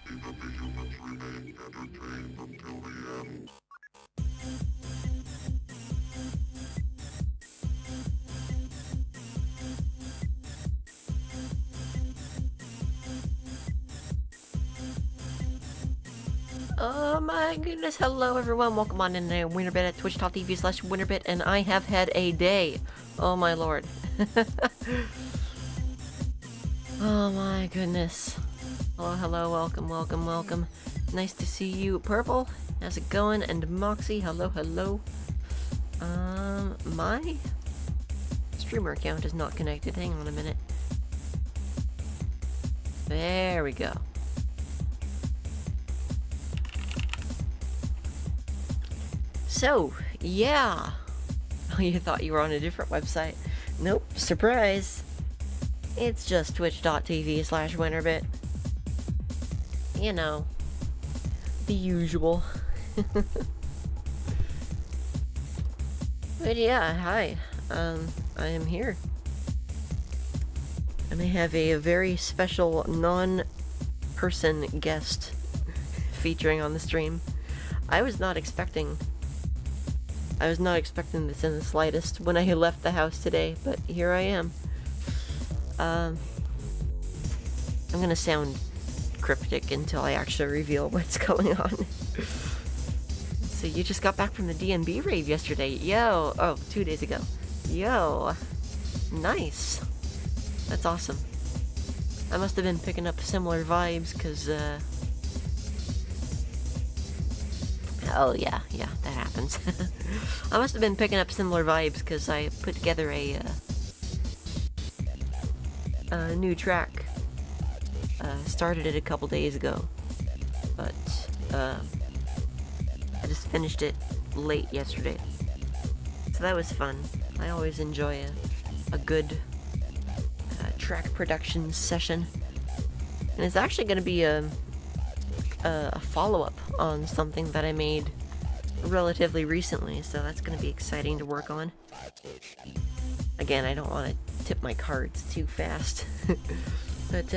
Even the humans remain entertained until the end. Oh my goodness, hello everyone, welcome on in to Winterbit at twitch.tv/Winterbit, and I have had a day. Oh my lord. Oh my goodness. Hello, welcome. Nice to see you, Purple. How's it going? And Moxie, hello. My streamer account is not connected. Hang on a minute. There we go. So, yeah. Oh, you thought you were on a different website. Nope, surprise. It's just twitch.tv/Winterbit. You know, the usual. But yeah, hi. I am here. And I have a very special non-person guest featuring on the stream. I was not expecting this in the slightest when I left the house today, but here I am. I'm gonna sound cryptic until I actually reveal what's going on. So you just got back from the D&B rave yesterday. Yo! Oh, 2 days ago. Yo! Nice! That's awesome. I must have been picking up similar vibes, cause, oh yeah, that happens. I must have been picking up similar vibes because I put together a new track. Started it a couple days ago, but I just finished it late yesterday. So that was fun. I always enjoy a good track production session. And it's actually going to be a follow-up on something that I made relatively recently, so that's going to be exciting to work on. Again, I don't want to tip my cards too fast. But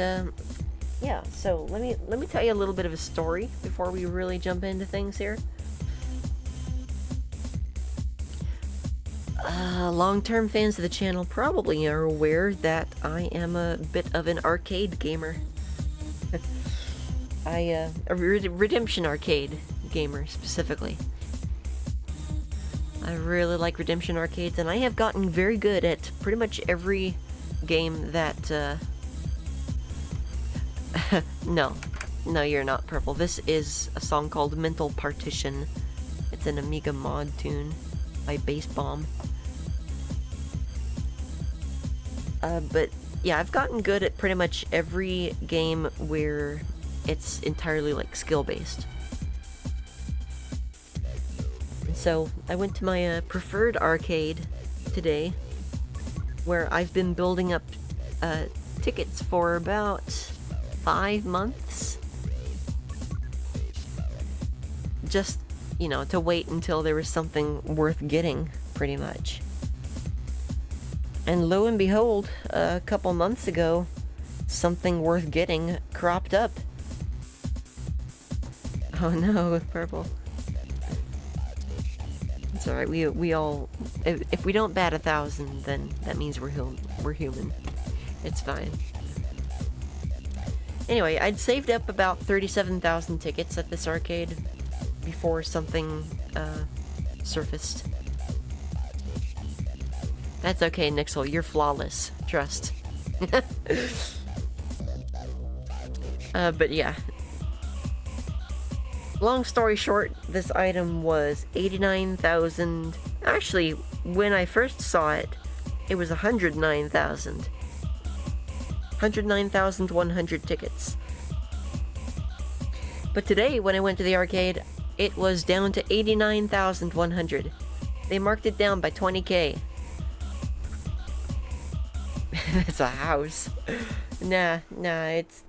yeah, so let me tell you a little bit of a story before we really jump into things here. Long-term fans of the channel probably are aware that I am a bit of an arcade gamer. A Redemption Arcade gamer, specifically. I really like Redemption Arcades, and I have gotten very good at pretty much every game that, No, you're not, Purple. This is a song called Mental Partition. It's an Amiga mod tune by Bass Bomb. But yeah, I've gotten good at pretty much every game where it's entirely like skill-based. And so I went to my preferred arcade today, where I've been building up tickets for about 5 months. Just, you know, to wait until there was something worth getting, pretty much. And lo and behold, a couple months ago, something worth getting cropped up. Oh no, Purple. It's alright, we all... If we don't bat 1,000, then that means we're human. It's fine. Anyway, I'd saved up about 37,000 tickets at this arcade before something surfaced. That's okay, Nixel, you're flawless. Trust. But yeah. Long story short, this item was 89,000. Actually, when I first saw it, it was 109,000. 109,100 tickets. But today, when I went to the arcade, it was down to 89,100. They marked it down by 20k. It's a house. Nah,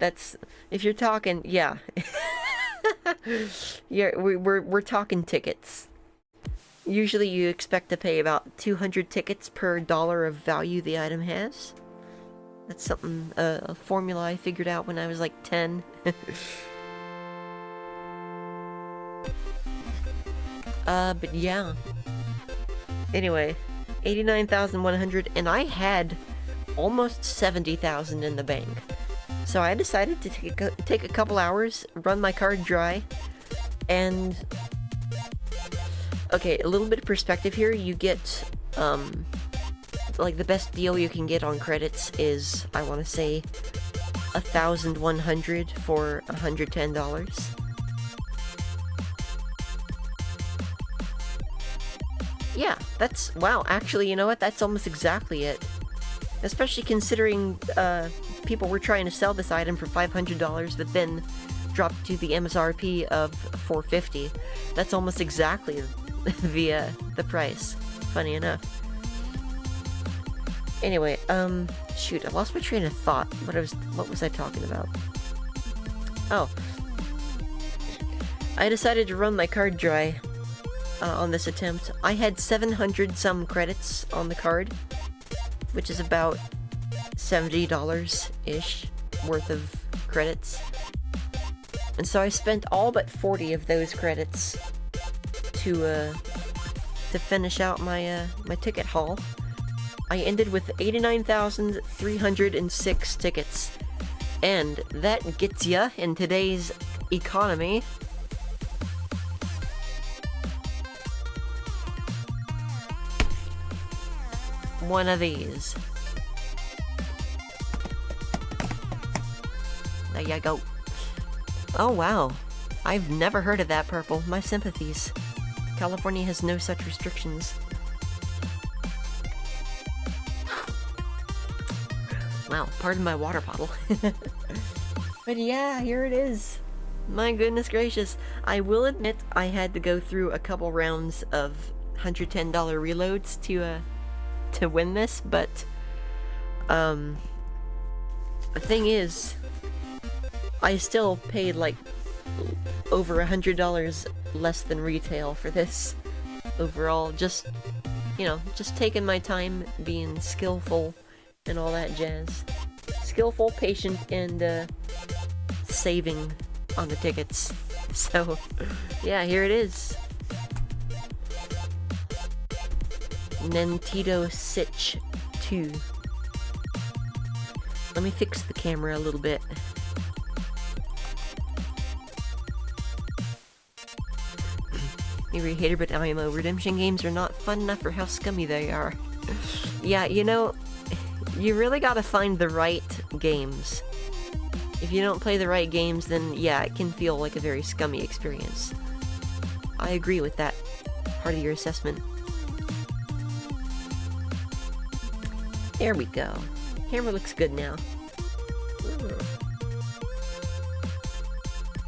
that's if you're talking, yeah. Yeah, we're talking tickets. Usually you expect to pay about 200 tickets per dollar of value the item has. That's something, a formula I figured out when I was like 10. But yeah. Anyway, 89,100, and I had almost 70,000 in the bank. So I decided to take a couple hours, run my card dry, and... Okay, a little bit of perspective here. You get, like, the best deal you can get on credits is, I want to say, 1,100 for $110. Yeah, that's... Wow, actually, you know what? That's almost exactly it. Especially considering, people were trying to sell this item for $500, but then dropped to the MSRP of $450. That's almost exactly the price. Funny enough. Anyway, shoot, I lost my train of thought. What was I talking about? Oh. I decided to run my card dry on this attempt. I had 700 some credits on the card, which is about $70-ish worth of credits. And so I spent all but 40 of those credits to finish out my my ticket haul. I ended with 89,306 tickets. And that gets ya, in today's economy, one of these. There you go. Oh wow. I've never heard of that purple. My sympathies. California has no such restrictions. Wow, pardon my water bottle. But yeah, here it is. My goodness gracious. I will admit I had to go through a couple rounds of $110 reloads to win this, but the thing is, I still paid like over $100 less than retail for this overall. Just, you know, just taking my time, being skillful and all that jazz. Skillful, patient, and saving on the tickets. So yeah, here it is. Nintendo Switch 2. Let me fix the camera a little bit. You're a hater, but IMO. Redemption games are not fun enough for how scummy they are. Yeah, you know, you really gotta find the right games. If you don't play the right games, then yeah, it can feel like a very scummy experience. I agree with that part of your assessment. There we go. Camera looks good now. Ooh.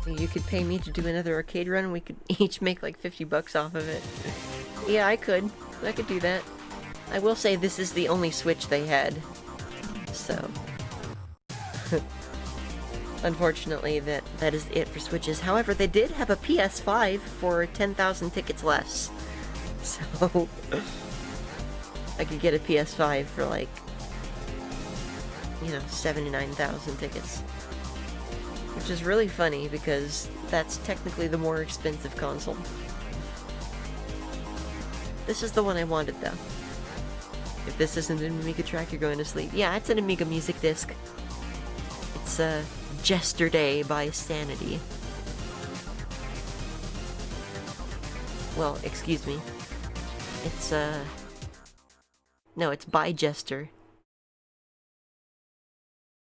You could pay me to do another arcade run and we could each make like 50 bucks off of it. Yeah, I could do that. I will say this is the only Switch they had. So... Unfortunately, that is it for Switches. However, they did have a PS5 for 10,000 tickets less. So... I could get a PS5 for like, you know, 79,000 tickets. Which is really funny because that's technically the more expensive console. This is the one I wanted though. If this isn't an Amiga track, you're going to sleep. Yeah, it's an Amiga music disc. It's Yesterday by Sanity. Well, excuse me. It's no, it's by Jester.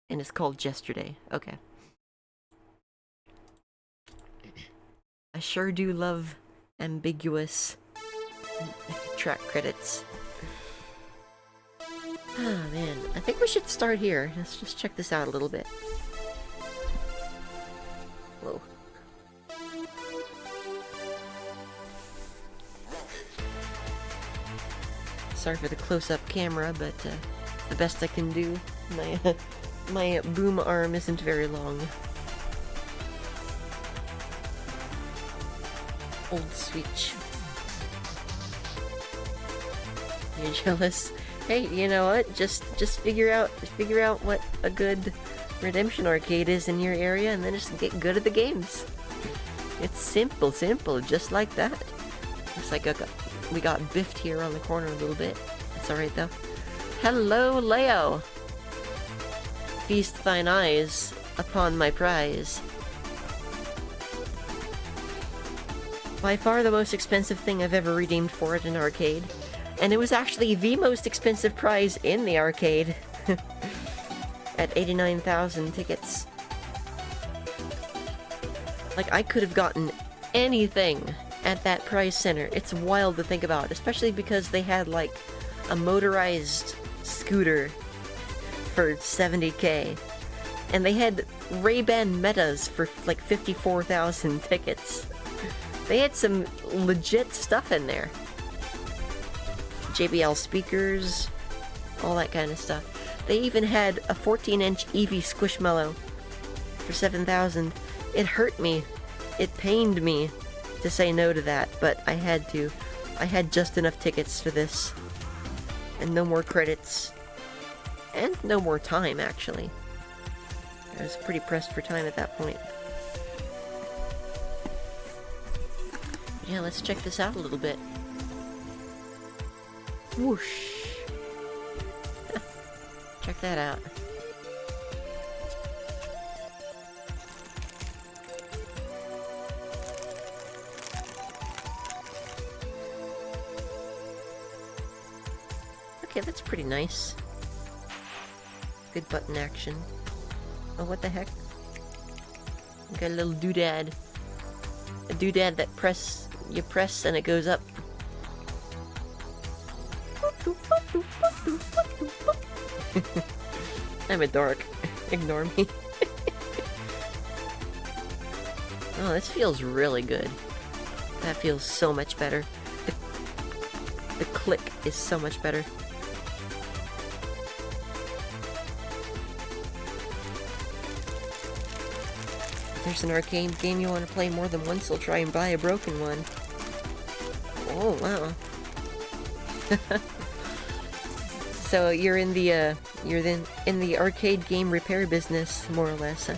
And it's called Yesterday. Okay. I sure do love ambiguous track credits. Ah, man. I think we should start here. Let's just check this out a little bit. Whoa. Sorry for the close-up camera, but it's the best I can do. My boom arm isn't very long. Old Switch. You're jealous? Hey, you know what? Just figure out what a good redemption arcade is in your area, and then just get good at the games. It's simple, just like that. Looks like we got biffed here on the corner a little bit. It's alright though. Hello, Leo! Feast thine eyes upon my prize. By far the most expensive thing I've ever redeemed for at an arcade. And it was actually the most expensive prize in the arcade. At 89,000 tickets. Like, I could have gotten anything at that prize center. It's wild to think about, especially because they had, like, a motorized scooter for 70k. And they had Ray-Ban Metas for, like, 54,000 tickets. They had some legit stuff in there. JBL speakers, all that kind of stuff. They even had a 14-inch Eevee Squishmallow for 7,000. It hurt me. It pained me to say no to that, but I had to. I had just enough tickets for this. And no more credits. And no more time, actually. I was pretty pressed for time at that point. Yeah, let's check this out a little bit. Whoosh. Check that out. Okay, that's pretty nice. Good button action. Oh, what the heck? Got a little doodad. A doodad that you press and it goes up. I'm a dork. Ignore me. Oh, this feels really good. That feels so much better. The click is so much better. If there's an arcade game you want to play more than once, I'll try and buy a broken one. Oh, wow. So you're in the in the arcade game repair business, more or less, huh?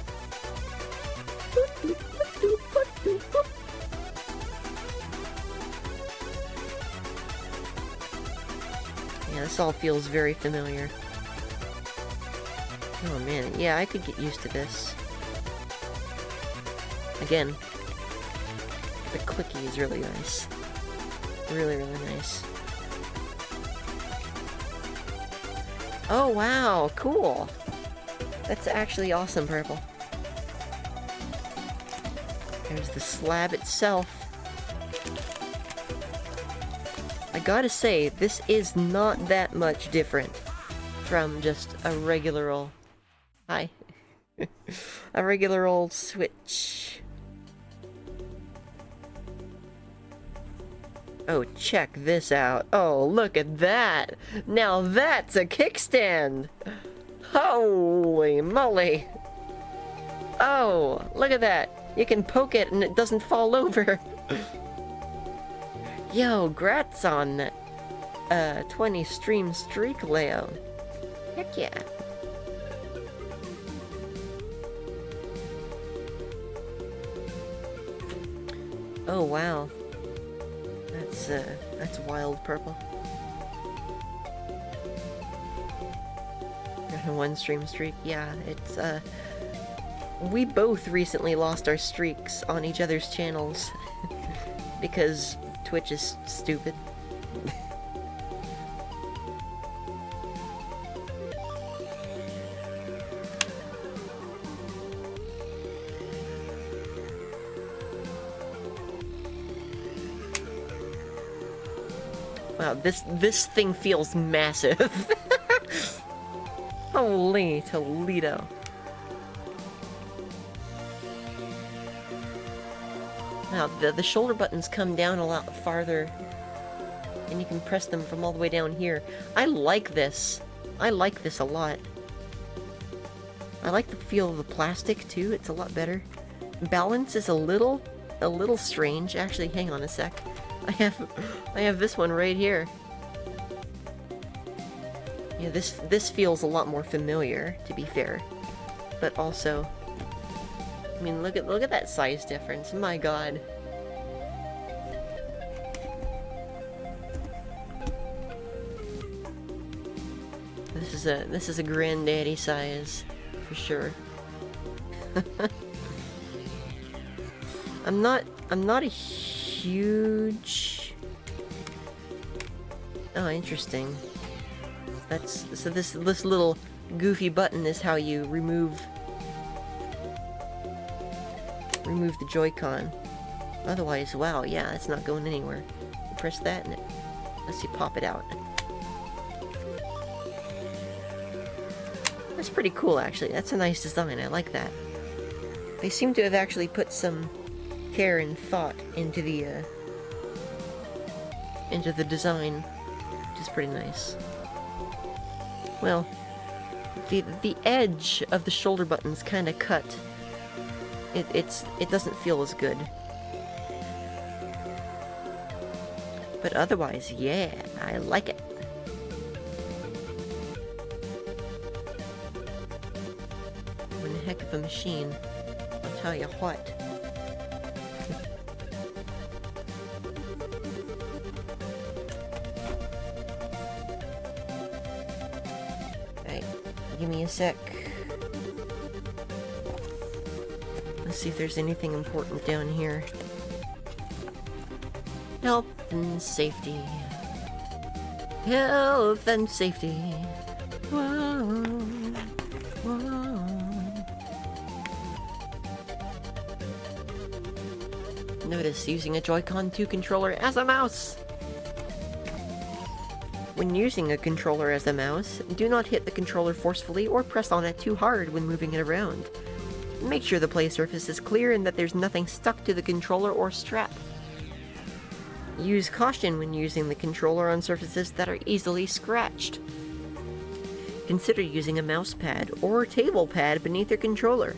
Yeah, this all feels very familiar. Oh man, yeah, I could get used to this. Again, the clicky is really nice. Really, really nice. Oh wow, cool! That's actually awesome, Purple. There's the slab itself. I gotta say, this is not that much different from just a regular old... Hi. A regular old Switch. Oh, check this out. Oh, look at that! Now that's a kickstand! Holy moly! Oh, look at that! You can poke it and it doesn't fall over! Yo, grats on that 20 stream streak, Leo. Heck yeah. Oh, wow. That's wild, Purple. Got a 1 stream streak. Yeah, it's, we both recently lost our streaks on each other's channels. Because Twitch is stupid. Wow, this thing feels massive. Holy Toledo. Wow, the shoulder buttons come down a lot farther. And you can press them from all the way down here. I like this. I like this a lot. I like the feel of the plastic too, it's a lot better. Balance is a little strange. Actually, hang on a sec. I have this one right here. Yeah, this feels a lot more familiar, to be fair. But also, I mean, look at that size difference. My God. This is a granddaddy size, for sure. I'm not a huge... Oh, interesting. So this little goofy button is how you remove the Joy-Con. Otherwise, wow, yeah, it's not going anywhere. You press that and it lets you pop it out. That's pretty cool, actually. That's a nice design. I like that. They seem to have actually put some care and thought into the design, which is pretty nice. Well, the edge of the shoulder button's kind of cut. It doesn't feel as good. But otherwise, yeah, I like it. One heck of a machine, I'll tell you what. Alright, give me a sec. Let's see if there's anything important down here. Health and safety. Health and safety. Whoa, whoa. Notice using a Joy-Con 2 controller as a mouse. When using a controller as a mouse, do not hit the controller forcefully or press on it too hard when moving it around. Make sure the play surface is clear and that there's nothing stuck to the controller or strap. Use caution when using the controller on surfaces that are easily scratched. Consider using a mouse pad or table pad beneath your controller.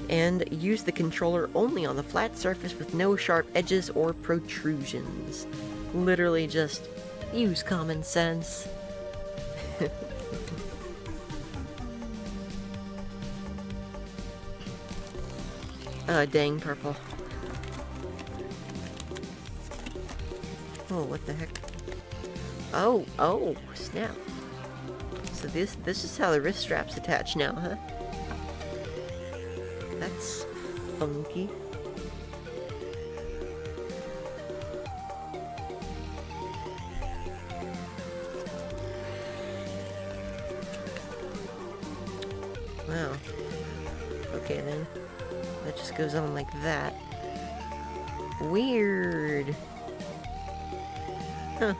And use the controller only on the flat surface with no sharp edges or protrusions. Literally just use common sense. Dang purple. Oh, what the heck? Oh, snap. So this is how the wrist straps attach now, huh? That's funky. Wow. Okay then. That just goes on like that. Weird. Huh.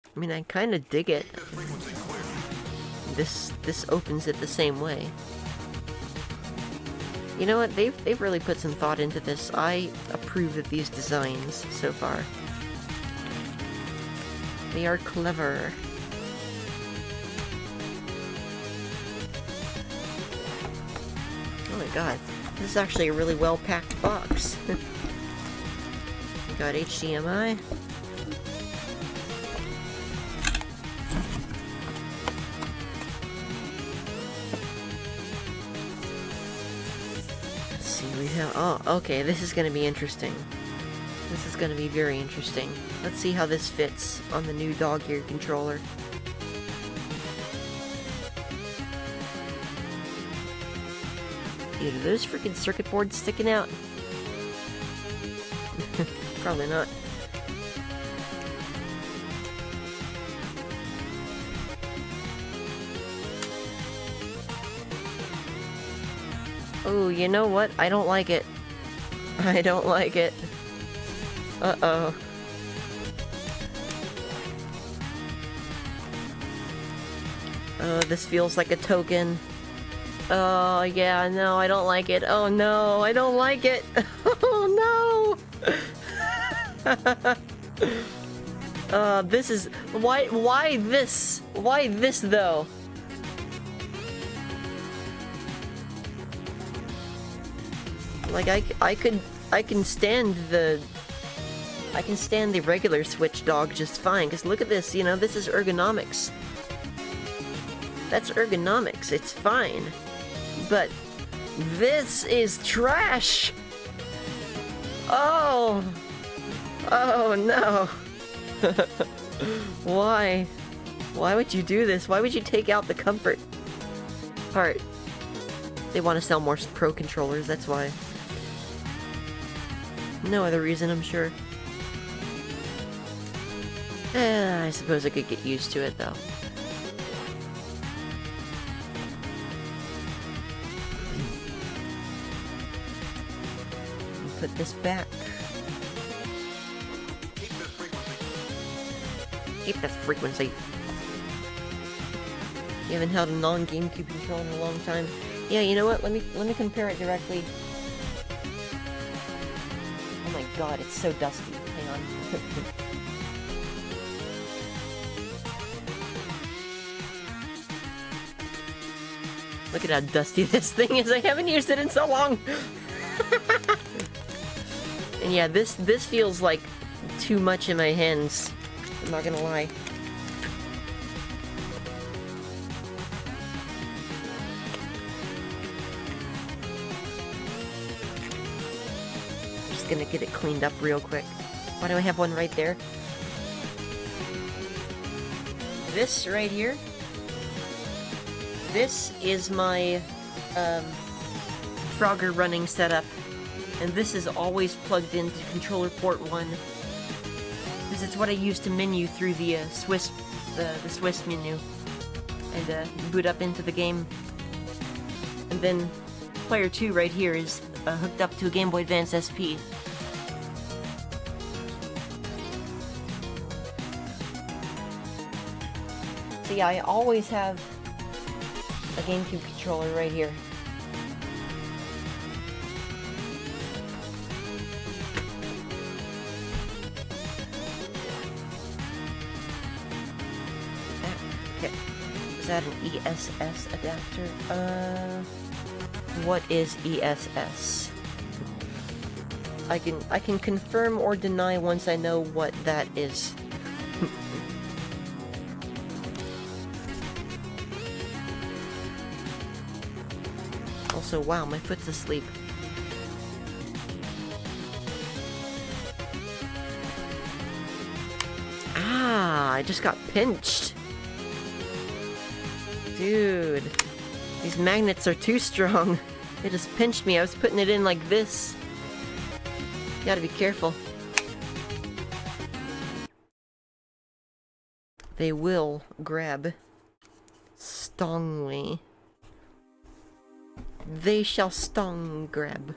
I mean, I kind of dig it. This opens it the same way. You know what? They've really put some thought into this. I approve of these designs so far. They are clever. Oh my god, this is actually a really well-packed box. We got HDMI. Let's see, we have... Oh, okay, this is gonna be interesting. This is gonna be very interesting. Let's see how this fits on the new dog-eared controller. Dude, are those freaking circuit boards sticking out? Probably not. Oh, you know what? I don't like it. I don't like it. Uh-oh. Oh, this feels like a token. Oh, yeah, no, I don't like it. Oh, no, I don't like it. Oh, no. This is... Why this? Why this, though? Like, I can stand the regular Switch dog just fine, because look at this, you know, this is ergonomics. That's ergonomics, it's fine. But this is trash! Oh! Oh no! Why? Why would you do this? Why would you take out the comfort part? They want to sell more Pro controllers, that's why. No other reason, I'm sure. I suppose I could get used to it, though. Put this back. Keep this frequency. You haven't held a non-GameCube controller in a long time. Yeah, you know what? Let me compare it directly. Oh my god, it's so dusty. Hang on. Look at how dusty this thing is. I haven't used it in so long. And yeah, this feels like too much in my hands. I'm not gonna lie. Just gonna get it cleaned up real quick. Why do I have one right there? This right here. This is my Frogger running setup, and this is always plugged into controller port 1, because it's what I use to menu through the Swiss menu, and boot up into the game. And then player 2 right here is hooked up to a Game Boy Advance SP. So yeah, I always have a GameCube controller right here. Okay. Is that an ESS adapter? What is ESS? I can confirm or deny once I know what that is. Also, wow, my foot's asleep. Ah, I just got pinched. Dude, these magnets are too strong. It just pinched me. I was putting it in like this. You gotta be careful. They will grab strongly. They shall stung grab.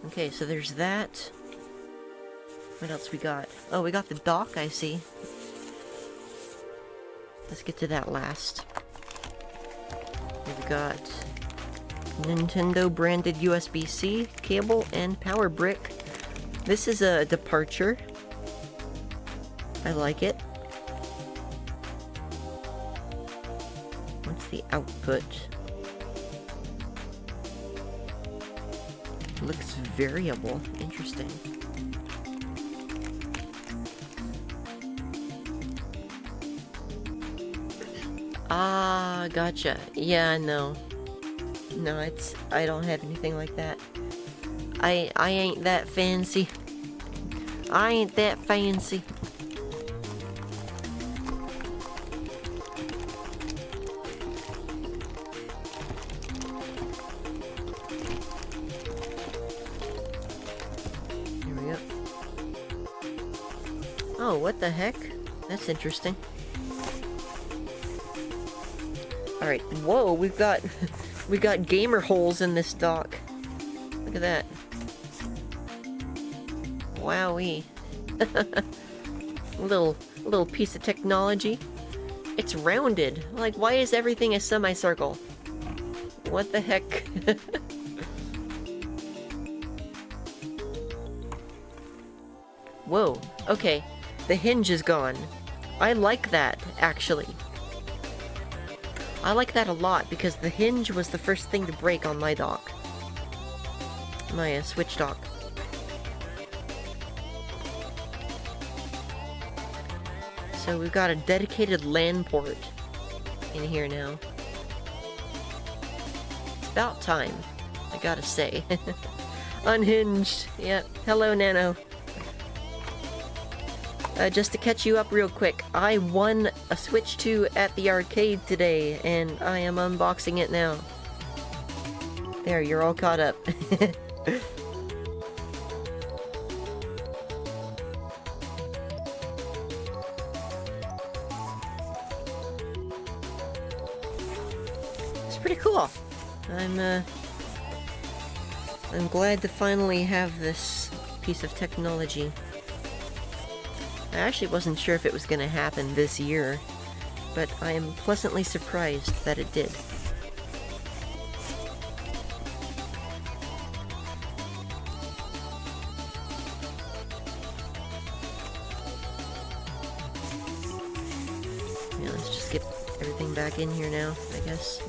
Okay, so there's that. What else we got? Oh, we got the dock, I see. Let's get to that last. We've got Nintendo branded USB-C cable and power brick. This is a departure. I like it. What's the output? Looks variable. Interesting. Ah, gotcha. Yeah, no. No, I don't have anything like that. I ain't that fancy. I ain't that fancy. Here we go. Oh, what the heck? That's interesting. Alright, whoa, we've got gamer holes in this dock. Look at that. Wowee. little piece of technology. It's rounded. Like, why is everything a semicircle? What the heck? Whoa, okay. The hinge is gone. I like that, actually. I like that a lot because the hinge was the first thing to break on my dock. My Switch dock. So we've got a dedicated LAN port in here now. It's about time, I gotta say. Unhinged. Yep. Hello, Nano. Just to catch you up real quick, I won a Switch 2 at the arcade today, and I am unboxing it now. There, you're all caught up. It's pretty cool. I'm glad to finally have this piece of technology. I actually wasn't sure if it was going to happen this year, but I am pleasantly surprised that it did. Yeah, let's just get everything back in here now, I guess.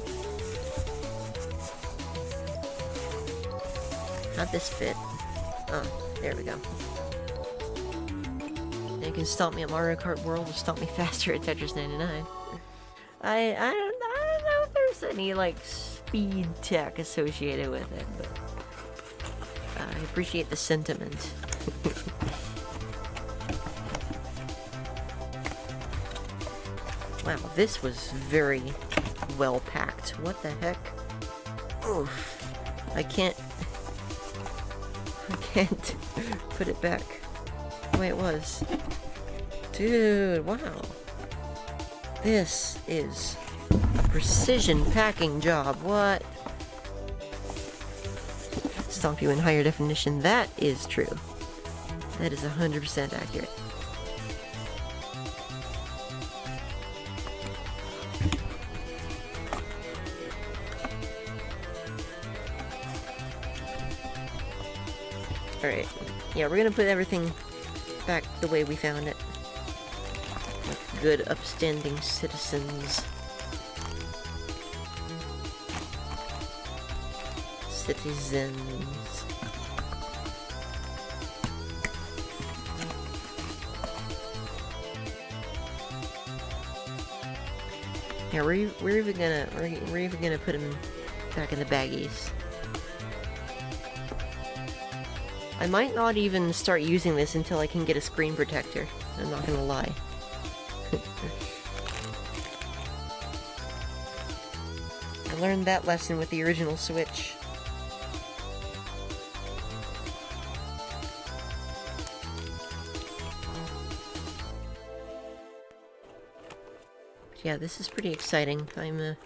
How'd this fit? Oh, there we go. You can stomp me at Mario Kart World or stomp me faster at Tetris 99. I don't know if there's any, like, speed tech associated with it, but I appreciate the sentiment. Wow, this was very well packed. What the heck? Oof. I can't put it back the way it was. Dude, wow. This is precision packing job. What? Stomp you in higher definition. That is true. That is 100% accurate. Alright. Yeah, we're gonna put everything back the way we found it. Like good, upstanding citizens. Citizens. Yeah, we're even gonna put them back in the baggies. I might not even start using this until I can get a screen protector. I'm not gonna lie. I learned that lesson with the original Switch. But yeah, this is pretty exciting. I'm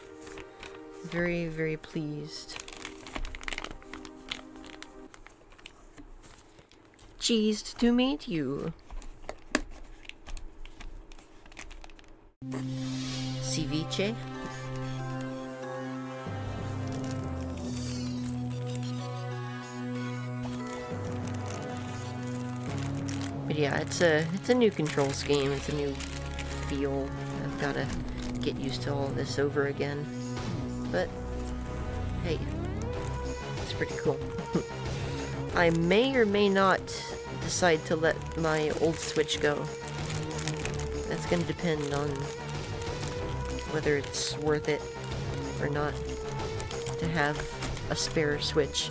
very, very pleased. Pleased to meet you. Ceviche? But yeah, it's a new control scheme, it's a new feel. I've gotta get used to all this over again. But hey, it's pretty cool. I may or may not decide to let my old Switch go. That's gonna depend on whether it's worth it or not to have a spare Switch.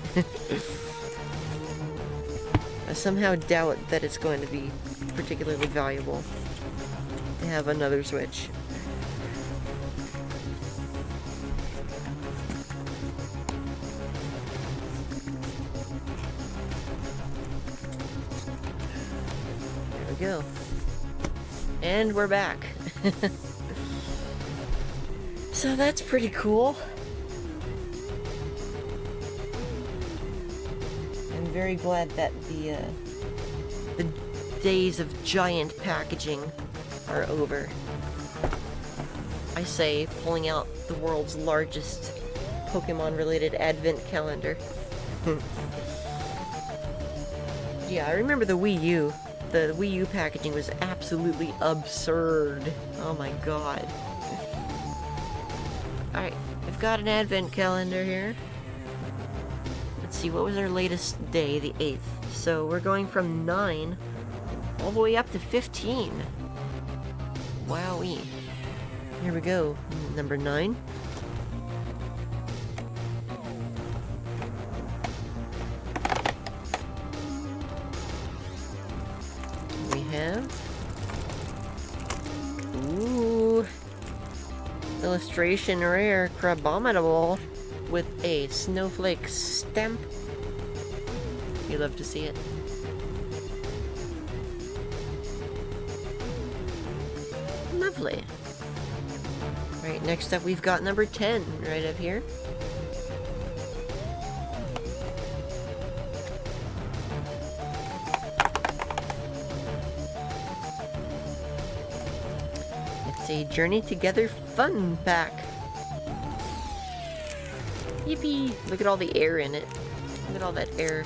I somehow doubt that it's going to be particularly valuable to have another Switch. Go. And we're back. So that's pretty cool. I'm very glad that the days of giant packaging are over. I say pulling out the world's largest Pokemon-related advent calendar. Yeah, I remember the Wii U. The Wii U packaging was absolutely absurd. Oh my god. Alright, I've got an advent calendar here. Let's see, what was our latest day? The 8th. So we're going from 9 all the way up to 15. Wowee. Here we go. Number 9. We have... Ooh. Illustration rare Crabominable with a snowflake stamp. You love to see it. Lovely. Right, next up we've got number 10 right up here. It's a Journey Together fun pack. Yippee! Look at all the air in it. Look at all that air.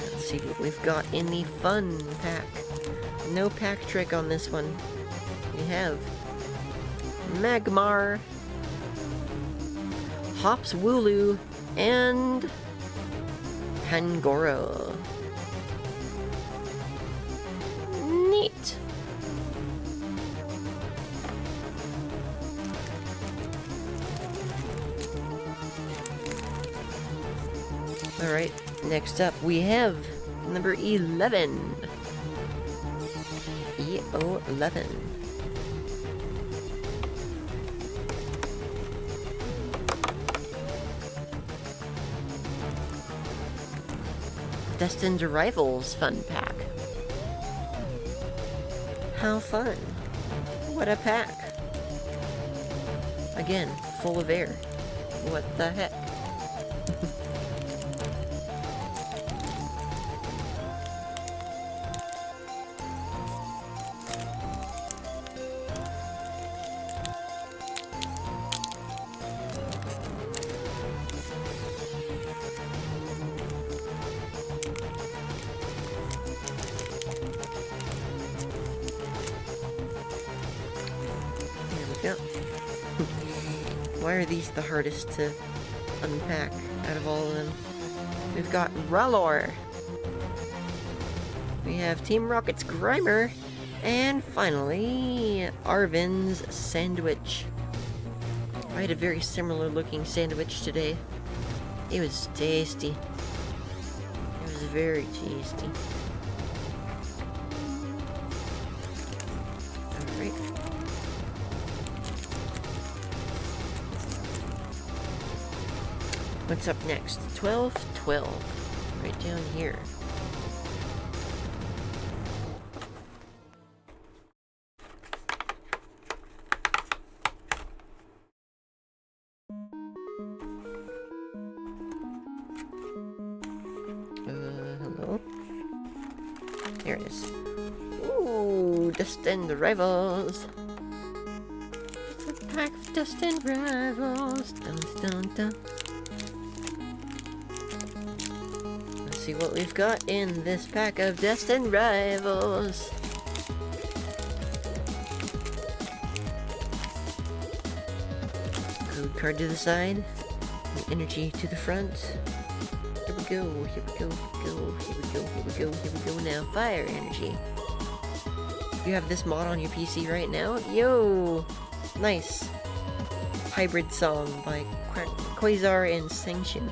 Let's see what we've got in the fun pack. No pack trick on this one. We have Magmar, Hops Wooloo, and Pangoro. Neat. Alright, next up we have number 11. EO11. Destined Rivals fun pack. How fun. What a pack. Again, full of air. What the heck? Yep. Why are these the hardest to unpack out of all of them? We've got Ralor. We have Team Rocket's Grimer. And finally, Arvin's Sandwich. I had a very similar looking sandwich today. It was tasty. It was very tasty. Alright. What's up next? 12-12. Right down here. Hello? There it is. Ooh, Destined Rivals. It's a pack of Destined Rivals. Dun, dun, dun. Let's see what we've got in this pack of Destined Rivals. Code card to the side. Energy to the front. Here we go, here we go, here we go, here we go, here we go, here we go now. Fire energy. You have this mod on your PC right now? Yo! Nice. Hybrid song by Quasar and Sanction.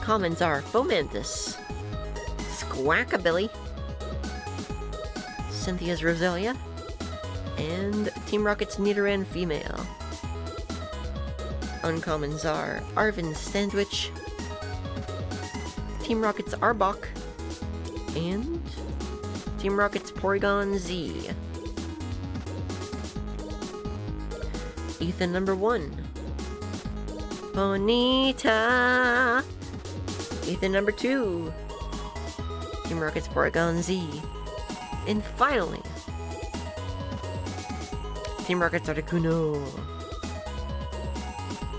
Commons are Fomantis, Squawkabilly, Cynthia's Roselia, and Team Rocket's Nidoran Female. Uncommons are Arvin's Sandwich, Team Rocket's Arbok, and Team Rocket's Porygon Z. Ethan number 1. Bonita. Ethan number 2. Team Rocket's Porygon Z. And finally, Team Rocket's Articuno.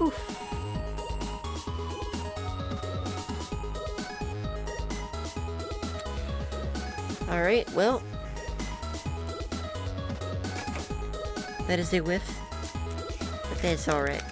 Oof. Alright, well. That is a whiff. But that's alright.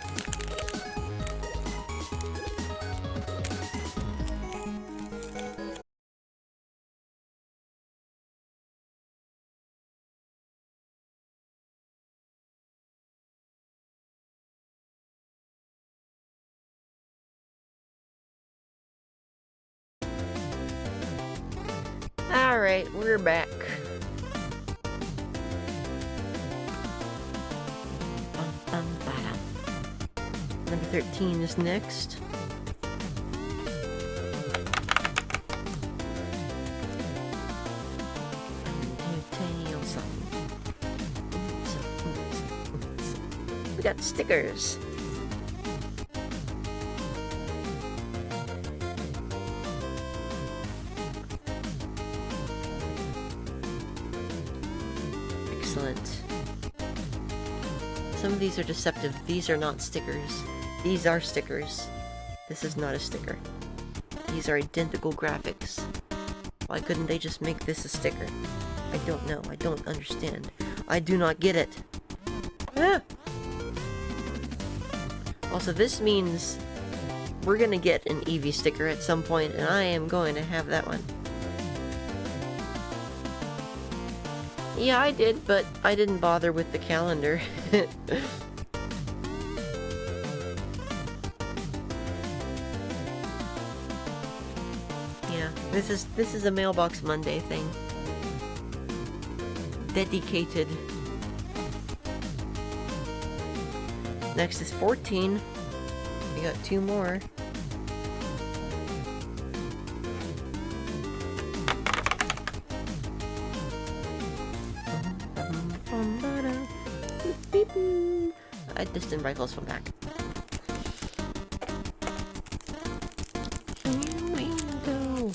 Alright, we're back. Number 13 is next. We got stickers. Excellent. Some of these are deceptive. These are not stickers. These are stickers. This is not a sticker. These are identical graphics. Why couldn't they just make this a sticker? I don't know. I don't understand. I do not get it. Ah! Also, this means we're gonna get an Eevee sticker at some point, and I am going to have that one. Yeah, I did, but I didn't bother with the calendar. Yeah, this is a Mailbox Monday thing. Dedicated. Next is 14. We got 2 more. Distant rifles from back. Here we go.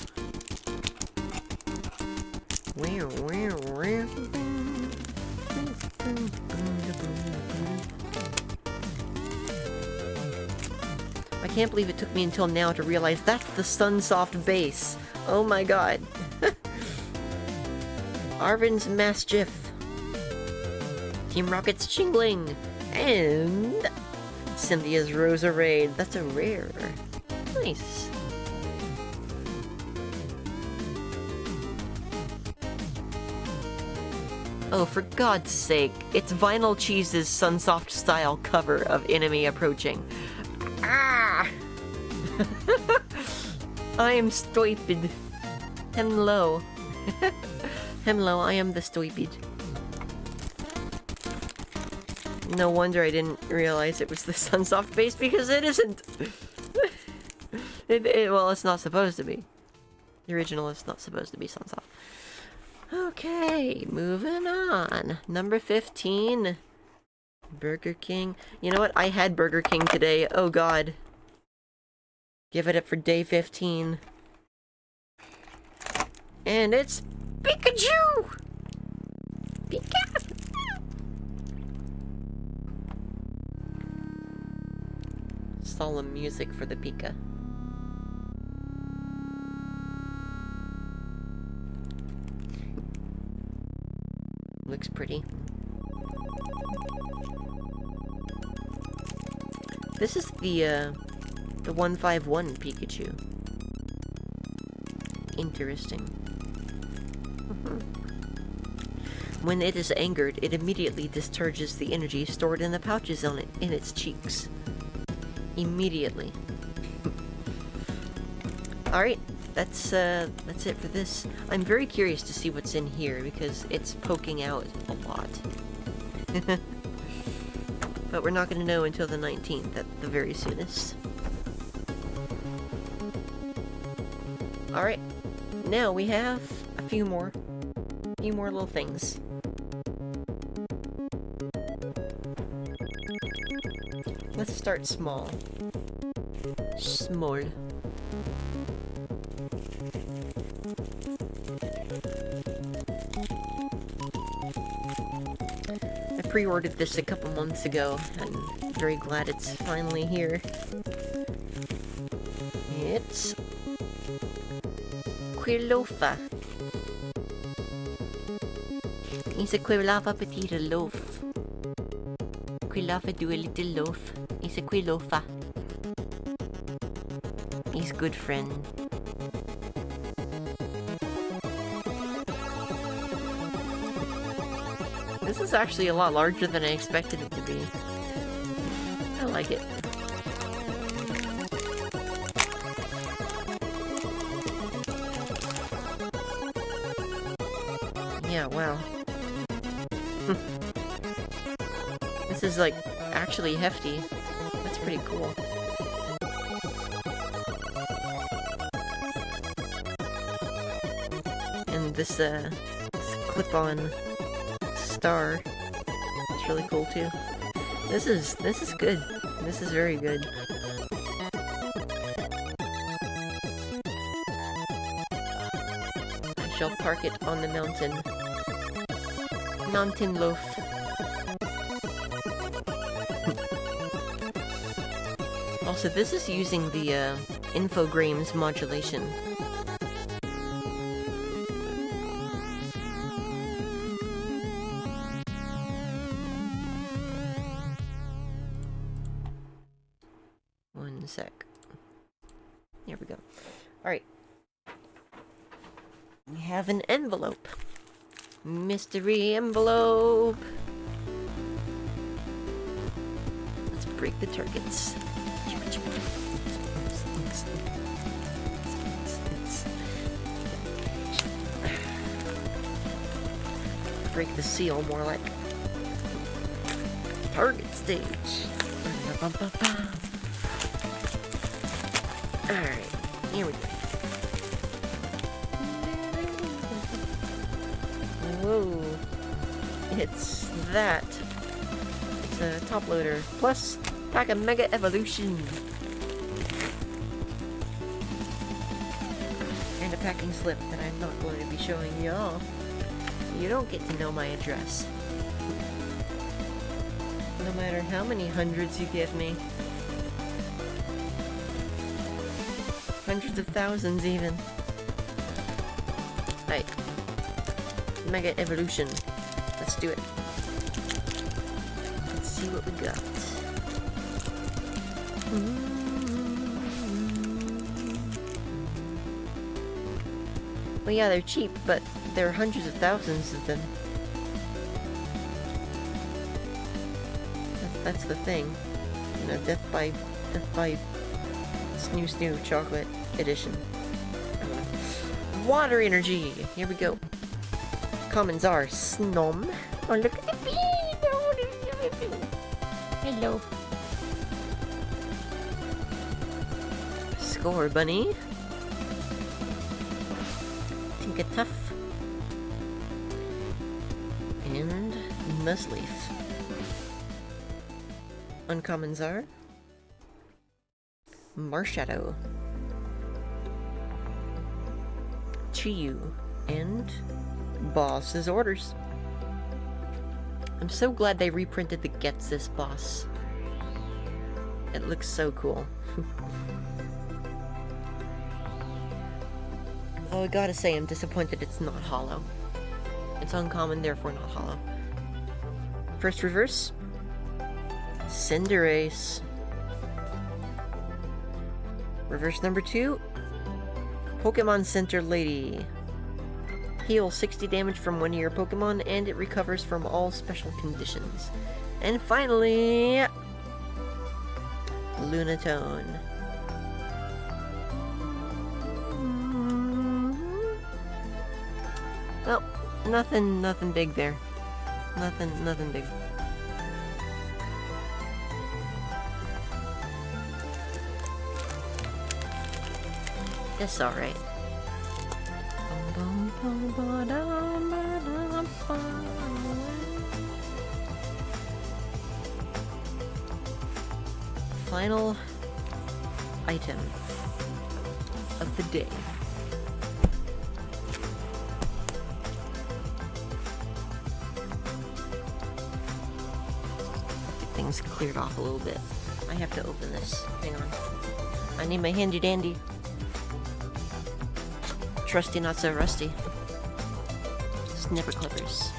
Where? I can't believe it took me until now to realize that's the Sunsoft base. Oh my god. Arvin's Mischief. Team Rocket's Chingling. And Cynthia's Rosa Raid. That's a rare. Nice. Oh, for God's sake. It's Vinyl Cheese's Sunsoft style cover of Enemy Approaching. Ah! I am stupid. Hello. Hello, I am the stupid. No wonder I didn't realize it was the Sunsoft base, because it isn't. Well, it's not supposed to be. The original is not supposed to be Sunsoft. Okay, moving on. Number 15. Burger King. You know what? I had Burger King today. Oh god. Give it up for day 15. And it's Pikachu! Pikachu! Solemn music for the Pika. Looks pretty. This is the 151 Pikachu. Interesting. When it is angered, it immediately discharges the energy stored in the pouches on it in its cheeks. Immediately. Alright, that's it for this. I'm very curious to see what's in here because it's poking out a lot. But we're not going to know until the 19th at the very soonest. Alright, now we have a few more little things. Let's start small. Small. pre-ordered this a couple months ago. I'm very glad it's finally here. It's Quillofa. It's a Quillofa petite loaf. Quillofa do a little loaf. It's a Quillofa. He's a good friend. This is actually a lot larger than I expected it to be. I like it. Yeah, wow. This is like actually hefty. That's pretty cool. And this clip-on star. It's really cool too. This is good. This is very good. I shall park it on the mountain. Mountain loaf. Also, this is using the infogrames modulation. One sec. Here we go. Alright. We have an envelope. Mystery envelope. Let's break the targets. Break the seal, more like target stage. Alright, here we go. Whoa. It's that. It's a top loader. Plus, pack a Mega Evolution. And a packing slip that I'm not going to be showing y'all. You don't get to know my address. No matter how many hundreds you give me. Hundreds of thousands, even. Right. Mega Evolution. Let's do it. Let's see what we got. Well, yeah, they're cheap, but there are hundreds of thousands of them. That's the thing. You know, Death by Snoo Chocolate Edition. Water energy! Here we go. Commons are Snom. Oh, look at the bee! Hello. Score Bunny. Tinkatuff. And Nuzleaf. Uncommons are Marshadow, Chiyu, and Boss's Orders. I'm so glad they reprinted the Gets This boss. It looks so cool. Though I gotta say, I'm disappointed it's not hollow. It's uncommon, therefore not hollow. First reverse. Cinderace. Reverse number 2. Pokemon Center Lady. Heal 60 damage from one of your Pokemon, and it recovers from all special conditions. And finally, Lunatone. Well, nothing big there. Nothing big. That's alright. Final item of the day. things cleared off a little bit. I have to open this. Hang on. I need my handy dandy. Trusty, not so rusty. Snipper clippers.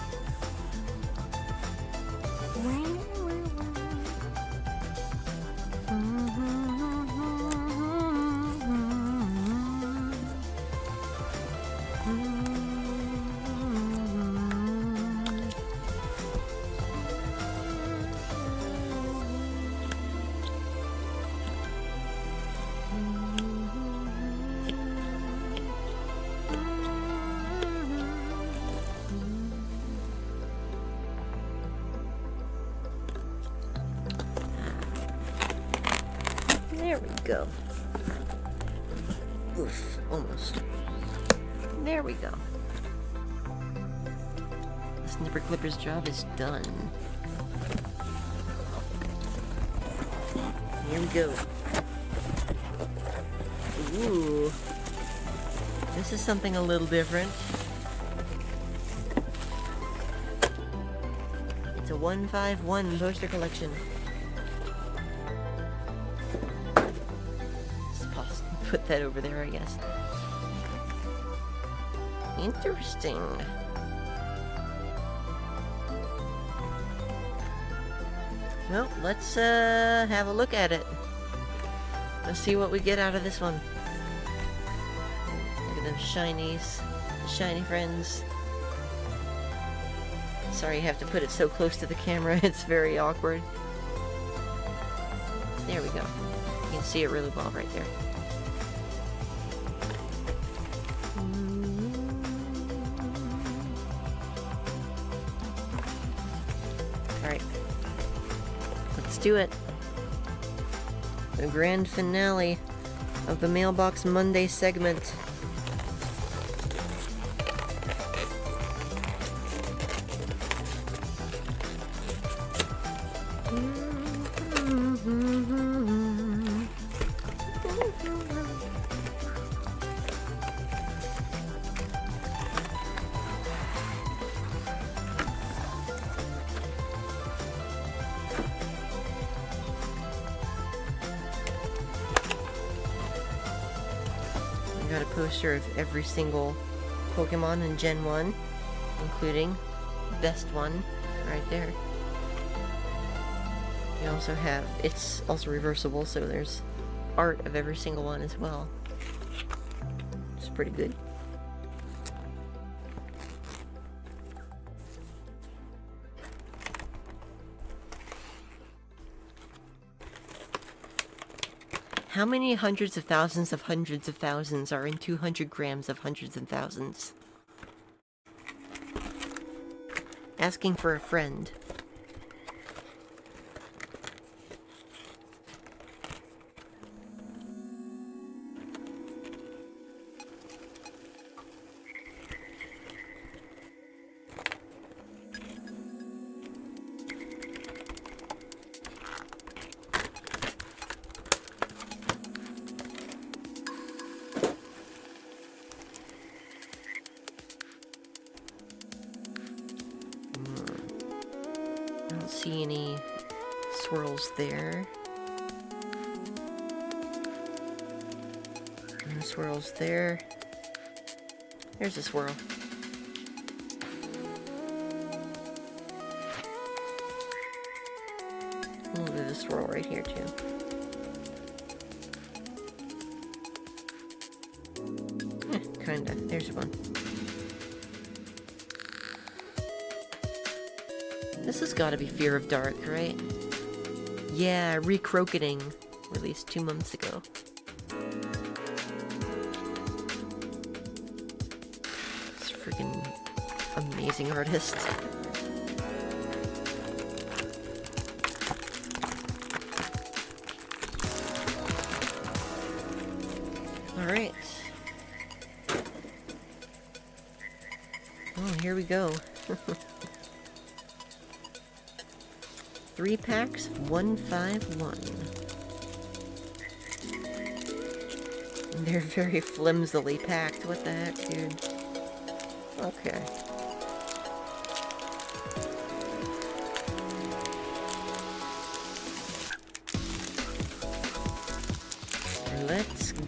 There we go. Oof, almost. There we go. The snipper clipper's job is done. Here we go. Ooh. This is something a little different. It's a 151 poster collection. Put that over there, I guess. Interesting. Well, let's have a look at it. Let's see what we get out of this one. Look at those shinies. Shiny friends. Sorry you have to put it so close to the camera, it's very awkward. There we go. You can see it really well right there. Alright. Let's do it. The grand finale of the Mailbox Monday segment. Got a poster of every single Pokemon in Gen 1, including the best one right there. You also have, it's also reversible, so there's art of every single one as well. It's pretty good. How many hundreds of thousands are in 200 grams of hundreds of thousands? Asking for a friend. I don't see any swirls there. No swirls there. There's a swirl. A little bit of a swirl right here too. Kinda. There's one. This has got to be Fear of Dark, right? Yeah, Recroaketing, released 2 months ago. It's a freaking amazing artist. Alright. Oh, here we go. 3 packs of 151. And they're very flimsily packed. What the heck, dude? Okay.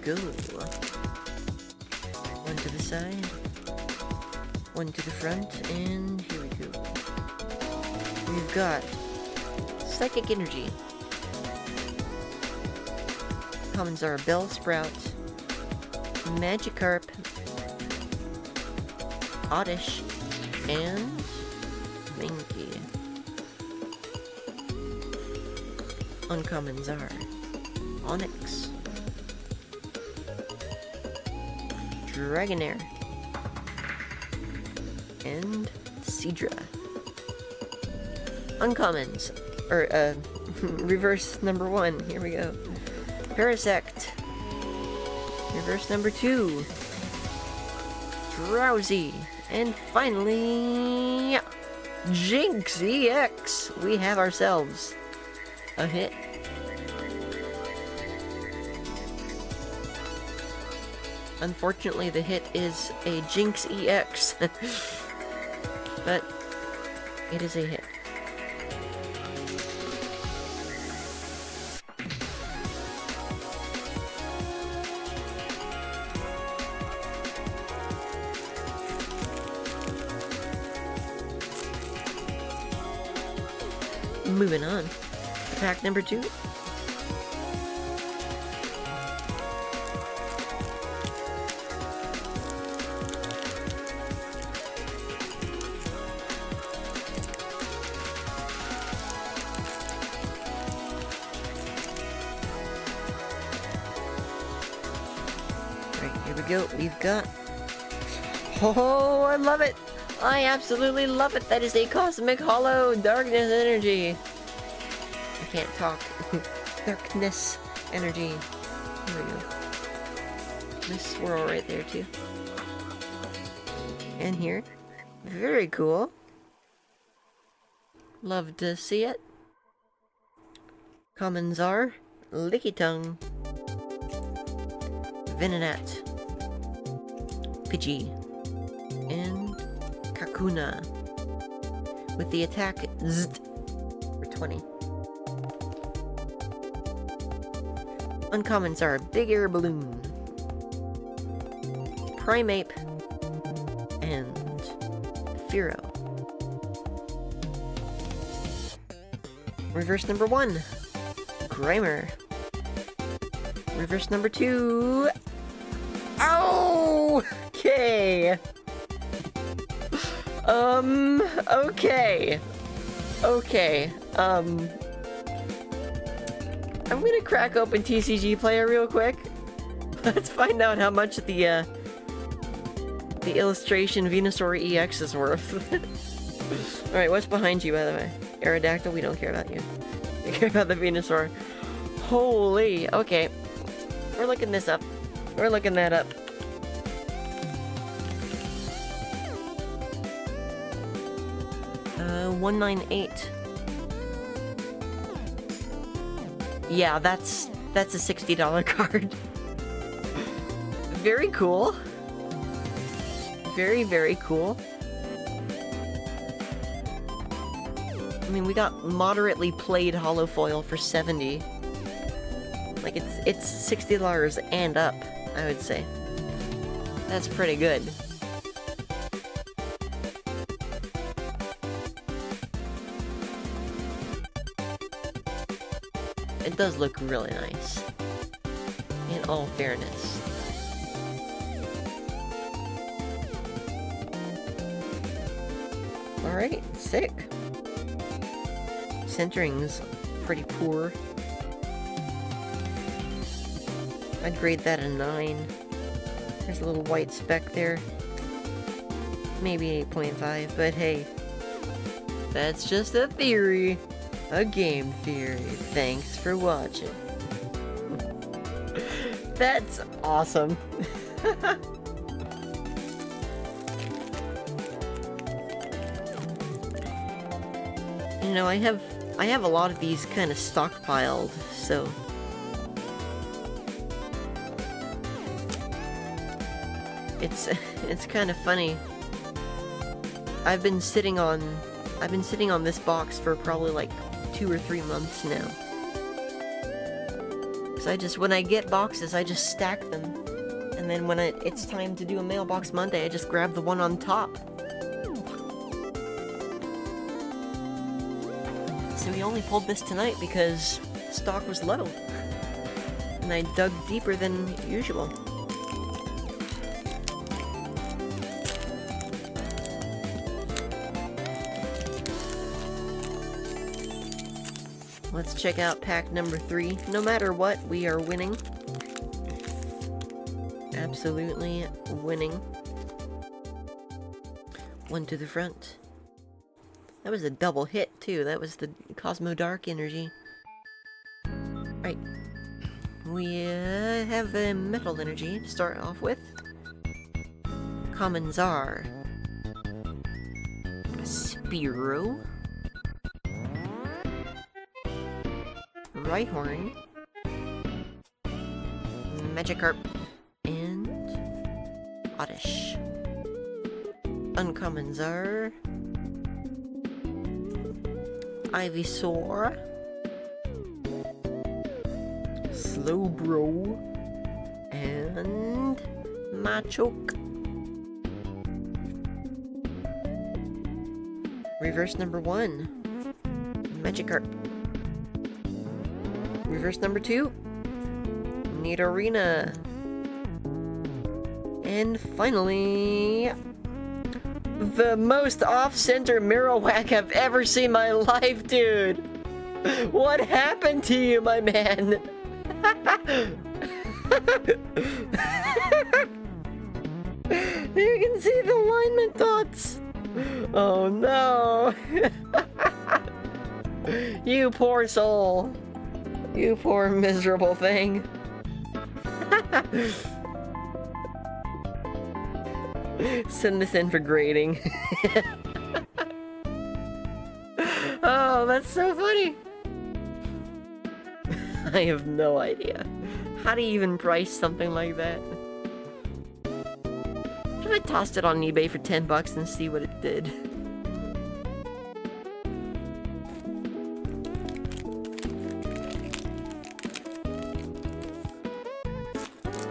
go. One to the side, one to the front, and here we go. We've got Psychic Energy. Commons are Bellsprout, Magikarp, Oddish, and Mankey. Uncommons are Onix, Dragonair, and Seadra. Uncommons, or reverse number 1, here we go. Parasect. Reverse number 2. Drowsy. And finally, Jinx EX. We have ourselves a hit. Unfortunately, the hit is a Jinx EX. But it is a hit. Moving on. Pack number 2. Right, here we go. We've got... Oh, I love it! I absolutely love it! That is a Cosmic Hollow Darkness Energy! I can't talk. Darkness Energy. Here we go. This swirl right there, too. And here. Very cool. Love to see it. Commons are Lickitung, Venonat, Pidgey, and Kakuna, with the attack Zzzt for 20. Uncommons are Big Air Balloon, Primeape, and Fearow. Reverse number 1, Grimer. Reverse number 2, ow! Okay. Okay. I'm gonna crack open TCG Player real quick. Let's find out how much the illustration Venusaur EX is worth. Alright, what's behind you, by the way? Aerodactyl, we don't care about you. We care about the Venusaur. Holy, okay. We're looking this up. We're looking that up. $198. Yeah, that's a $60 card. Very cool. Very, very cool. I mean, we got moderately played holofoil for 70. Like, it's $60 and up, I would say. That's pretty good. It does look really nice, in all fairness. Alright, sick. Centering's pretty poor. I'd grade that a 9. There's a little white speck there. Maybe 8.5, but hey, that's just a theory. A game theory. Thanks for watching. That's awesome. You know, I have a lot of these kind of stockpiled, so it's kind of funny. I've been sitting on this box for probably like 2 or 3 months now. When I get boxes, I just stack them. And then when it's time to do a Mailbox Monday, I just grab the one on top. So we only pulled this tonight because stock was low. And I dug deeper than usual. Let's check out pack number 3. No matter what, we are winning. Absolutely winning. One to the front. That was a double hit, too. That was the Cosmo Dark energy. Right. We have a metal energy to start off with. Commons are Spearow, Rhyhorn, Magikarp, and Oddish. Uncommons are Ivysaur, Slowbro, and Machoke. Reverse number 1, Magikarp. Reverse number 2, Nidorina. And finally, the most off-center Marowak I've ever seen in my life, dude! What happened to you, my man? You can see the alignment dots! Oh no! You poor soul! You poor miserable thing! Send this in for grading. Oh, that's so funny! I have no idea. How do you even price something like that? What if I tossed it on eBay for 10 bucks and see what it did?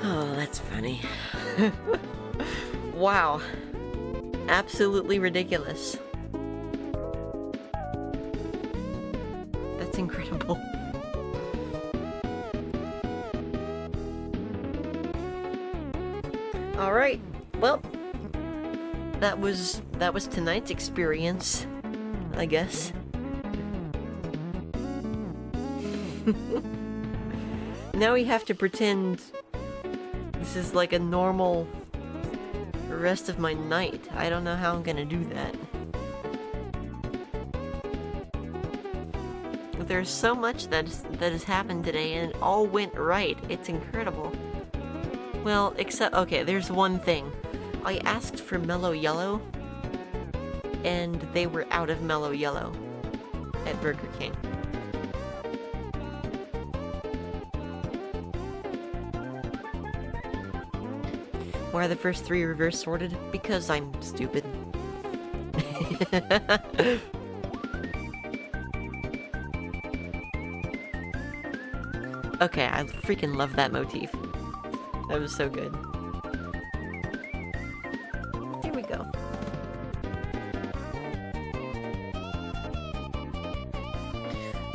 Oh, that's funny. Wow. Absolutely ridiculous. That's incredible. Alright, well, that was tonight's experience, I guess. Now we have to pretend this is like a normal rest of my night. I don't know how I'm gonna do that. There's so much that has happened today, and it all went right. It's incredible. Well, except, okay, there's one thing. I asked for Mellow Yellow, and they were out of Mellow Yellow at Burger King. Why are the first 3 reverse sorted? Because I'm stupid. Okay, I freaking love that motif. That was so good. Here we go.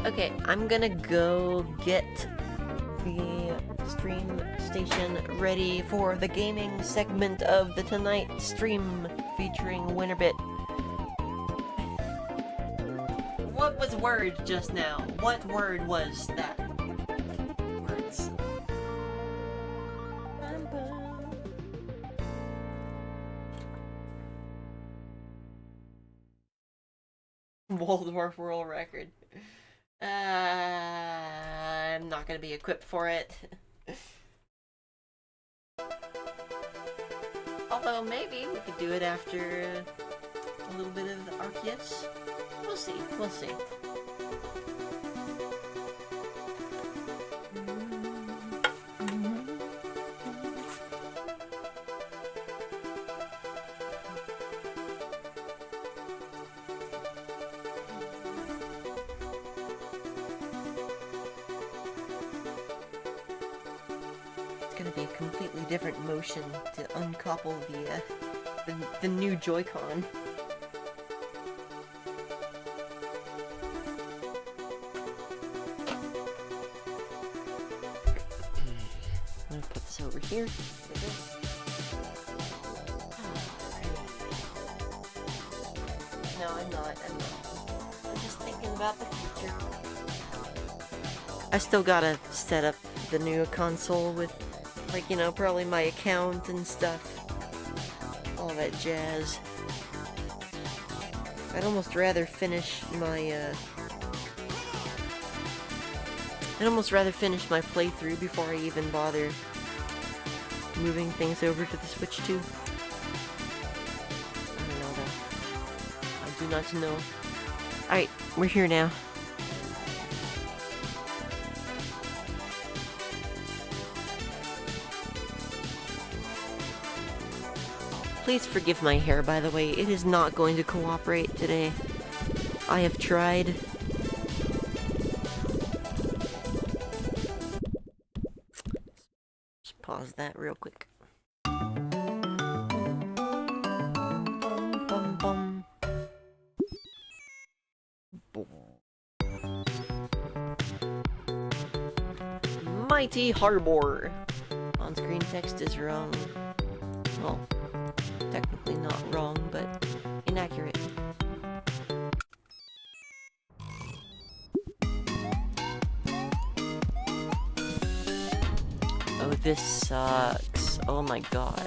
Okay, I'm gonna go get the stream station ready for the gaming segment of the tonight stream featuring Winterbit. What was word just now? What word was that? Words. Waldorf World Record. I'm not gonna be equipped for it. Although maybe we could do it after a little bit of Arceus. We'll see. We'll see. Gotta be a completely different motion to uncouple the new Joy-Con. I'm gonna put this over here. No, I'm not. I'm just thinking about the future. I still gotta set up the new console with, like, you know, probably my account and stuff. All that jazz. I'd almost rather finish my, playthrough before I even bother moving things over to the Switch 2. I don't know though. I do not know. Alright, we're here now. Please forgive my hair, by the way. It is not going to cooperate today. I have tried. Just pause that real quick. Bum, bum, bum. Mighty Harbor. On-screen text is wrong. Well, technically not wrong, but inaccurate. Oh, this sucks. Oh my god.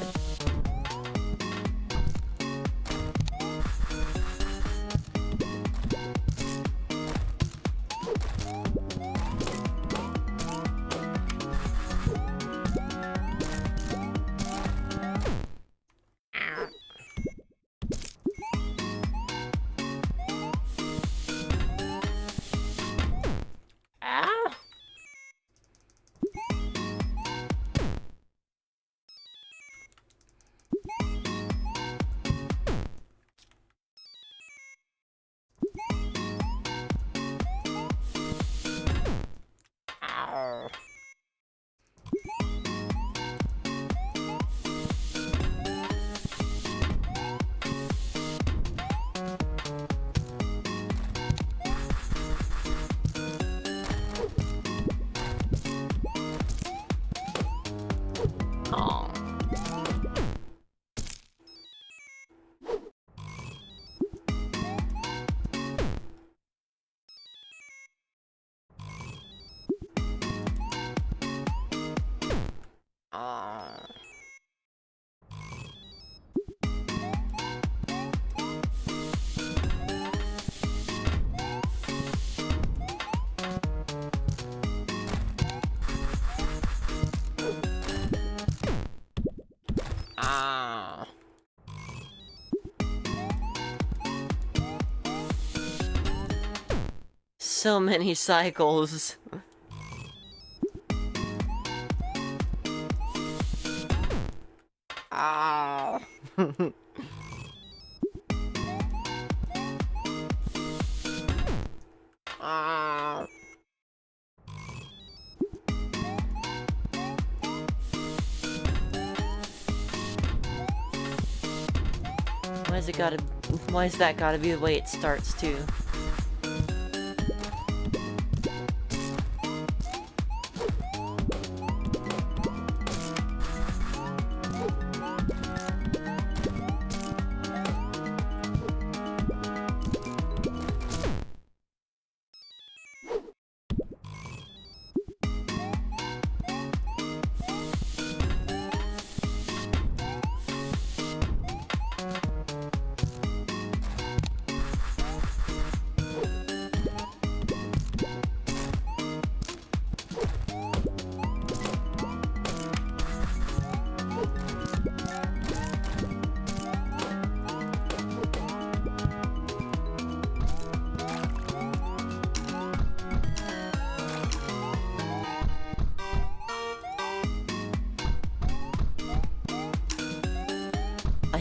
So many cycles. Ah. Ah. Why's that gotta be the way it starts too?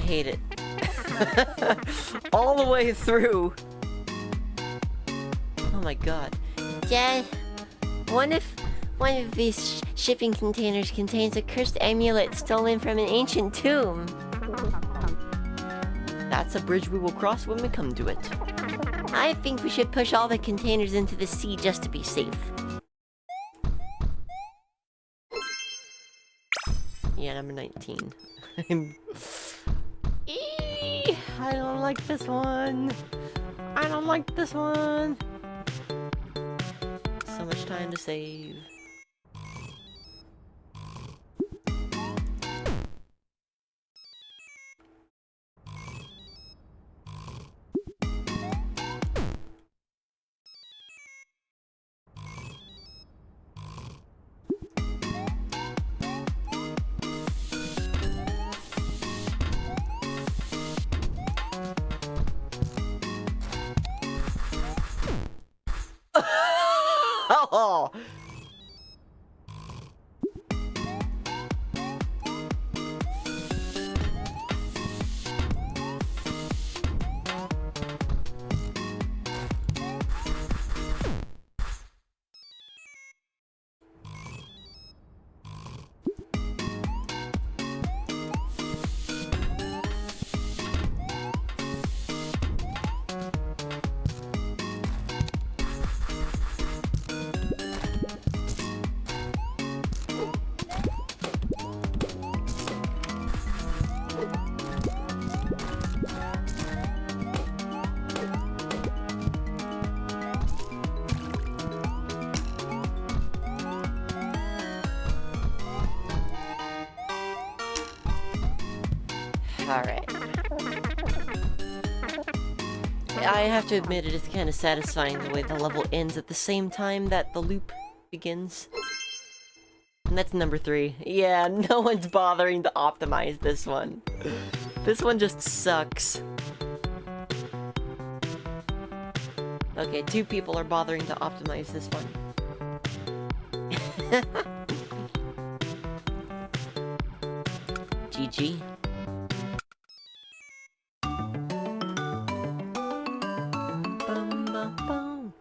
Hate it. All the way through. Oh my god. Yeah. One of these shipping containers contains a cursed amulet stolen from an ancient tomb. That's a bridge we will cross when we come to it. I think we should push all the containers into the sea just to be safe. Yeah, number 19. I don't like this one. I don't like this one. So much time to save. Oh! Alright. I have to admit, it is kind of satisfying the way the level ends at the same time that the loop begins. And that's number 3. Yeah, no one's bothering to optimize this one. This one just sucks. Okay, 2 people are bothering to optimize this one. GG. Bum, bum, bum.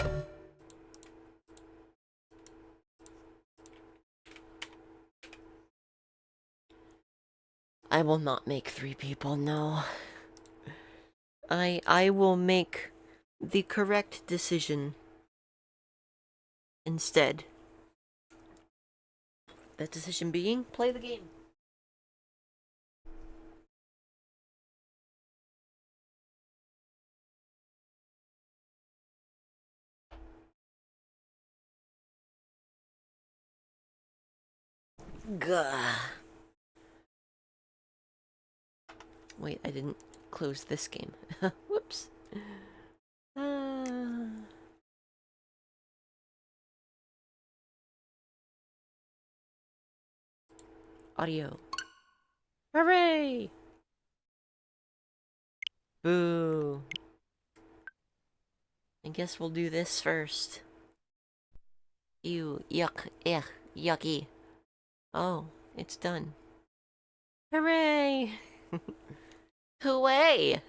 I will not make 3 people, no. I will make the correct decision instead. That decision being, play the game. Gah. Wait, I didn't close this game. Whoops. Audio. Hooray! Boo. I guess we'll do this first. Ew, yuck, ugh, yucky. Oh, it's done. Hooray! Hooray!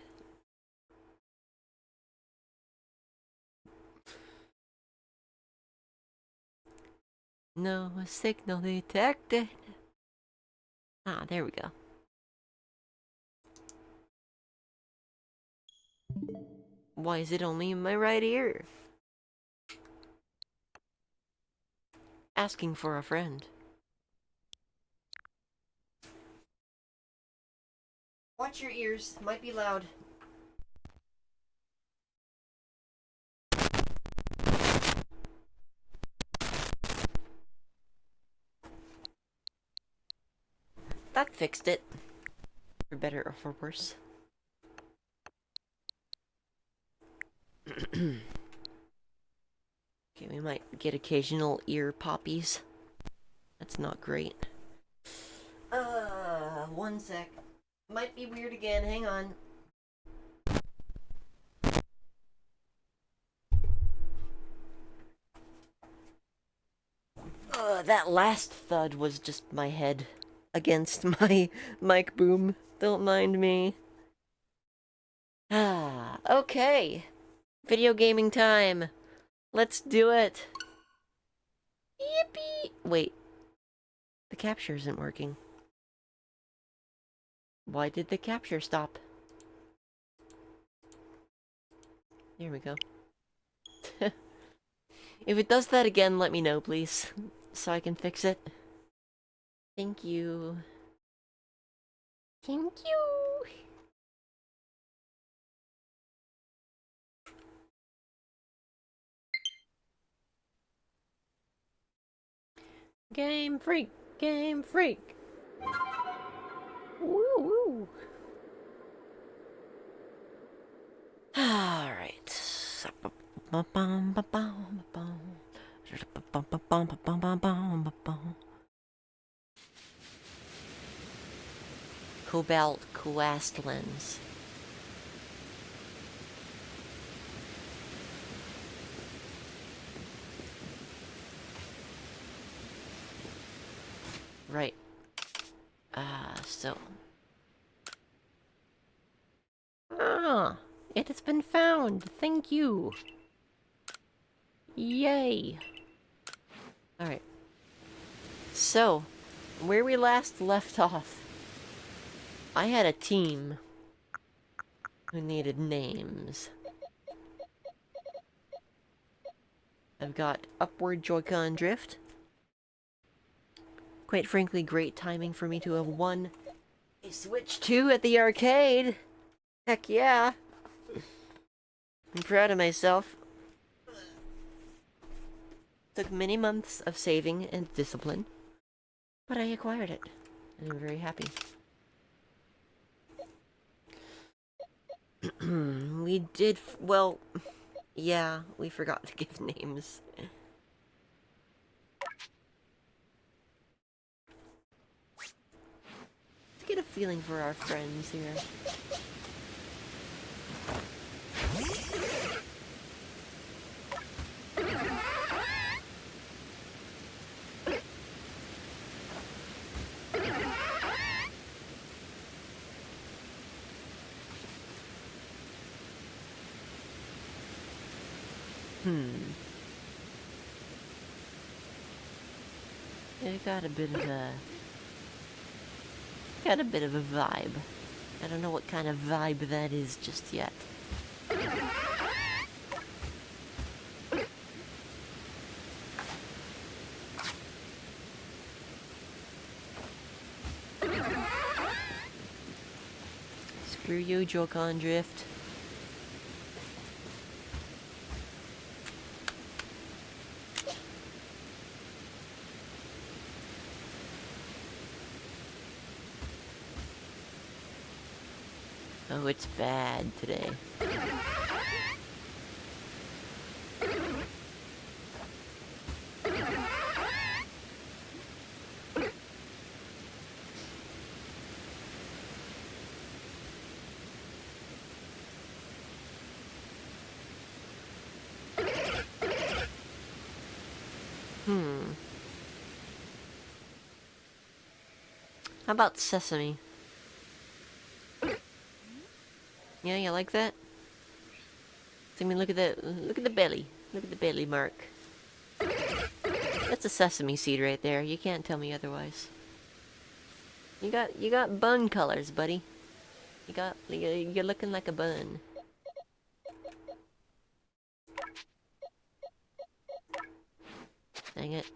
No signal detected. Ah, there we go. Why is it only in my right ear? Asking for a friend. Watch your ears, might be loud. That fixed it. For better or for worse. Okay, we might get occasional ear poppies. That's not great. 1 sec. Might be weird again, hang on. That last thud was just my head against my mic boom. Don't mind me. Okay. Video gaming time. Let's do it. Yippee! Wait. The capture isn't working. Why did the capture stop? There we go. If it does that again, let me know, please. So I can fix it. Thank you. Thank you. Game freak. Game freak. Woo woo. Alright. Cobalt Quest Lens. Right. So. Ah, it has been found. Thank you. Yay. Alright. So, where we last left off, I had a team who needed names. I've got Upward Joy-Con Drift. Quite frankly, great timing for me to have won a Switch 2 at the arcade. Heck yeah. I'm proud of myself. Took many months of saving and discipline, but I acquired it, and I'm very happy. We did, well, yeah, we forgot to give names. Let's get a feeling for our friends here. It got a bit of a vibe. I don't know what kind of vibe that is just yet. Screw you, Joy-Con Drift. Oh, it's bad today. How about sesame? Yeah, you like that? I mean, look at the belly. Look at the belly mark. That's a sesame seed right there. You can't tell me otherwise. You got bun colors, buddy. You're looking like a bun. Dang it.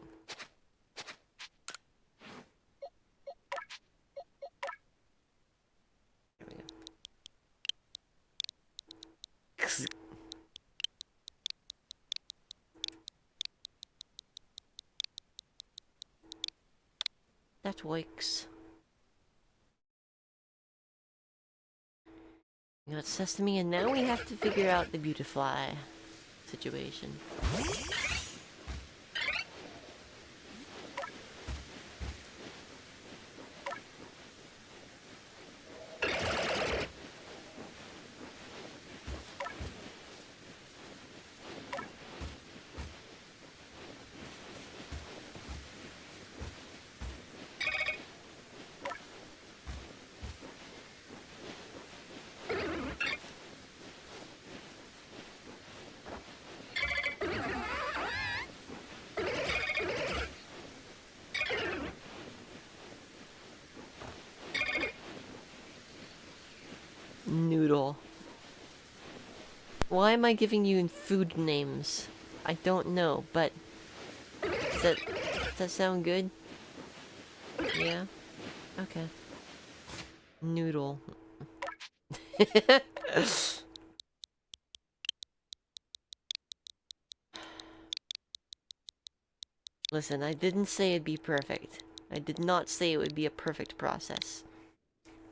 There we go. That works. We got sesame, and now we have to figure out the beautifly situation. Why am I giving you food names? I don't know, but does that sound good? Yeah? Okay. Noodle. Listen, I didn't say it'd be perfect. I did not say it would be a perfect process.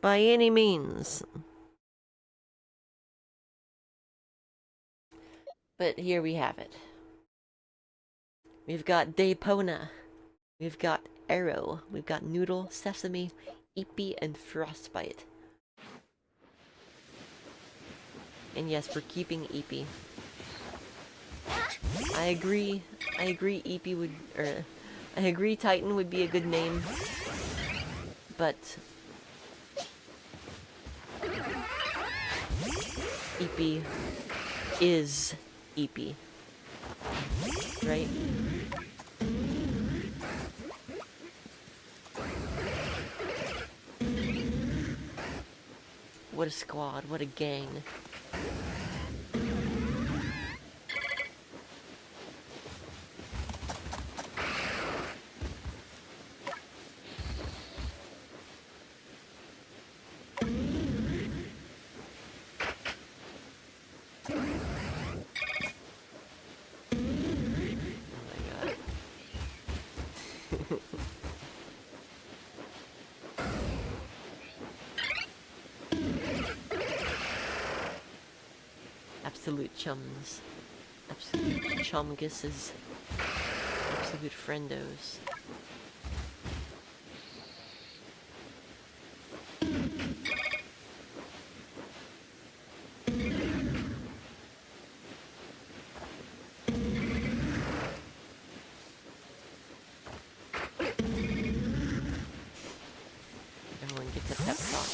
By any means. But here we have it. We've got Daypona. We've got Arrow. We've got Noodle, Sesame, Eepee, and Frostbite. And yes, we're keeping Eepee. I agree Eepee would... I agree Titan would be a good name. But... Eepee is Eepee. Right? What a squad, what a gang. Absolute chums. Absolute chumguses. Absolute friendos. Everyone gets a pep talk.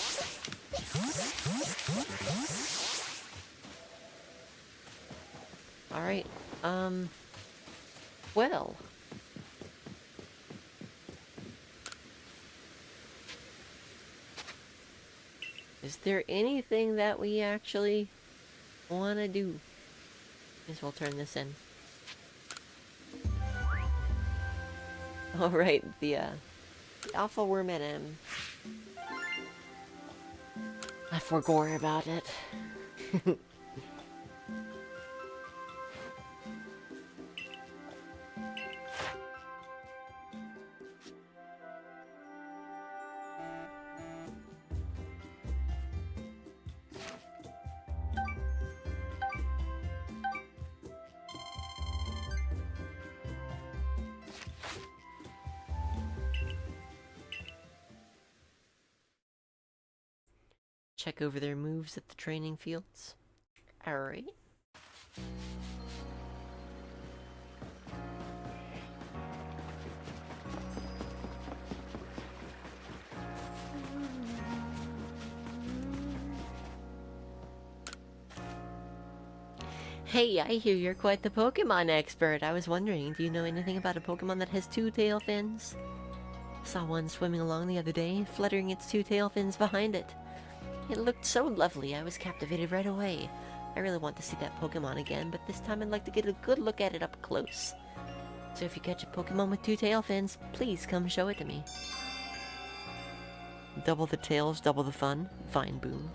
Alright, well. Is there anything that we actually want to do? Guess we'll turn this in. Alright, the Alpha Worm at M. I forgot about it. Check over their moves at the training fields. Alright. Hey, I hear you're quite the Pokemon expert. I was wondering, do you know anything about a Pokemon that has two tail fins? Saw one swimming along the other day, fluttering its two tail fins behind it. It looked so lovely, I was captivated right away. I really want to see that Pokemon again, but this time I'd like to get a good look at it up close. So if you catch a Pokemon with two tail fins, please come show it to me. Double the tails, double the fun. Fine, Boom.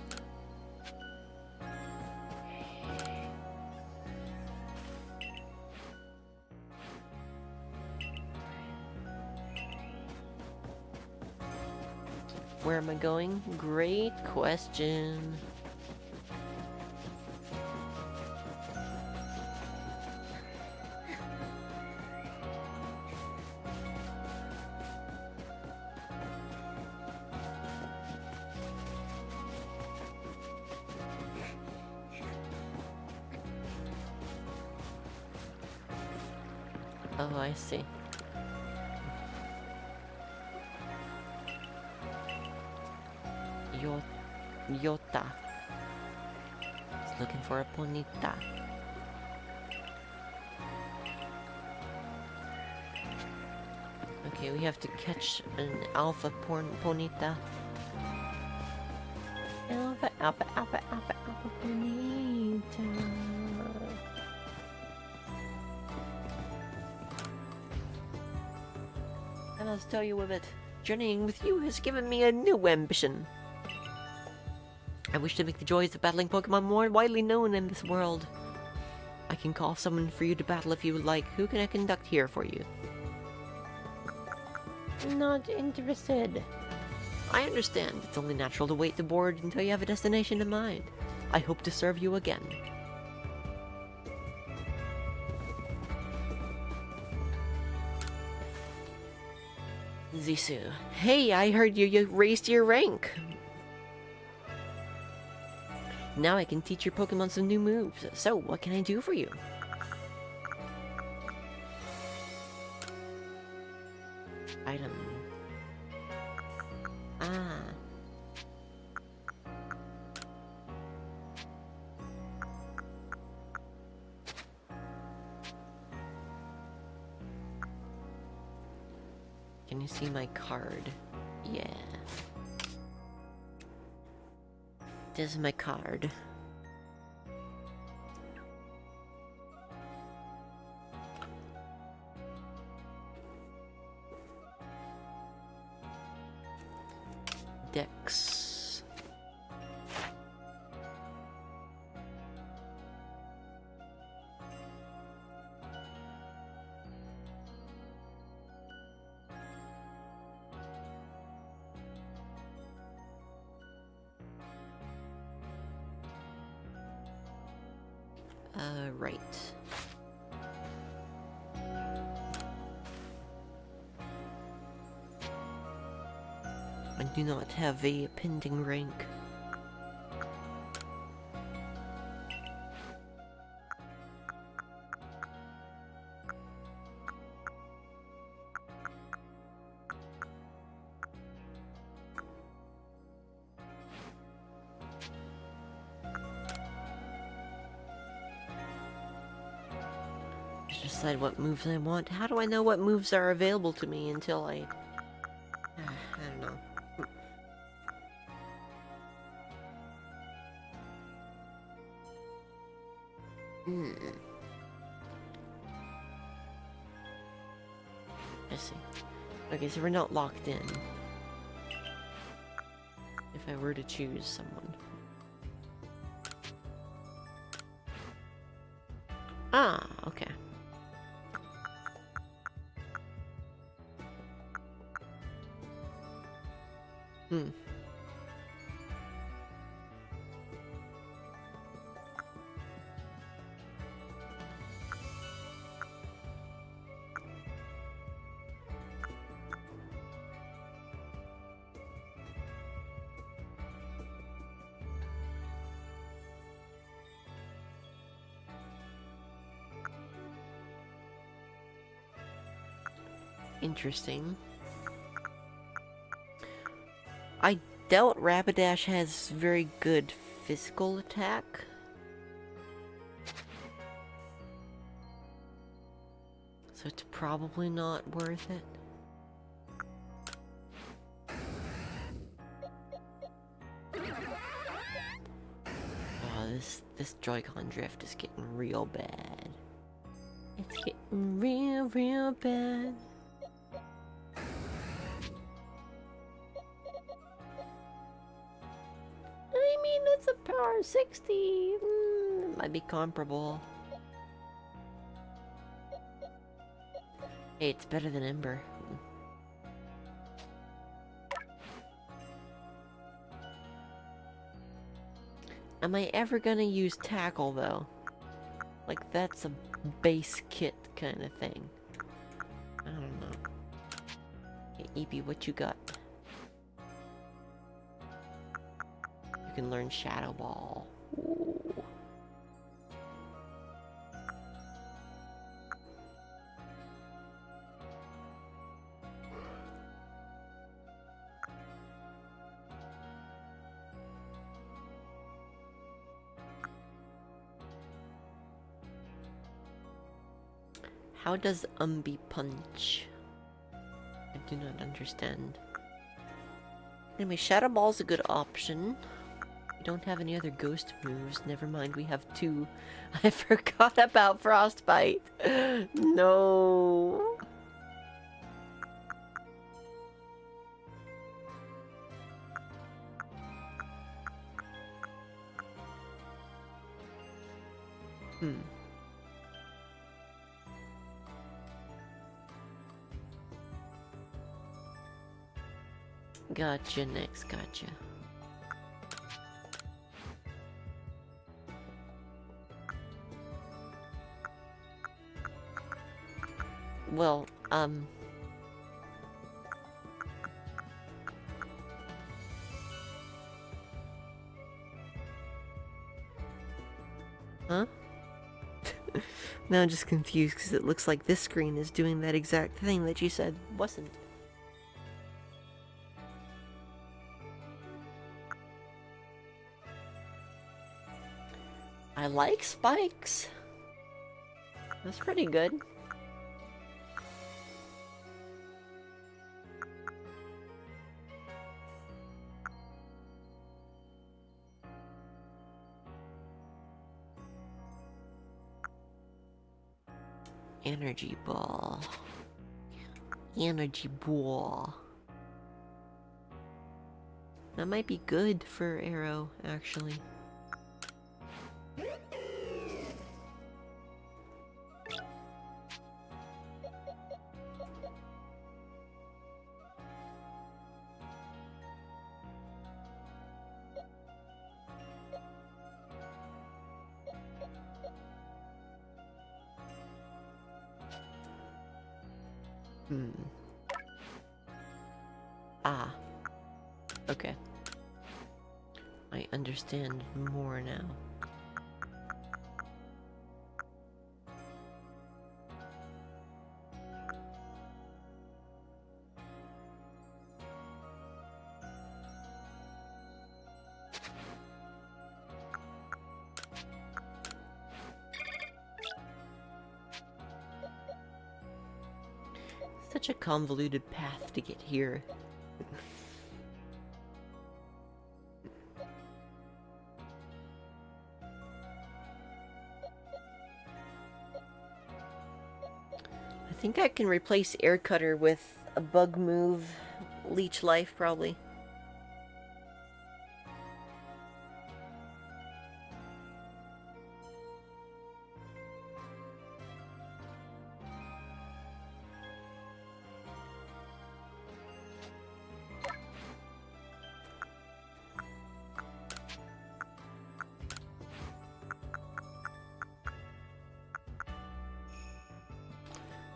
Where am I going? Great question. Oh, I see. Yota. He's looking for a Ponyta. Okay, we have to catch an alpha Ponyta. Alpha Ponyta. I'll tell you of it. Journeying with you has given me a new ambition. I wish to make the joys of battling Pokemon more widely known in this world. I can call someone for you to battle if you would like. Who can I conduct here for you? Not interested. I understand. It's only natural to wait the board until you have a destination in mind. I hope to serve you again. Zisu. Hey, I heard you raised your rank. Now I can teach your Pokemon some new moves. So, what can I do for you? Item. Ah. Can you see my card? Yeah. This is my card. Dex. Right. I do not have a pending rank. Decide what moves I want. How do I know what moves are available to me until I don't know. I see. Okay, so we're not locked in. If I were to choose someone. Ah, okay. Interesting. I doubt Rapidash has very good physical attack. So it's probably not worth it. Oh, this Joy-Con drift is getting real bad. It's getting real bad. I mean, it's a power 60. It might be comparable. Hey, it's better than Ember. Am I ever gonna use Tackle, though? Like, that's a base kit kind of thing. I don't know. Hey, Eepy, what you got? You can learn Shadow Ball. Ooh. How does Umbi punch? I do not understand. Anyway, Shadow Ball's a good option. We don't have any other ghost moves. Never mind, we have two. I forgot about Frostbite. No. Gotcha, Nix, gotcha. Well, huh? Now I'm just confused because it looks like this screen is doing that exact thing that you said wasn't. I like spikes. That's pretty good. Energy ball. Energy ball. That might be good for Arrow, actually. Ah. Okay. I understand more now. Such a convoluted path to get here. I think I can replace Air Cutter with a bug move, Leech Life probably.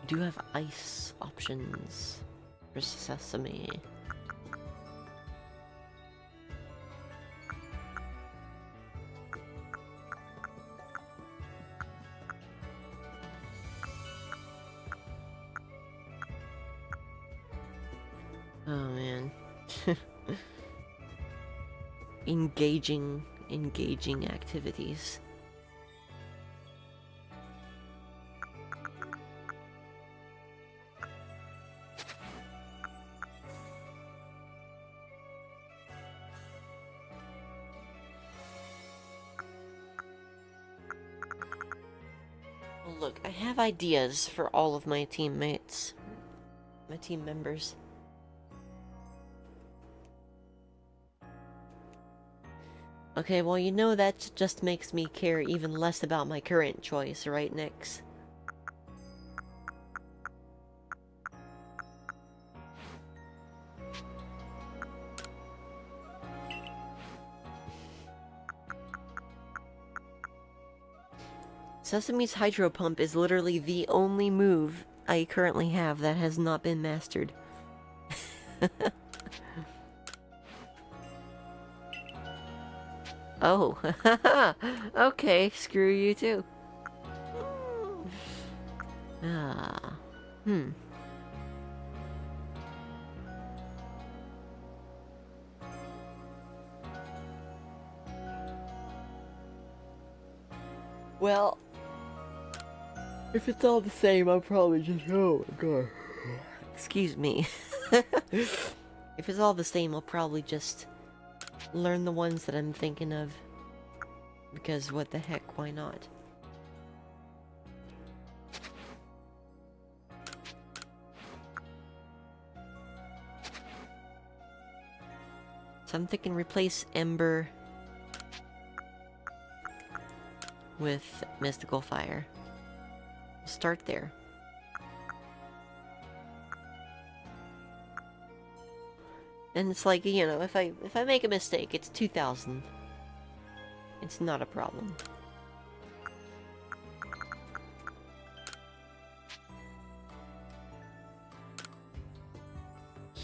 Do have ice options for Sesame. Oh man. engaging activities. Look, I have ideas for all of my teammates. My team members. Okay, well, you know that just makes me care even less about my current choice, right, Nyx? Sesame's Hydro Pump is literally the only move I currently have that has not been mastered. Oh, okay, screw you too. Ah, Well, if it's all the same, I'll probably just... Oh my god. Excuse me. If it's all the same, I'll probably just learn the ones that I'm thinking of. Because what the heck, why not? So I'm thinking replace Ember with Mystical Fire. Start there. And it's like, you know, if I make a mistake, it's 2,000. It's not a problem.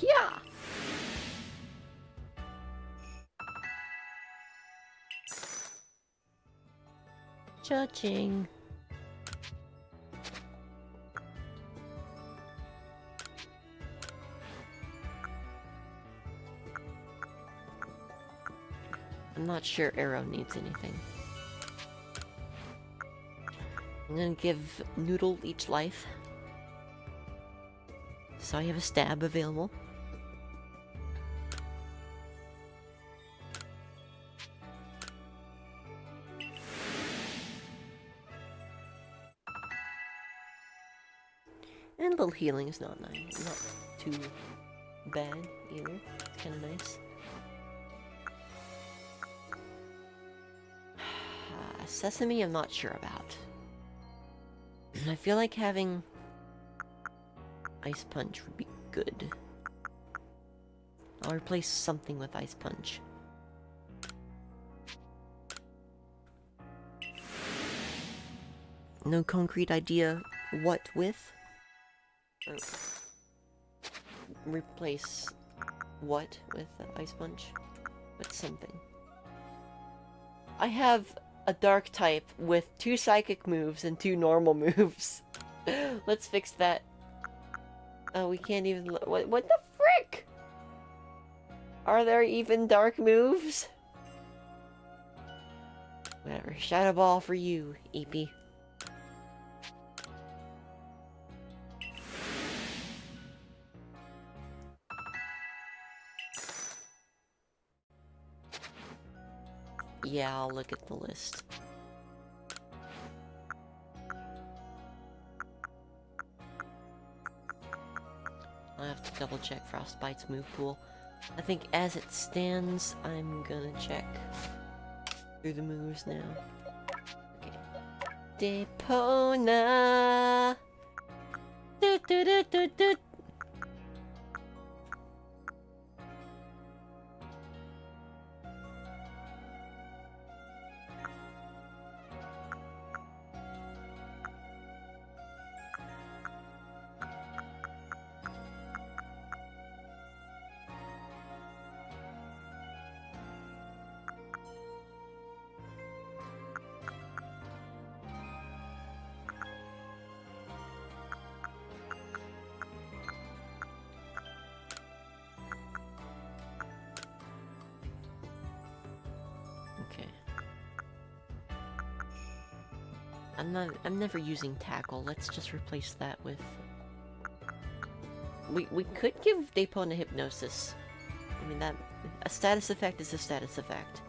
Yeah. Cha-ching. I'm not sure Arrow needs anything. I'm gonna give Noodle each life. So I have a stab available. And a little healing is not nice. Not too bad either. It's kind of nice. Sesame, I'm not sure about. I feel like having Ice Punch would be good. I'll replace something with Ice Punch. No concrete idea what with? Or replace what with Ice Punch? With something. I have a Dark type with 2 Psychic moves and 2 normal moves. Let's fix that. Oh, we can't even... What the frick? Are there even Dark moves? Whatever. Shadow Ball for you, Eepy. Yeah, I'll look at the list. I'll have to double check Frostbite's move pool. I think as it stands, I'm gonna check through the moves now. Okay. Depona! Do do do do do! I'm never using Tackle. Let's just replace that with... We could give Dapona Hypnosis. I mean, that... A status effect is a status effect.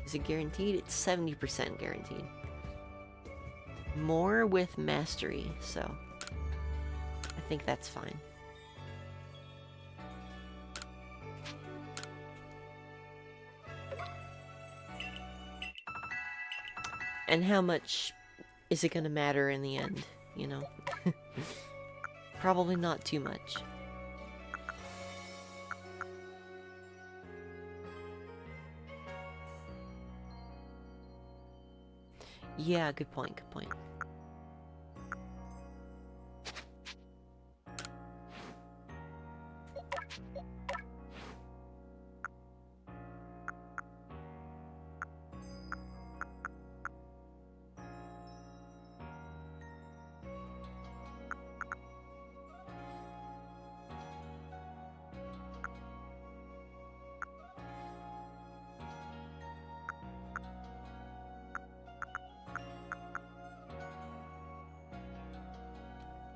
Is it guaranteed? It's 70% guaranteed. More with Mastery, so... I think that's fine. And how much is it gonna matter in the end, you know? Probably not too much. Yeah, good point, good point.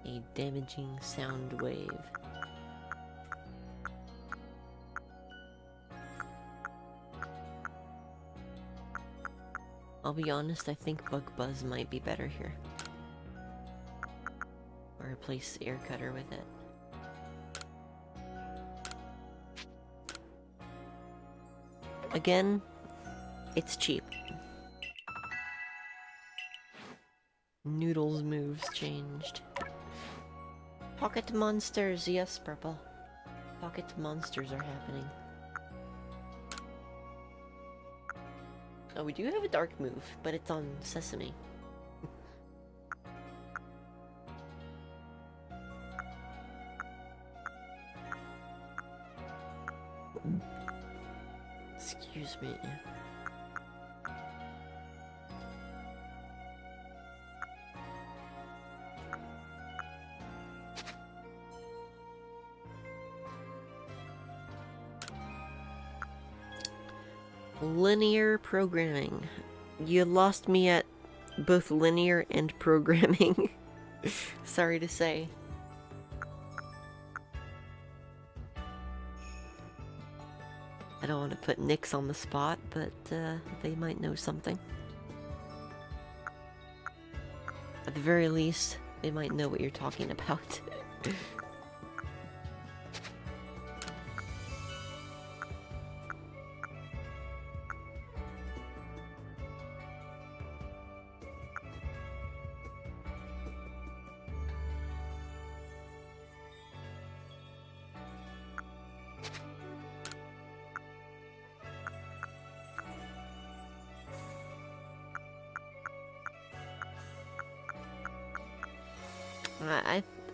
A damaging sound wave. I'll be honest, I think Bug Buzz might be better here. Or replace Air Cutter with it. Again, it's cheap. Noodles moves changed. Pocket monsters, yes, Purple. Pocket monsters are happening. Oh, we do have a dark move, but it's on Sesame. Excuse me. Linear programming. You lost me at both linear and programming. Sorry to say. I don't want to put Nyx on the spot, but they might know something. At the very least, they might know what you're talking about.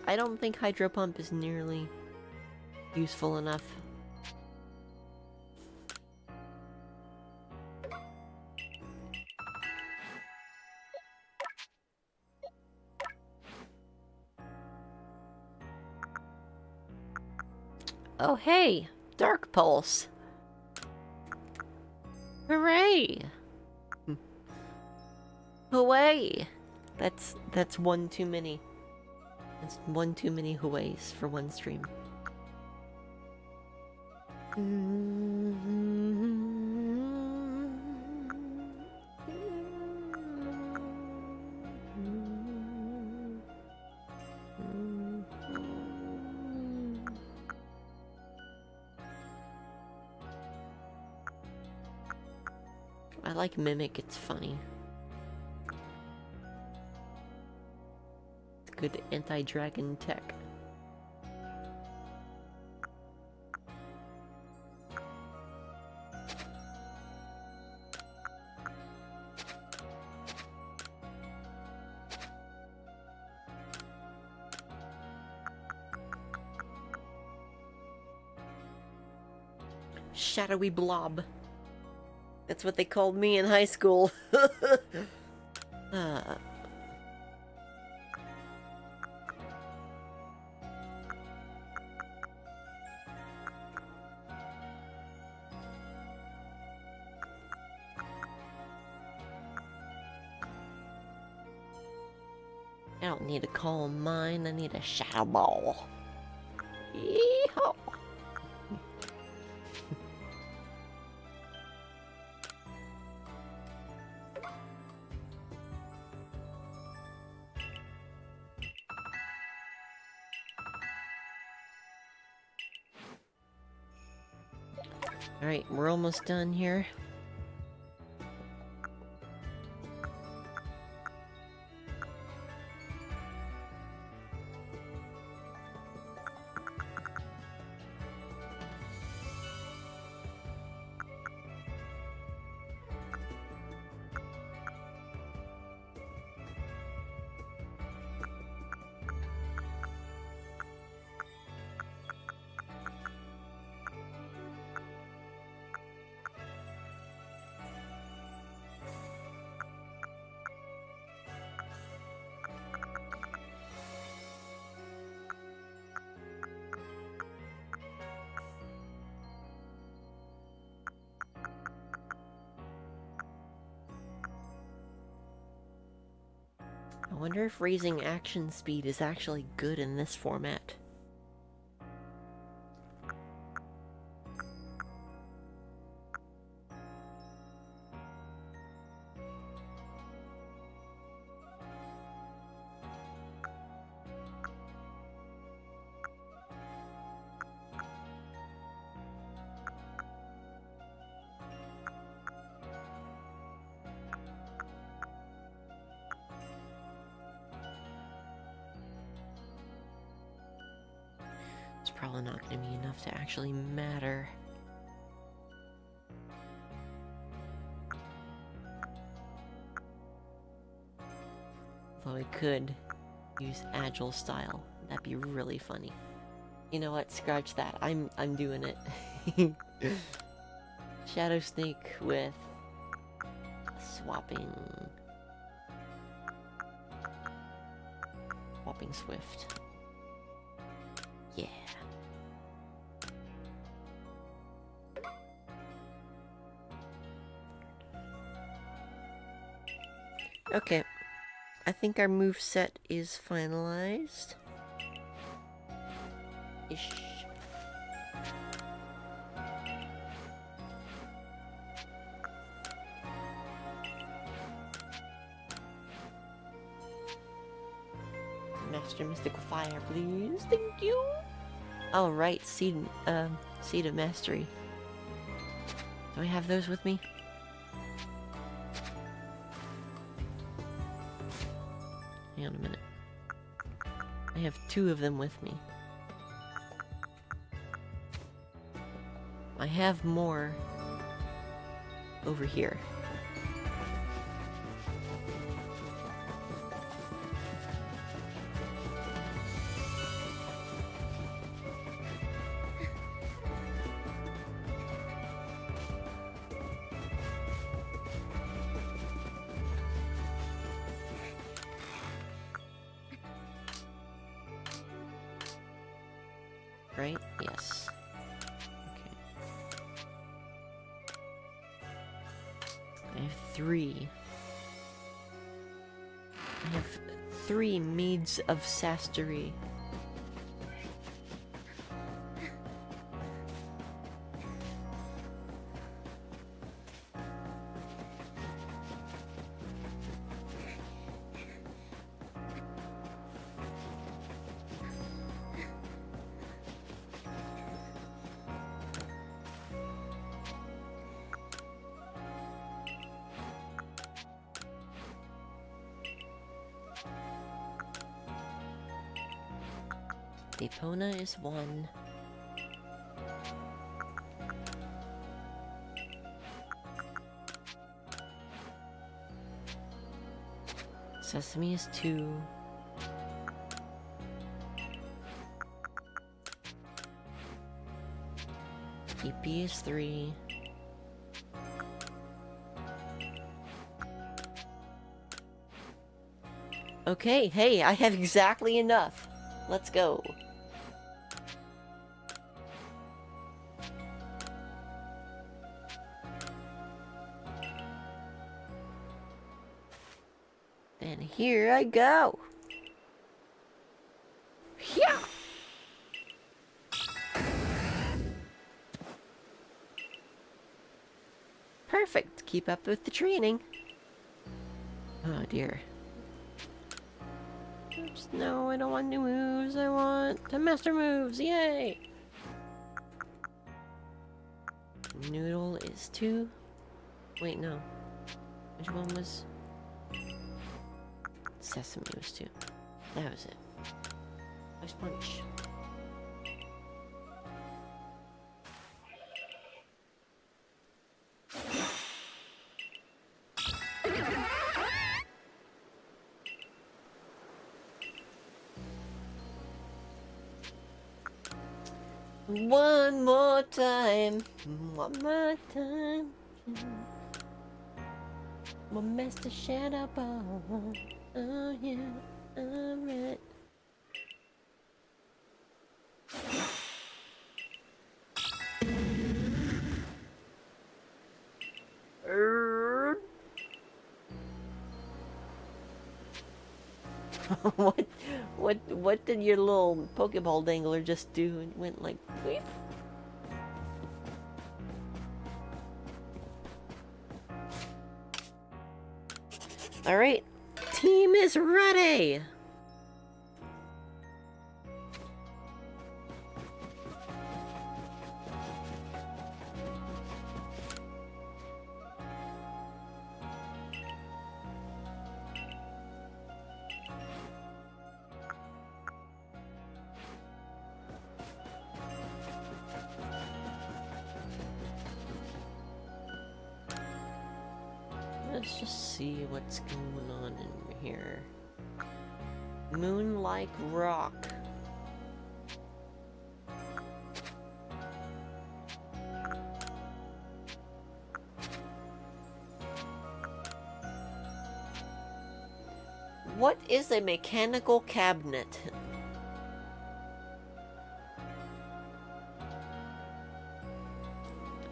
I don't think Hydro Pump is nearly useful enough. Oh hey! Dark Pulse! Hooray! Hooray! That's one too many. That's one too many hoorays for one stream. I like Mimic, it's funny. It's good anti-dragon tech. Shadowy blob. That's what they called me in high school. I don't need a calm mind, I need a shadow ball. Yeehaw! Alright, we're almost done here. I wonder if raising action speed is actually good in this format. probably not going to be enough to actually matter. Although I could use agile style. That'd be really funny. You know what? Scratch that. I'm doing it. Shadow Snake with swapping Swift. Yeah. Okay. I think our moveset is finalized. Ish. Master Mystical Fire, please. Thank you. Oh, right. Seed of Mastery. Do I have those with me? Hang on a minute. I have 2 of them with me. I have more over here. Right? Yes. Okay. I have 3. I have 3 Meads of Sastery. Depona is 1. Sesame is 2. EP is 3. Okay, hey, I have exactly enough. Let's go. And here I go. Yeah. Perfect. Keep up with the training. Oh dear. Oops, no, I don't want new moves. I want the master moves. Yay! Noodle is 2. Wait, no. Which one was... Sesame was 2. That was it. Nice punch. One more time. One more time. One Master Shadow Ball. Oh yeah, alright. What did your little Pokeball dangler just do? It went like weep. All right, team is ready. Let's just see what's going on in here. Moon-like rock. What is a mechanical cabinet?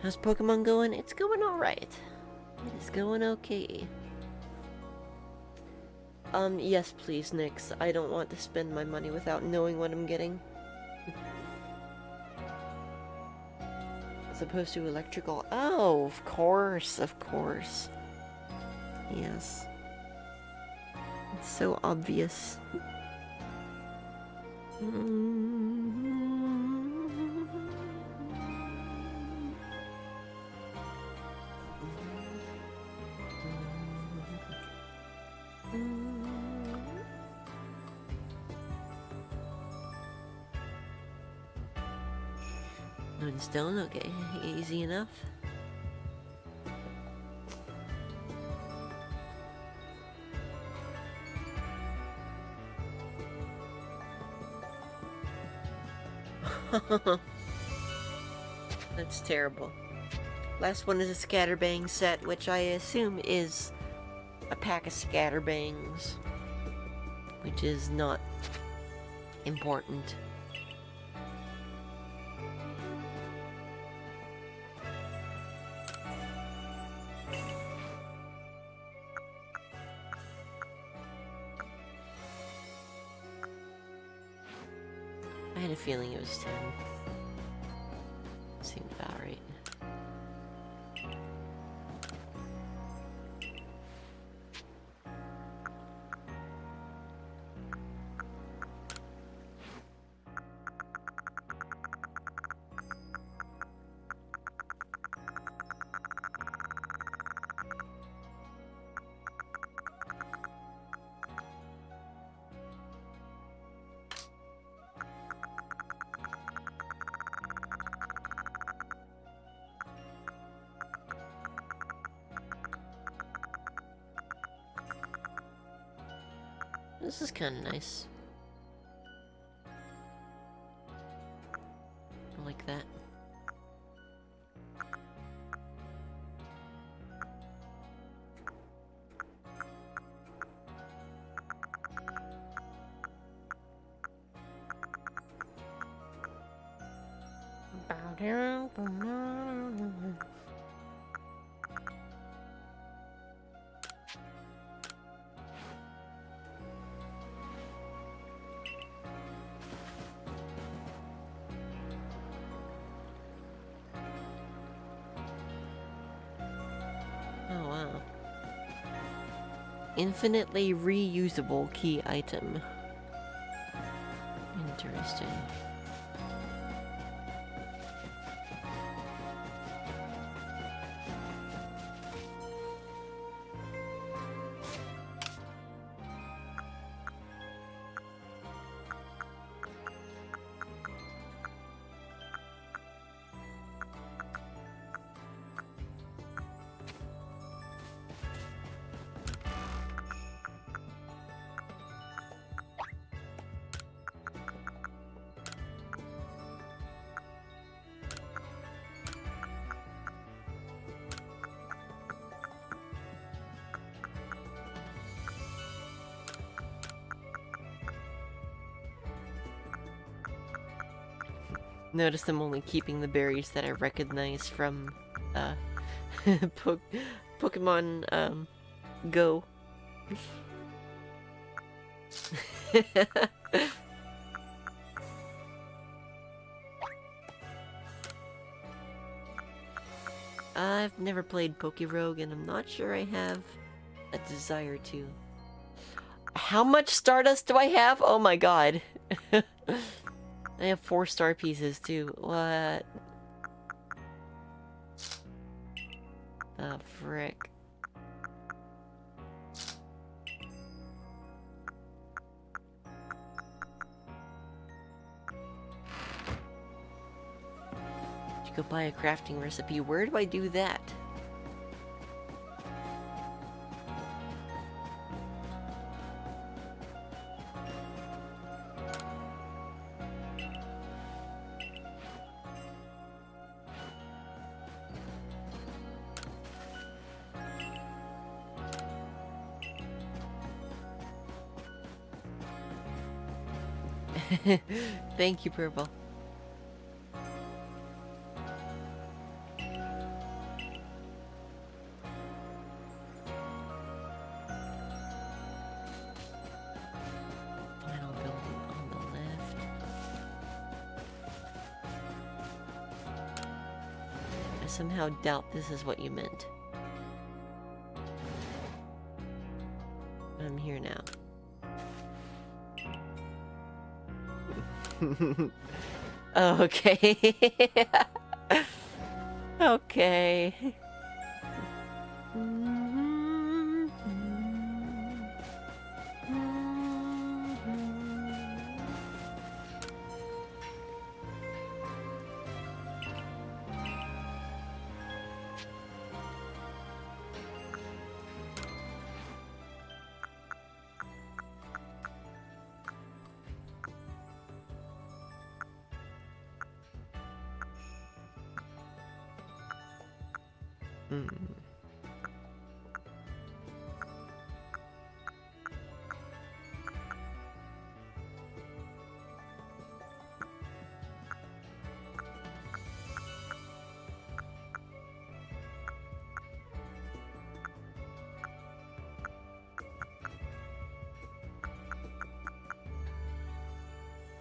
How's Pokemon going? It's going alright. It is going okay. Yes please, Nyx. I don't want to spend my money without knowing what I'm getting. As opposed to electrical. Oh, of course, of course. Yes. It's so obvious. Moonstone, okay, easy enough. That's terrible. Last one is a scatterbang set, which I assume is a pack of scatterbangs, which is not important. I had a feeling it was 10. Seemed about right. This is kind of nice. I like that. Oh wow. Infinitely reusable key item. Interesting. Notice I'm only keeping the berries that I recognize from Pokemon Go. I've never played Pokerogue and I'm not sure I have a desire to. How much Stardust do I have? Oh my god. I have 4 star pieces too. What? The frick. You go buy a crafting recipe. Where do I do that? Thank you, Purple. Final building on the left. I somehow doubt this is what you meant. I'm here now. Okay. Okay.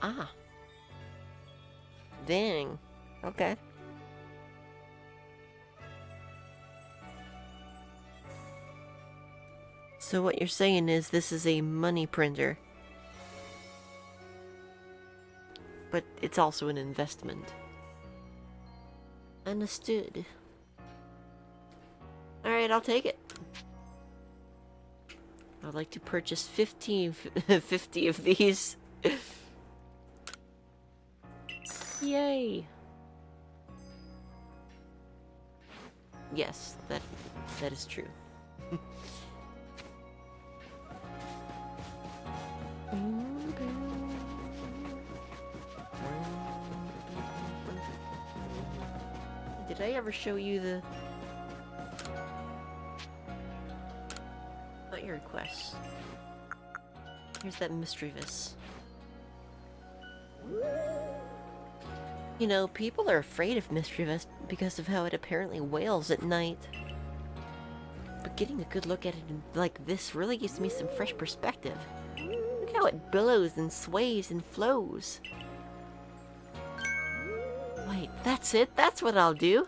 Ah. Dang. Okay. So what you're saying is this is a money printer. But it's also an investment. Understood. Alright, I'll take it. I'd like to purchase 50 of these. Yay! Yes, that is true. Did I ever show you the... Not your requests. Here's that mischievous. You know, people are afraid of mischievous because of how it apparently wails at night. But getting a good look at it like this really gives me some fresh perspective. Look how it billows and sways and flows. Wait, that's it? That's what I'll do.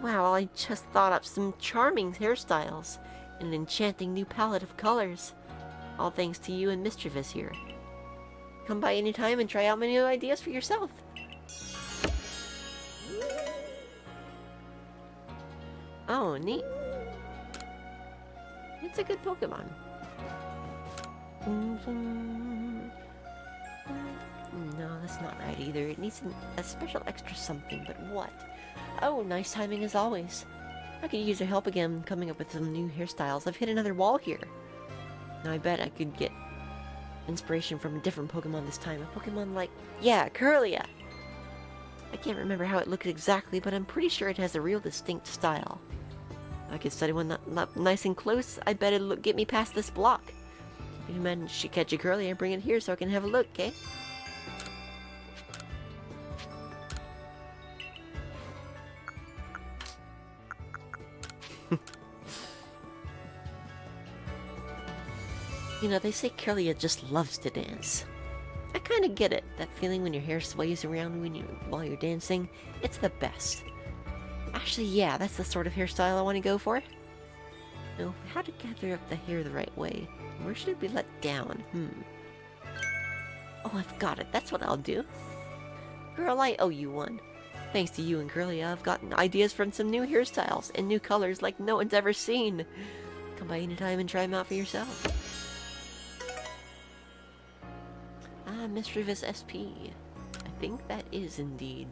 Wow, I just thought up some charming hairstyles and an enchanting new palette of colors. All thanks to you and Mischievous here. Come by anytime and try out my new ideas for yourself. Oh, neat. It's a good Pokemon. No, that's not right either. It needs a special extra something, but what? Oh, nice timing as always. I could use your help again coming up with some new hairstyles. I've hit another wall here. Now I bet I could get inspiration from a different Pokemon this time. A Pokemon like... yeah, Curlia! I can't remember how it looked exactly, but I'm pretty sure it has a real distinct style. I could study one up nice and close. I bet it'll get me past this block. If you manage to catch a Curlia, bring it here so I can have a look, okay? You know, they say Curlia just loves to dance. I kind of get it. That feeling when your hair sways around while you're dancing. It's the best. Actually, yeah, that's the sort of hairstyle I want to go for. Now, how to gather up the hair the right way? Where should it be let down? Oh, I've got it. That's what I'll do. Girl, I owe you one. Thanks to you and Curlia, I've gotten ideas from some new hairstyles and new colors like no one's ever seen. Come by anytime and try them out for yourself. Ah, Mischievous SP. I think that is indeed.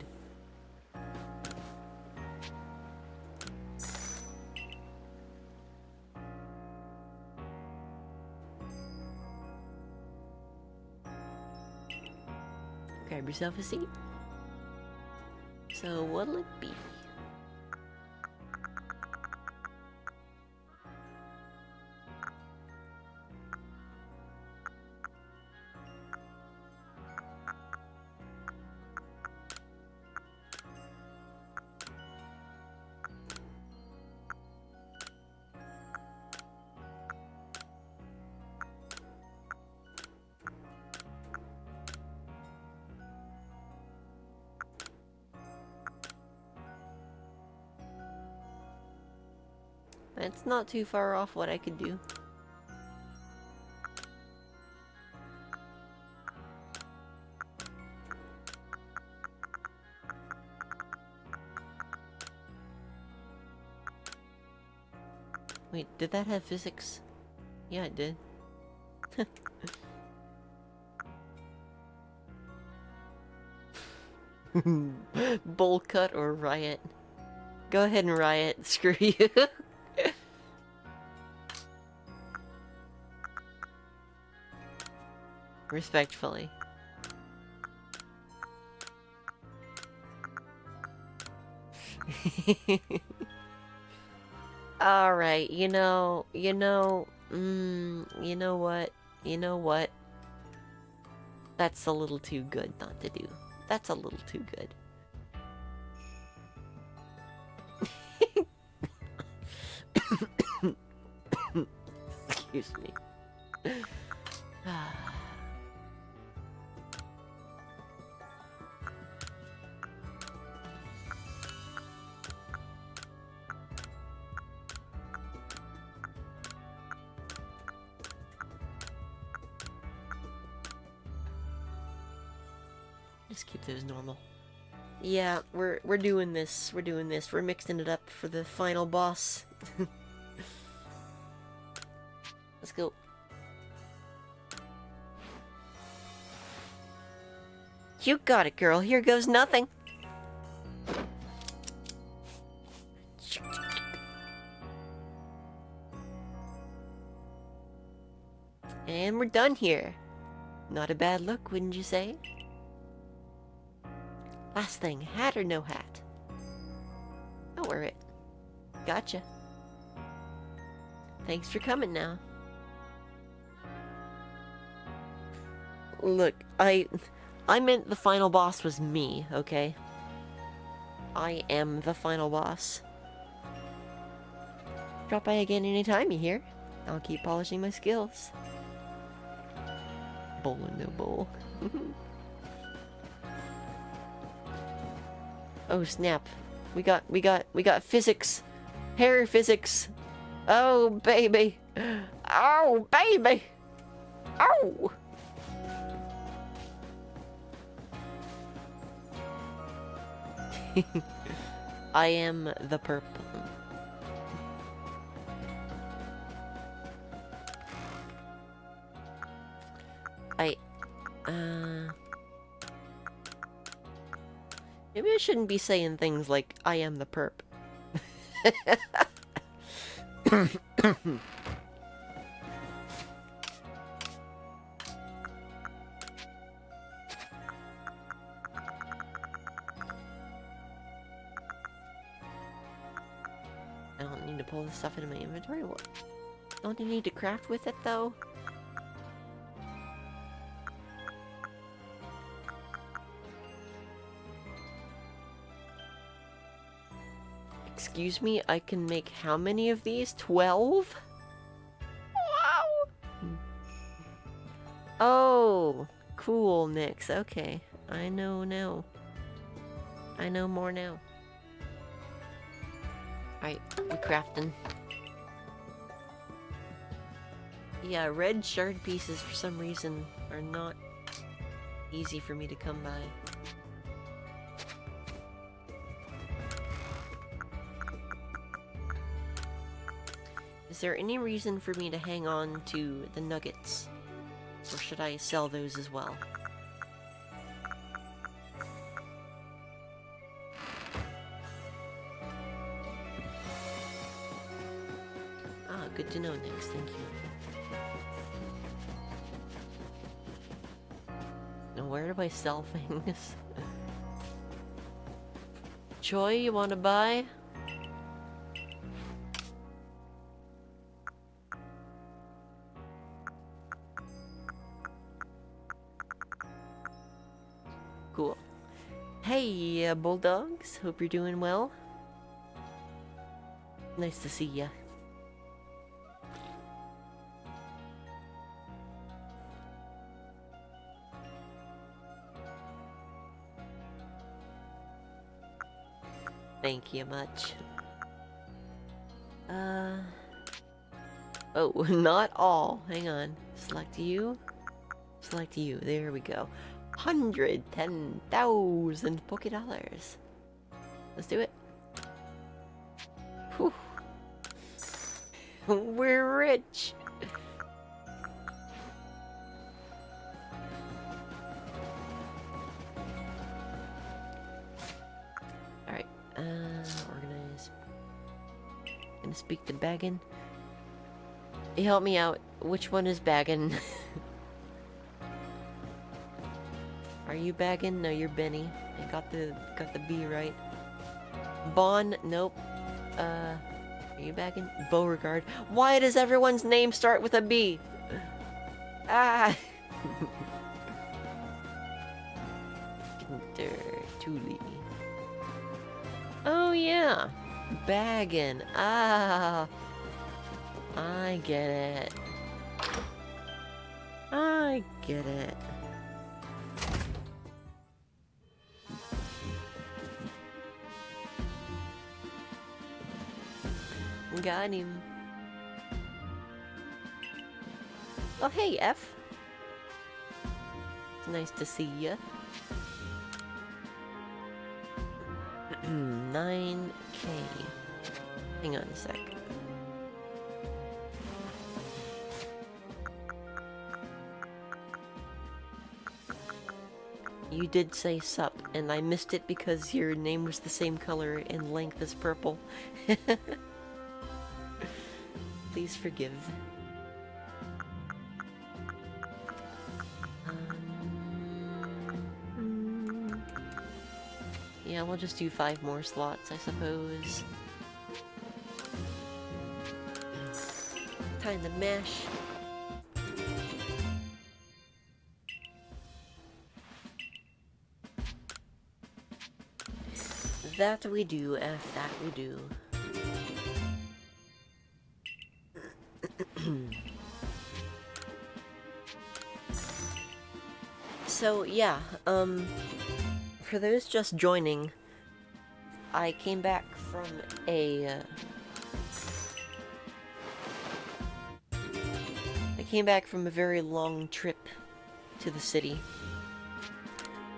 Grab yourself a seat. So what'll it be? It's not too far off what I could do. Wait, did that have physics? Yeah, it did. Bowl cut or riot? Go ahead and riot. Screw you. Respectfully. Alright, you know what? That's a little too good not to do. That's a little too good. Excuse me. Just keep those normal. Yeah, we're doing this. We're doing this. We're mixing it up for the final boss. Let's go. You got it, girl. Here goes nothing. And we're done here. Not a bad look, wouldn't you say? Last thing, hat or no hat? I'll wear it. Gotcha. Thanks for coming now. Look, I meant the final boss was me, okay? I am the final boss. Drop by again anytime, you hear? I'll keep polishing my skills. Bowl or no bowl. Oh snap. We got physics. Hair physics. Oh baby. Oh baby. Oh. I am the purple. Maybe I shouldn't be saying things like, I am the perp. I don't need to pull this stuff into my inventory. What? Don't you need to craft with it, though? Excuse me, I can make how many of these? 12? Wow! Oh, cool, Nyx. Okay, I know now. I know more now. Alright, we're crafting. Yeah, red shard pieces for some reason are not easy for me to come by. Is there any reason for me to hang on to the nuggets? Or should I sell those as well? Ah, good to know, Nyx. Thank you. Now, where do I sell things? Choi, you want to buy? Cool. Hey, bulldogs. Hope you're doing well. Nice to see ya. Thank you much. Oh, not all. Hang on. Select you. Select you. There we go. 110,000 Poké Dollars. Let's do it. Whew. We're rich. Alright, organize. Gonna speak to Baggin. Hey, help me out. Which one is Baggin? Are you Baggin? No, you're Benny. I got the B right. Bon, nope. Are you Baggin? Beauregard. Why does everyone's name start with a B? Ah! Tuli. Oh yeah, Baggin. Ah, I get it. I get it. Got him. Oh hey, F. It's nice to see ya. 9K. Hang on a sec. You did say sup, and I missed it because your name was the same color and length as purple. Please forgive. Yeah, we'll just do 5 more slots, I suppose. Time to mash. That we do, F that we do. So, yeah, for those just joining, I came back from a, very long trip to the city.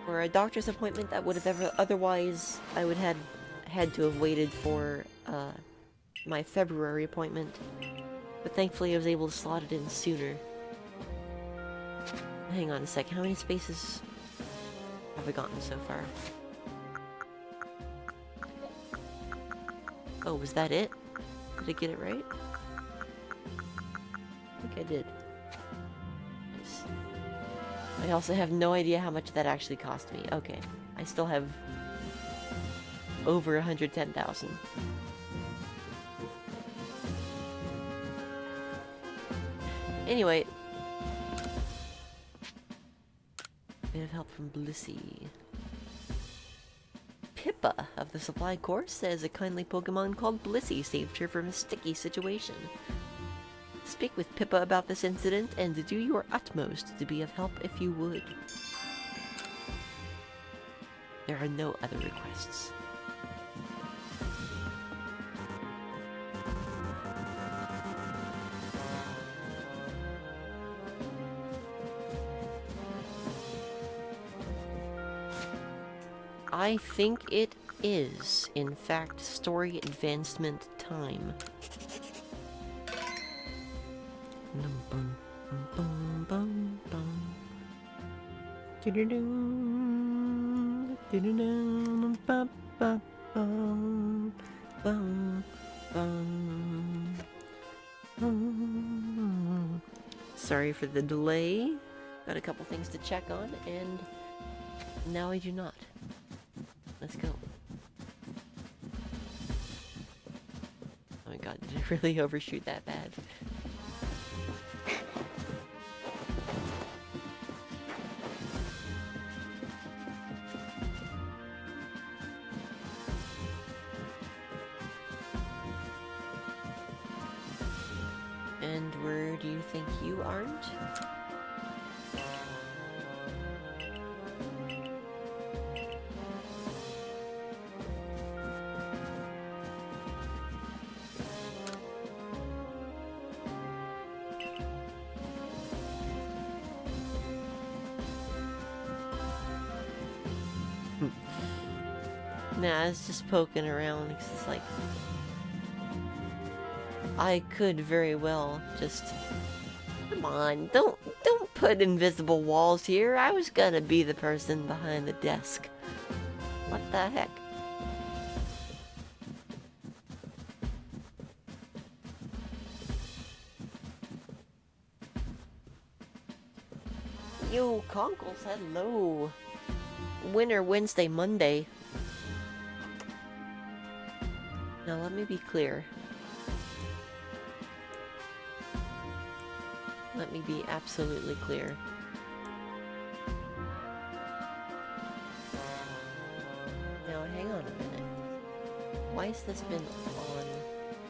For a doctor's appointment that would have otherwise I would had to have waited for, my February appointment. But thankfully I was able to slot it in sooner. Hang on a sec, how many spaces have I gotten so far? Oh, was that it? Did I get it right? I think I did. Nice. I also have no idea how much that actually cost me. Okay, I still have over 110,000. Anyway, bit of help from Blissey. Pippa of the Supply Corps says a kindly Pokemon called Blissey saved her from a sticky situation. Speak with Pippa about this incident and do your utmost to be of help if you would. There are no other requests. I think it is, in fact, story advancement time. Sorry for the delay. Got a couple things to check on, and now I do not. Let's go. Oh my god, did I really overshoot that bad? And where do you think you aren't? Nah, it's just poking around. It's like I could very well just. Come on, don't put invisible walls here. I was gonna be the person behind the desk. What the heck? Yo, Conkles, hello. Winter Wednesday, Monday. Now let me be clear. Let me be absolutely clear. Now hang on a minute. Why has this been on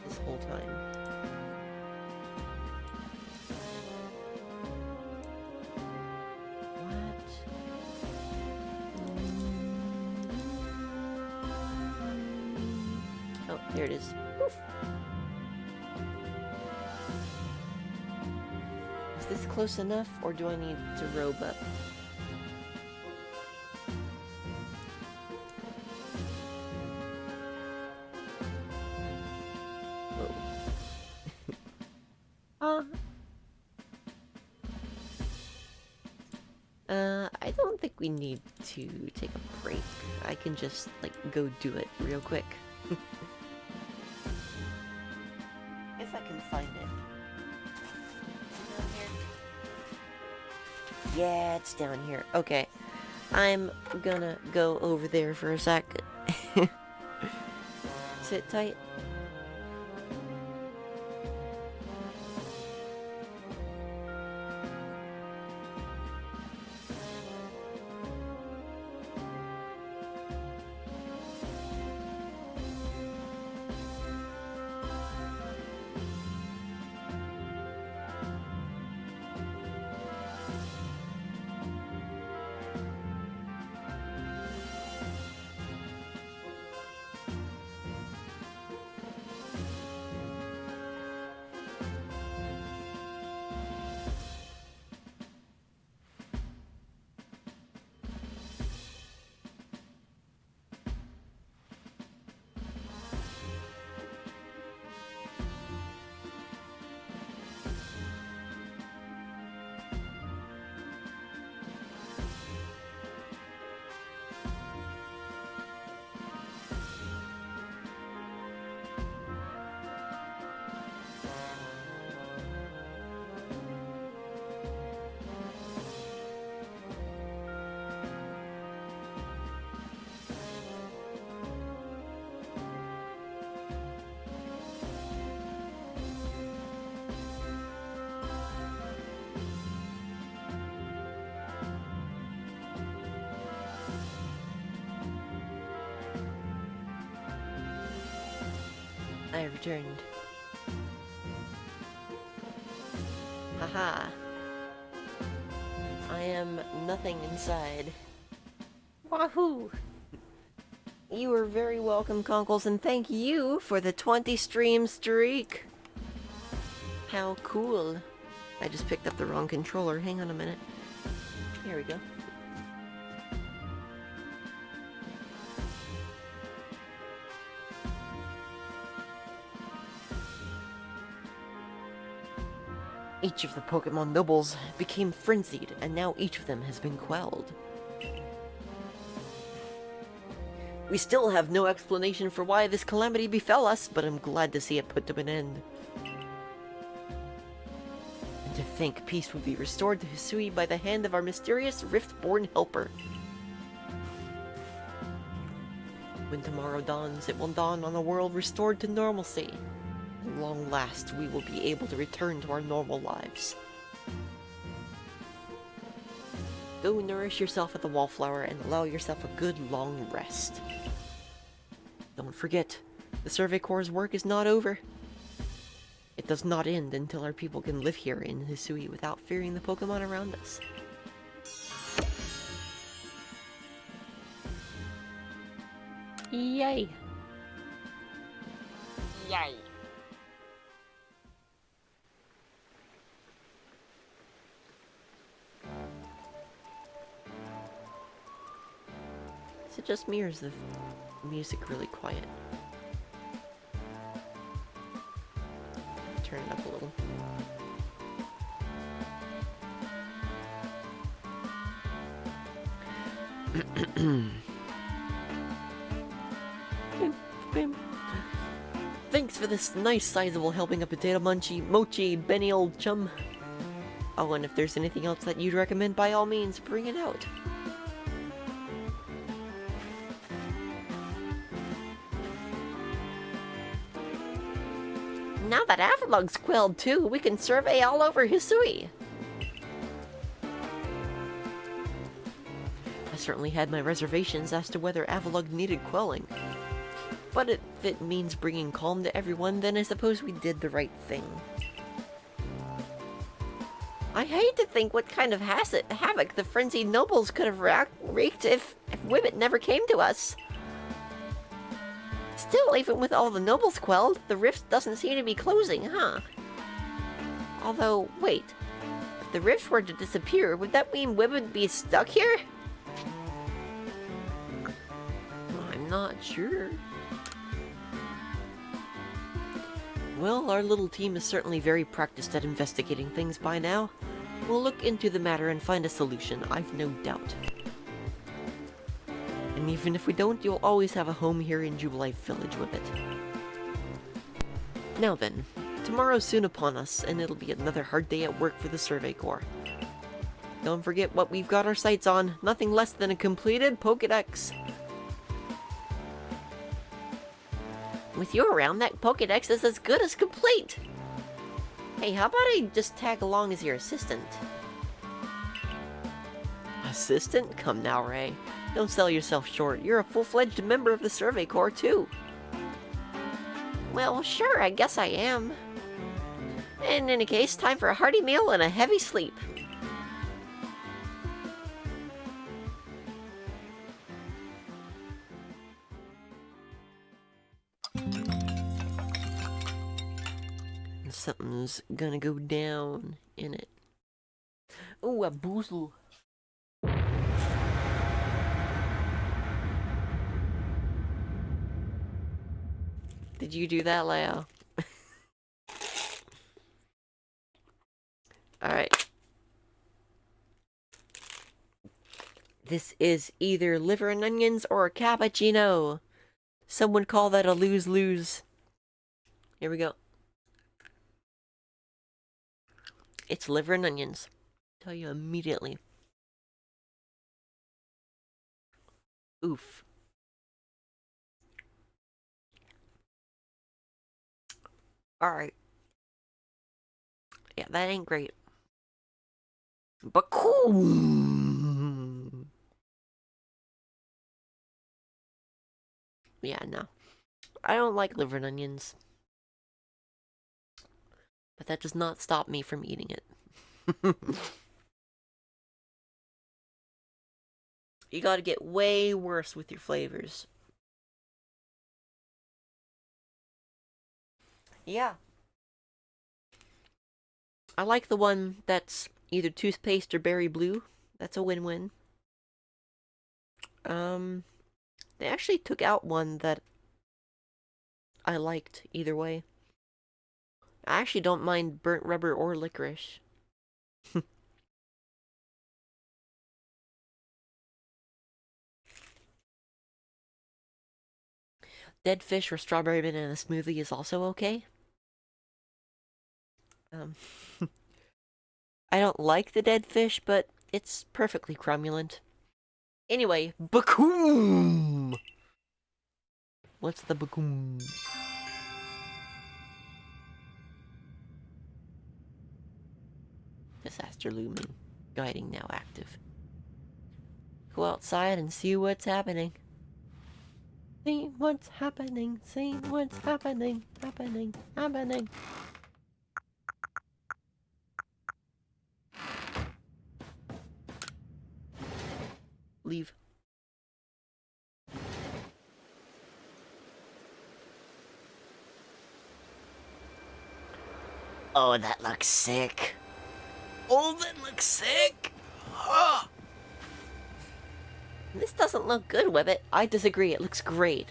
this whole time? Oh, there it is. Oof. Is this close enough, or do I need to robe up? Whoa. I don't think we need to take a break. I can just, like, go do it real quick. If I can find it. Down here? Yeah, it's down here. Okay. I'm gonna go over there for a sec. Sit tight. I returned. Haha. I am nothing inside. Wahoo! You are very welcome, Conkles, and thank you for the 20 stream streak. How cool. I just picked up the wrong controller. Hang on a minute. Here we go. Each of the Pokémon nobles became frenzied, and now each of them has been quelled. We still have no explanation for why this calamity befell us, but I'm glad to see it put to an end. And to think peace would be restored to Hisui by the hand of our mysterious Rift-born helper. When tomorrow dawns, it will dawn on a world restored to normalcy. At long last, we will be able to return to our normal lives. Go nourish yourself at the wallflower and allow yourself a good long rest. Don't forget, the Survey Corps' work is not over. It does not end until our people can live here in Hisui without fearing the Pokemon around us. Yay! Yay! Is it just me, or is the music really quiet. Turn it up a little. Thanks for this nice sizable helping of potato mochi, Benny old chum. Oh, and if there's anything else that you'd recommend, by all means, bring it out. Now that Avalug's quelled too, we can survey all over Hisui. I certainly had my reservations as to whether Avalug needed quelling. But if it means bringing calm to everyone, then I suppose we did the right thing. I hate to think what kind of havoc the frenzied nobles could have wreaked if Wibbit never came to us. Still, even with all the nobles quelled, the rift doesn't seem to be closing, huh? Although, wait. If the rift were to disappear, would that mean Wibbit would be stuck here? I'm not sure. Well, our little team is certainly very practiced at investigating things by now. We'll look into the matter and find a solution, I've no doubt. And even if we don't, you'll always have a home here in Jubilife Village, Whippet. Now then, tomorrow's soon upon us, and it'll be another hard day at work for the Survey Corps. Don't forget what we've got our sights on, nothing less than a completed Pokédex. With you around, that Pokédex is as good as complete! Hey, how about I just tag along as your assistant? Assistant? Come now, Ray. Don't sell yourself short. You're a full-fledged member of the Survey Corps, too. Well, sure, I guess I am. In any case, time for a hearty meal and a heavy sleep. Something's gonna go down in it. Ooh, a boozle. Did you do that, Leo? Alright. This is either liver and onions or a cappuccino. Some would call that a lose-lose. Here we go. It's liver and onions. Tell you immediately. Oof. Alright. Yeah, that ain't great. But cool. Yeah, no. I don't like liver and onions. But that does not stop me from eating it. You gotta get way worse with your flavors. Yeah. I like the one that's either toothpaste or berry blue. That's a win-win. They actually took out one that I liked either way. I actually don't mind burnt rubber or licorice. Dead fish or strawberry banana smoothie is also okay. I don't like the dead fish, but it's perfectly cromulent. Anyway, Bakoom! What's the Bakoom? Disaster looming. Guiding now active. Go outside and see what's happening. See what's happening. See what's happening. Happening. Leave. Oh, that looks sick. Oh, that looks sick. Oh. This doesn't look good, Wibbit. I disagree, it looks great.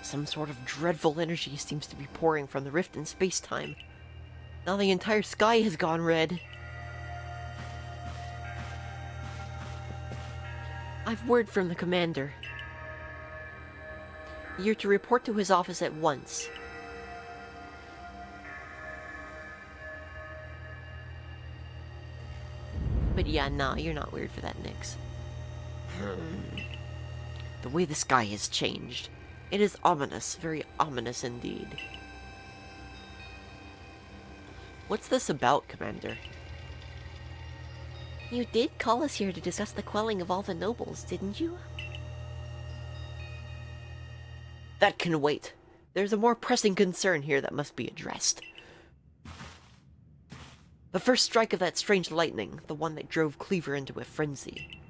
Some sort of dreadful energy seems to be pouring from the rift in space-time. Now the entire sky has gone red. I've word from the commander. You're to report to his office at once. But yeah, nah, you're not weird for that, Nyx. The way the sky has changed. It is ominous, very ominous indeed. What's this about, Commander? You did call us here to discuss the quelling of all the nobles, didn't you? That can wait. There's a more pressing concern here that must be addressed. The first strike of that strange lightning, the one that drove Cleaver into a frenzy.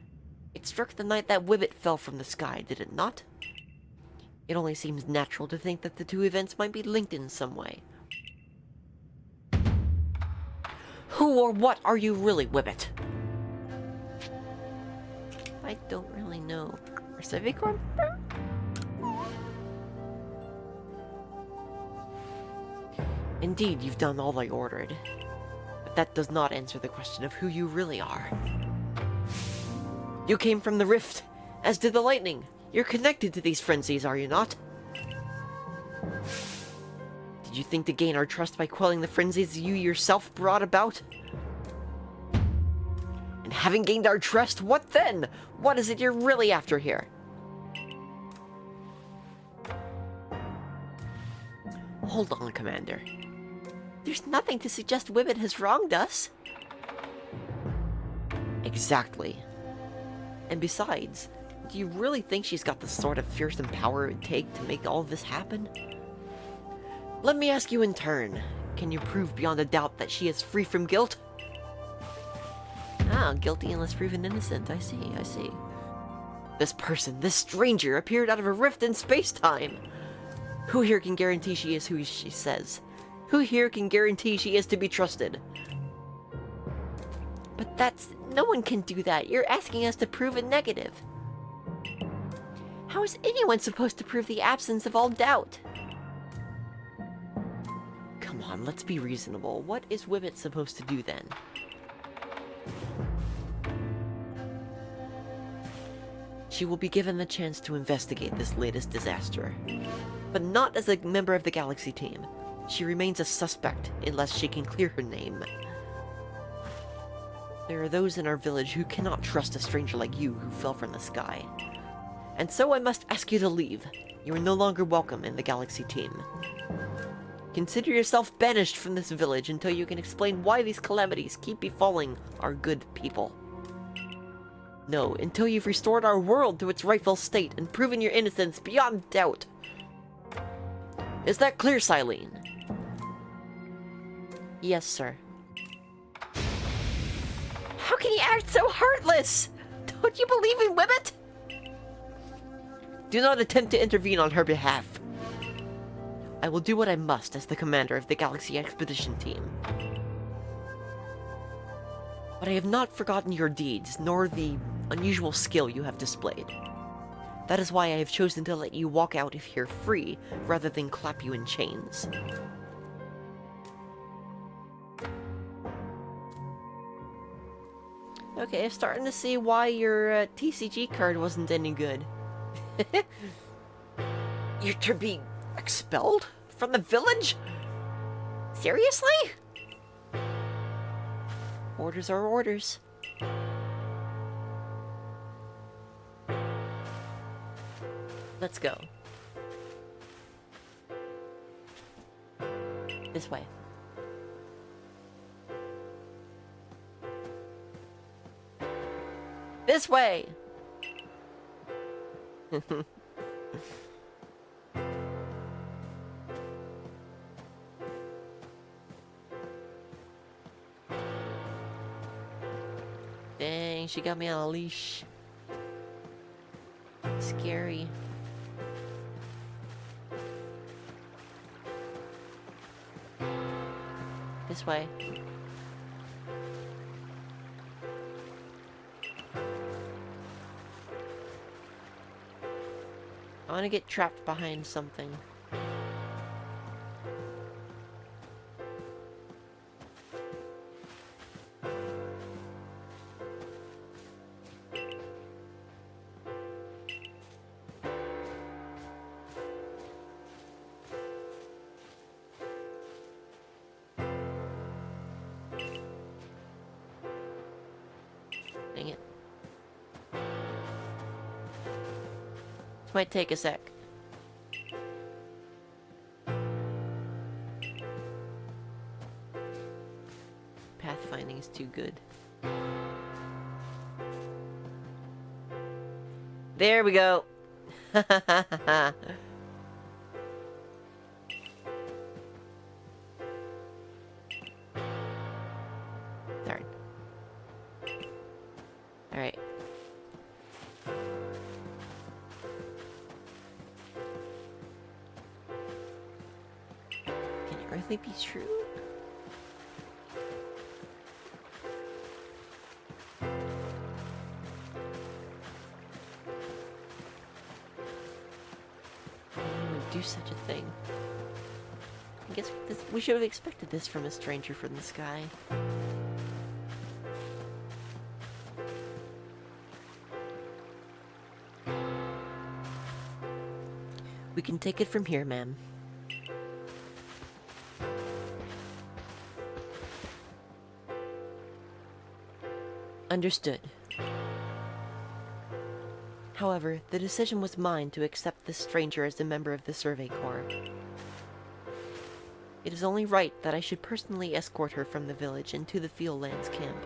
It struck the night that Wibbit fell from the sky, did it not? It only seems natural to think that the two events might be linked in some way. Who or what are you really, Wibbit? I don't really know. Civicorn? Indeed, you've done all I ordered. But that does not answer the question of who you really are. You came from the rift, as did the lightning. You're connected to these frenzies, are you not? Did you think to gain our trust by quelling the frenzies you yourself brought about? And having gained our trust, what then? What is it you're really after here? Hold on, Commander. There's nothing to suggest Wibbit has wronged us. Exactly. And besides, do you really think she's got the sort of fearsome power it would take to make all of this happen? Let me ask you in turn. Can you prove beyond a doubt that she is free from guilt? Ah, guilty unless proven innocent. I see. This person, this stranger, appeared out of a rift in space-time. Who here can guarantee she is who she says? Who here can guarantee she is to be trusted? But no one can do that. You're asking us to prove a negative. How is anyone supposed to prove the absence of all doubt? Come on, let's be reasonable. What is Wibbit supposed to do then? She will be given the chance to investigate this latest disaster. But not as a member of the Galaxy team. She remains a suspect unless she can clear her name. There are those in our village who cannot trust a stranger like you who fell from the sky. And so I must ask you to leave. You are no longer welcome in the Galaxy team. Consider yourself banished from this village until you can explain why these calamities keep befalling our good people. No, until you've restored our world to its rightful state and proven your innocence beyond doubt. Is that clear, Silene? Yes, sir. How can you act so heartless? Don't you believe in Wibbit? Do not attempt to intervene on her behalf. I will do what I must as the commander of the Galaxy Expedition Team. But I have not forgotten your deeds, nor the unusual skill you have displayed. That is why I have chosen to let you walk out of here free, rather than clap you in chains. Okay, I'm starting to see why your TCG card wasn't any good. You're to be expelled from the village? Seriously? Orders are orders. Let's go. This way. This way! she got me on a leash. Scary. This way. I want to get trapped behind something. Dang it. This might take a sec. Pathfinding is too good. There we go. Darn. Alright. Can it really be true? Do such a thing. I guess we should have expected this from a stranger from the sky. We can take it from here, ma'am. Understood. However, the decision was mine to accept this stranger as a member of the Survey Corps. It is only right that I should personally escort her from the village into the Fieldlands camp.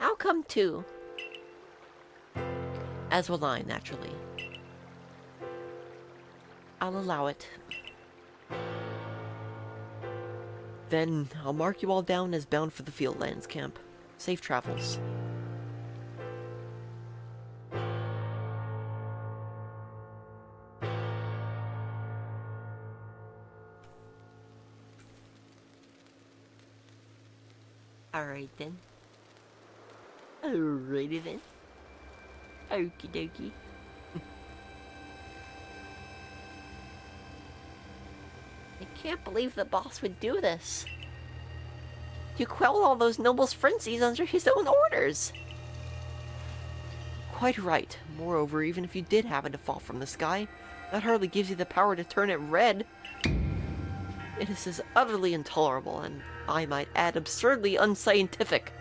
I'll come too. As will I, naturally. I'll allow it. Then, I'll mark you all down as bound for the Fieldlands camp. Safe travels. Alright then. Alrighty then. Okie dokie. I can't believe the boss would do this. You quell all those nobles' frenzies under his own orders. Quite right. Moreover, even if you did happen to fall from the sky, that hardly gives you the power to turn it red. It is as utterly intolerable, and I might add absurdly unscientific.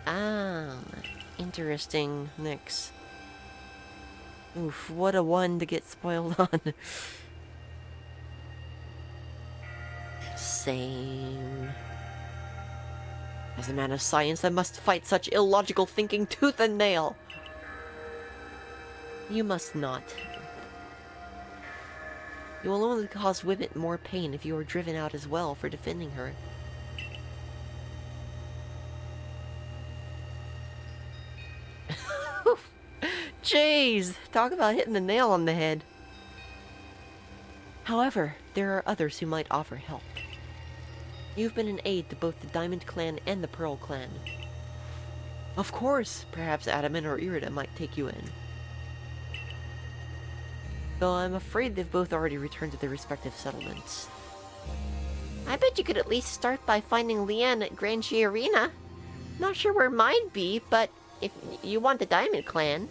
Ah, interesting, Nyx. Oof, what a one to get spoiled on. Same. As a man of science, I must fight such illogical thinking tooth and nail. You must not. You will only cause Wibbit more pain if you are driven out as well for defending her. Jeez, talk about hitting the nail on the head. However, there are others who might offer help. You've been an aid to both the Diamond Clan and the Pearl Clan. Of course, perhaps Adaman or Irida might take you in. Though I'm afraid they've both already returned to their respective settlements. I bet you could at least start by finding Leanne at Grand Chi Arena. Not sure where mine be, but if you want the Diamond Clan.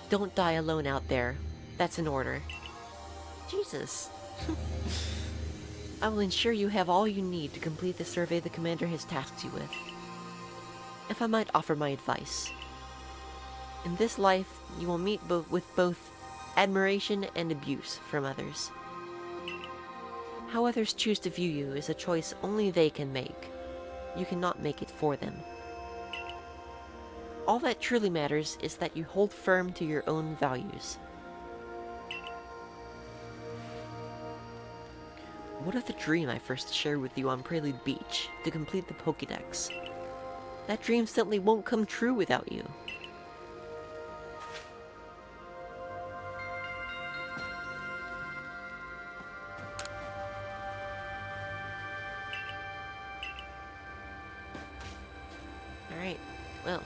Don't die alone out there. That's an order. Jesus. I will ensure you have all you need to complete the survey the commander has tasked you with. If I might offer my advice. In this life, you will meet with both admiration and abuse from others. How others choose to view you is a choice only they can make. You cannot make it for them. All that truly matters is that you hold firm to your own values. What of the dream I first shared with you on Prelude Beach to complete the Pokédex? That dream simply won't come true without you. Alright, well.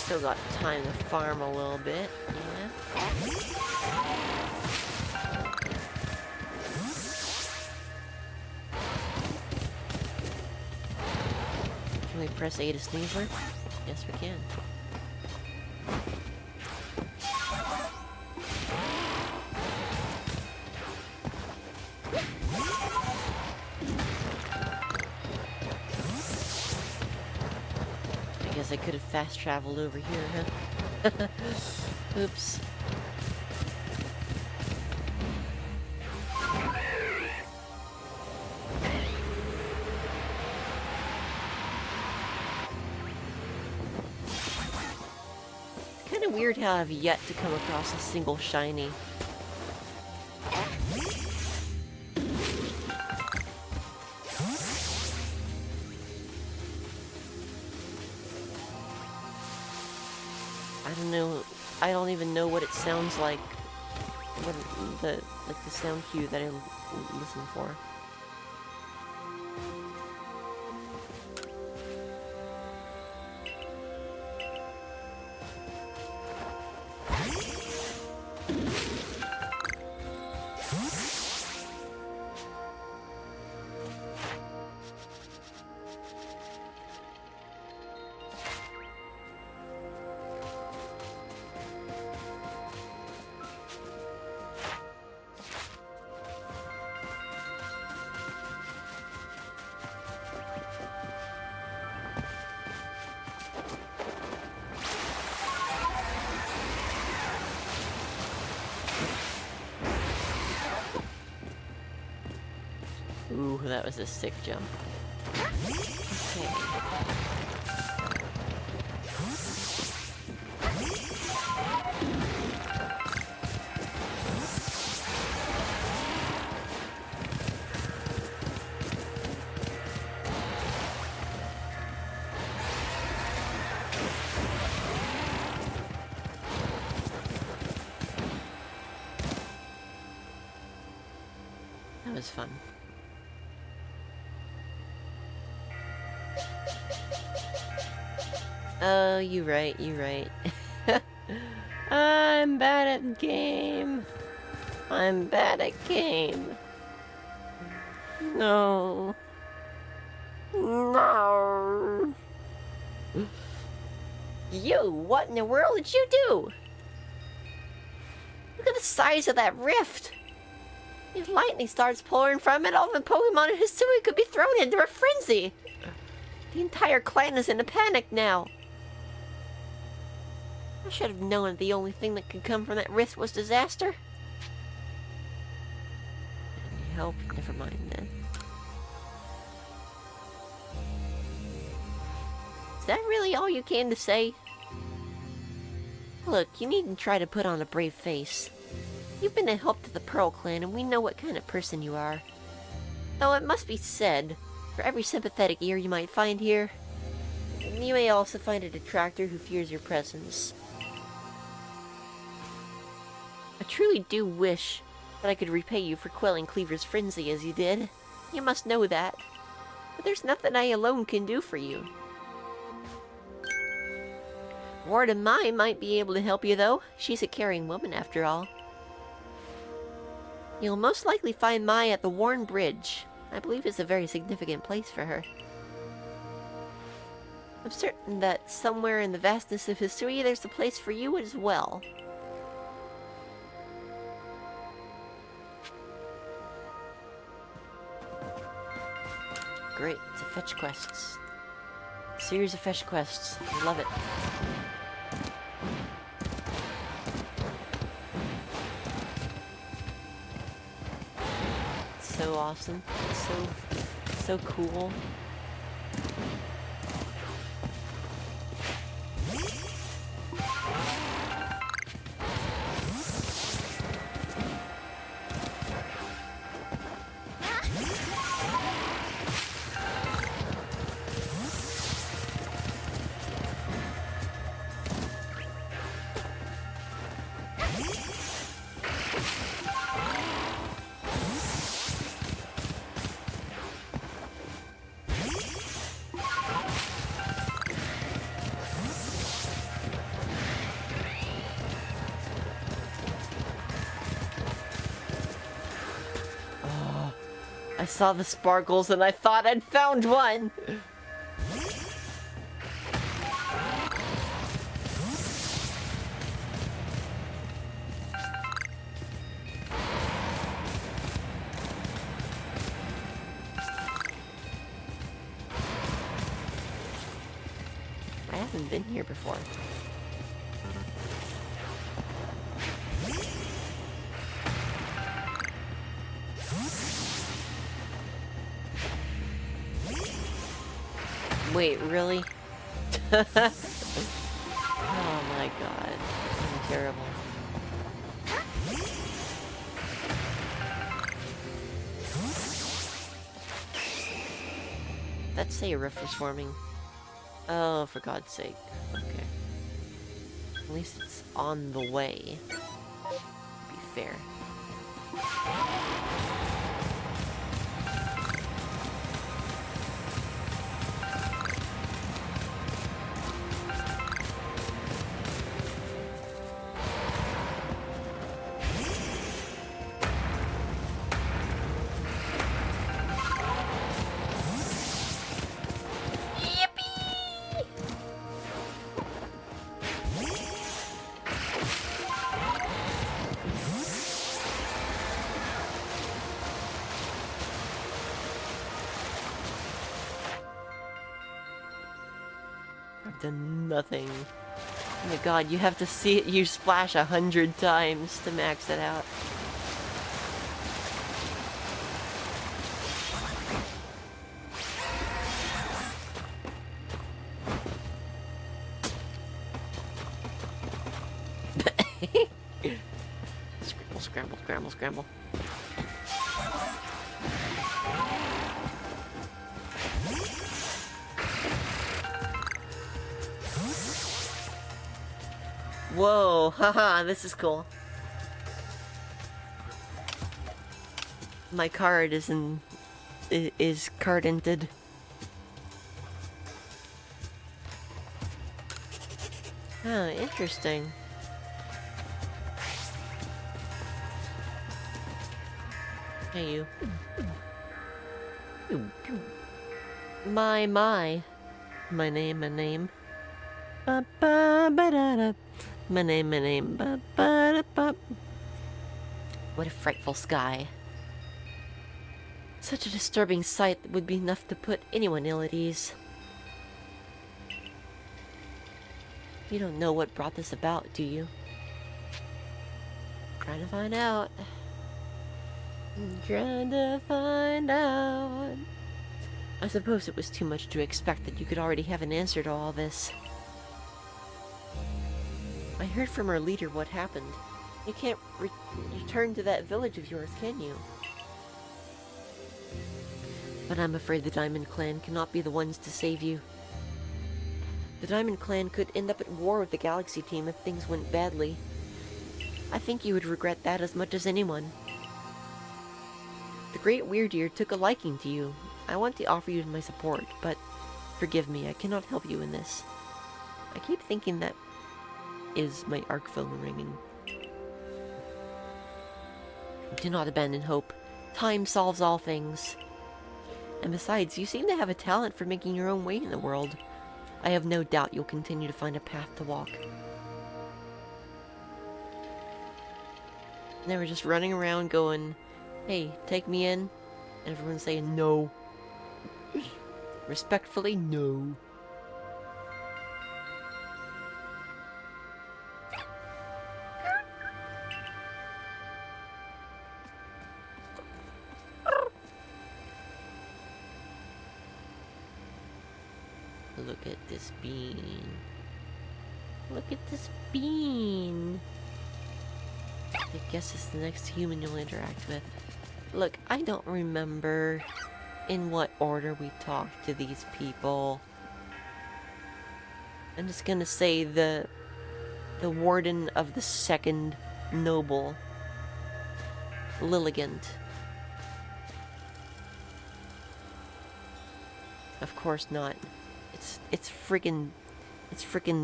Still got time to farm a little bit, yeah. Can we press A to sneezer? Yes, we can. I guess I could have fast traveled over here, huh? Oops. It's kind of weird how I've yet to come across a single shiny. I don't know. I don't even know what it sounds like. What the sound cue that I listen for. Ooh, that was a sick jump. Okay. That was fun. Oh, you're right, you're right. I'm bad at game. I'm bad at game. No. No. You, what in the world did you do? Look at the size of that rift. If lightning starts pouring from it, all the Pokemon in Hisui could be thrown into a frenzy. The entire clan is in a panic now. I should have known that the only thing that could come from that rift was disaster. Any help? Never mind then. Is that really all you came to say? Look, you needn't try to put on a brave face. You've been a help to the Pearl Clan, and we know what kind of person you are. Though it must be said, for every sympathetic ear you might find here, you may also find a detractor who fears your presence. I truly do wish that I could repay you for quelling Cleaver's frenzy as you did. You must know that. But there's nothing I alone can do for you. Warden Mai might be able to help you, though. She's a caring woman, after all. You'll most likely find Mai at the Warren Bridge. I believe it's a very significant place for her. I'm certain that somewhere in the vastness of history, there's a place for you as well. Great, it's a fetch quests. Series of fetch quests. I love it. It's so awesome. It's so cool. I saw the sparkles and I thought I'd found one! I haven't been here before. Wait, really? Oh my god. I'm terrible. Let's say a rift was forming. Oh, for God's sake. Okay. At least it's on the way. Be fair. Done nothing. Oh my god, you have to see it use splash 100 times to max it out. Scramble, scramble, scramble, scramble. Whoa, haha, this is cool. My card is card-inted. Oh, interesting. Hey, you. My. My name. Ba-ba-ba-da-da. My name. Ba-ba-da-ba. What a frightful sky. Such a disturbing sight that would be enough to put anyone ill at ease. You don't know what brought this about, do you? Trying to find out. Trying to find out. I suppose it was too much to expect that you could already have an answer to all this. I heard from our leader what happened. You can't return to that village of yours, can you? But I'm afraid the Diamond Clan cannot be the ones to save you. The Diamond Clan could end up at war with the Galaxy team if things went badly. I think you would regret that as much as anyone. The Great Weirdeer took a liking to you. I want to offer you my support, but forgive me, I cannot help you in this. I keep thinking that is my arc phone ringing. Do not abandon hope. Time solves all things. And besides, you seem to have a talent for making your own way in the world. I have no doubt you'll continue to find a path to walk. And they were just running around going, hey, take me in. And everyone's saying no. Respectfully, no. Look at this bean. Look at this bean. I guess it's the next human you'll interact with. Look, I don't remember in what order we talked to these people. I'm just gonna say the warden of the second noble, Lilligant. Of course not. It's friggin'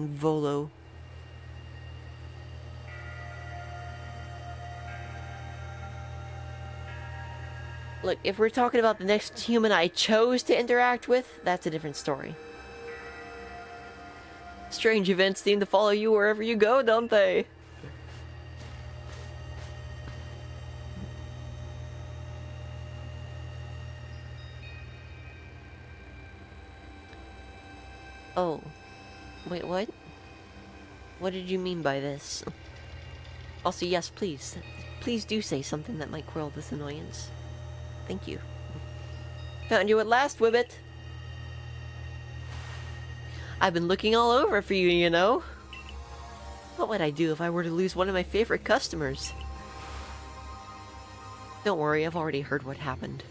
Volo. Look, if we're talking about the next human I chose to interact with, that's a different story. Strange events seem to follow you wherever you go, don't they? Oh. Wait, what? What did you mean by this? Also, yes, please. Please do say something that might quell this annoyance. Thank you. Found you at last, Wibbit. I've been looking all over for you, you know. What would I do if I were to lose one of my favorite customers? Don't worry, I've already heard what happened.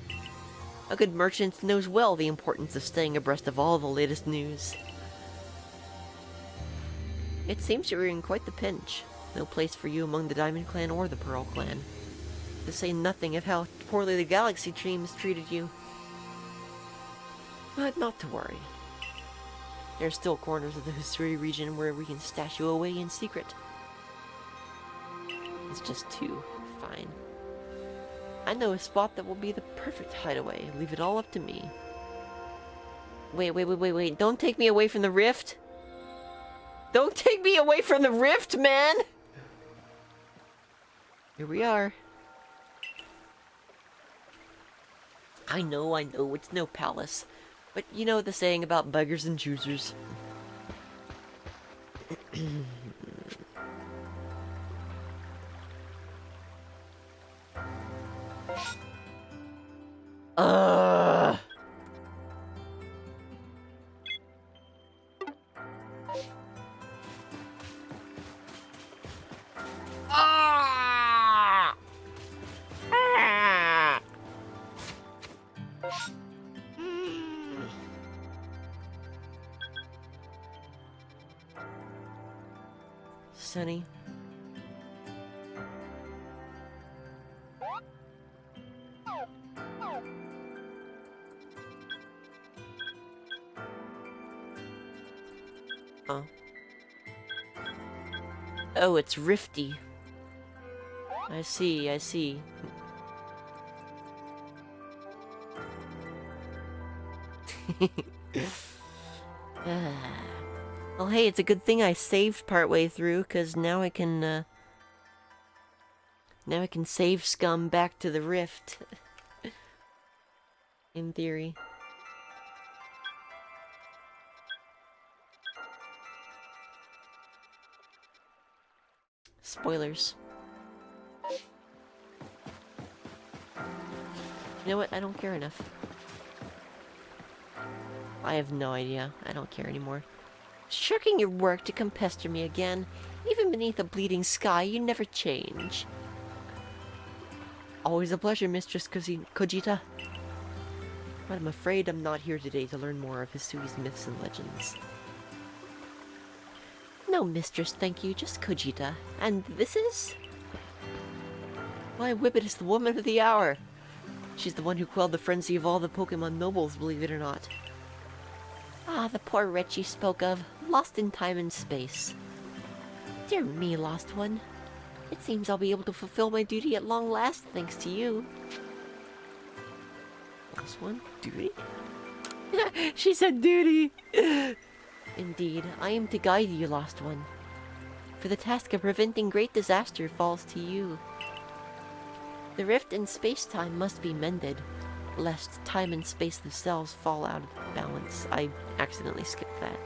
A good merchant knows well the importance of staying abreast of all the latest news. It seems you're in quite the pinch. No place for you among the Diamond Clan or the Pearl Clan. To say nothing of how poorly the Galaxy team has treated you. But not to worry. There are still corners of the Hisui region where we can stash you away in secret. It's just too fine. I know a spot that will be the perfect hideaway. Leave it all up to me. Wait. Don't take me away from the rift. Don't take me away from the rift, man! Here we are. I know, it's no palace. But you know the saying about beggars and choosers. Ah! Sunny. Oh. Oh, it's Rifty. I see. Well, hey, it's a good thing I saved partway through, because now I can save Scum back to the rift. In theory. Spoilers. You know what? I don't care enough. I have no idea. I don't care anymore. Shirking your work to come pester me again. Even beneath a bleeding sky, you never change. Always a pleasure, Mistress Kojita. But I'm afraid I'm not here today to learn more of Hisui's myths and legends. No, Mistress, thank you. Just Kojita. And this is? Why, Whippet is the woman of the hour. She's the one who quelled the frenzy of all the Pokemon nobles, believe it or not. Ah, the poor wretch you spoke of, lost in time and space. Dear me, lost one. It seems I'll be able to fulfill my duty at long last, thanks to you. Lost one? Duty? She said duty. Indeed, I am to guide you, lost one. For the task of preventing great disaster falls to you. The rift in space-time must be mended, lest time and space themselves fall out of balance. I accidentally skipped that.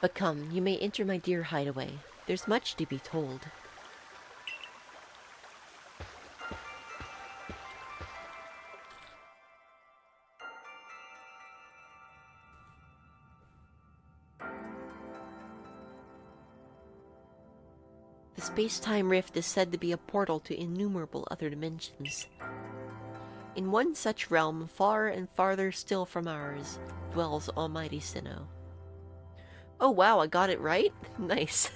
But come, you may enter my dear hideaway. There's much to be told. The space-time rift is said to be a portal to innumerable other dimensions. In one such realm, far and farther still from ours, dwells Almighty Sinnoh. Oh wow, I got it right? Nice.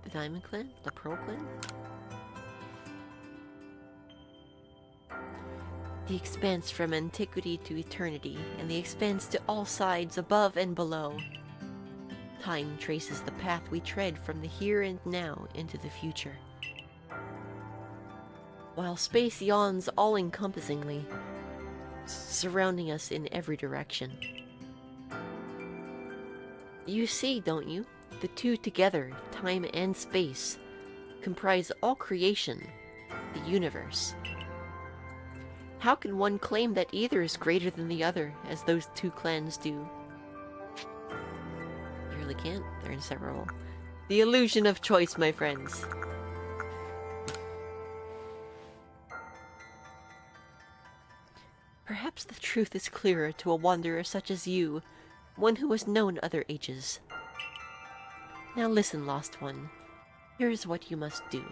The Diamond Clan? The Pearl Clan? The expanse from antiquity to eternity, and the expanse to all sides above and below. Time traces the path we tread from the here and now into the future. While space yawns all-encompassingly, surrounding us in every direction. You see, don't you? The two together, time and space, comprise all creation, the universe. How can one claim that either is greater than the other, as those two clans do? You really can't. They're inseparable. The illusion of choice, my friends. Perhaps the truth is clearer to a wanderer such as you, one who has known other ages. Now listen, lost one. Here is what you must do.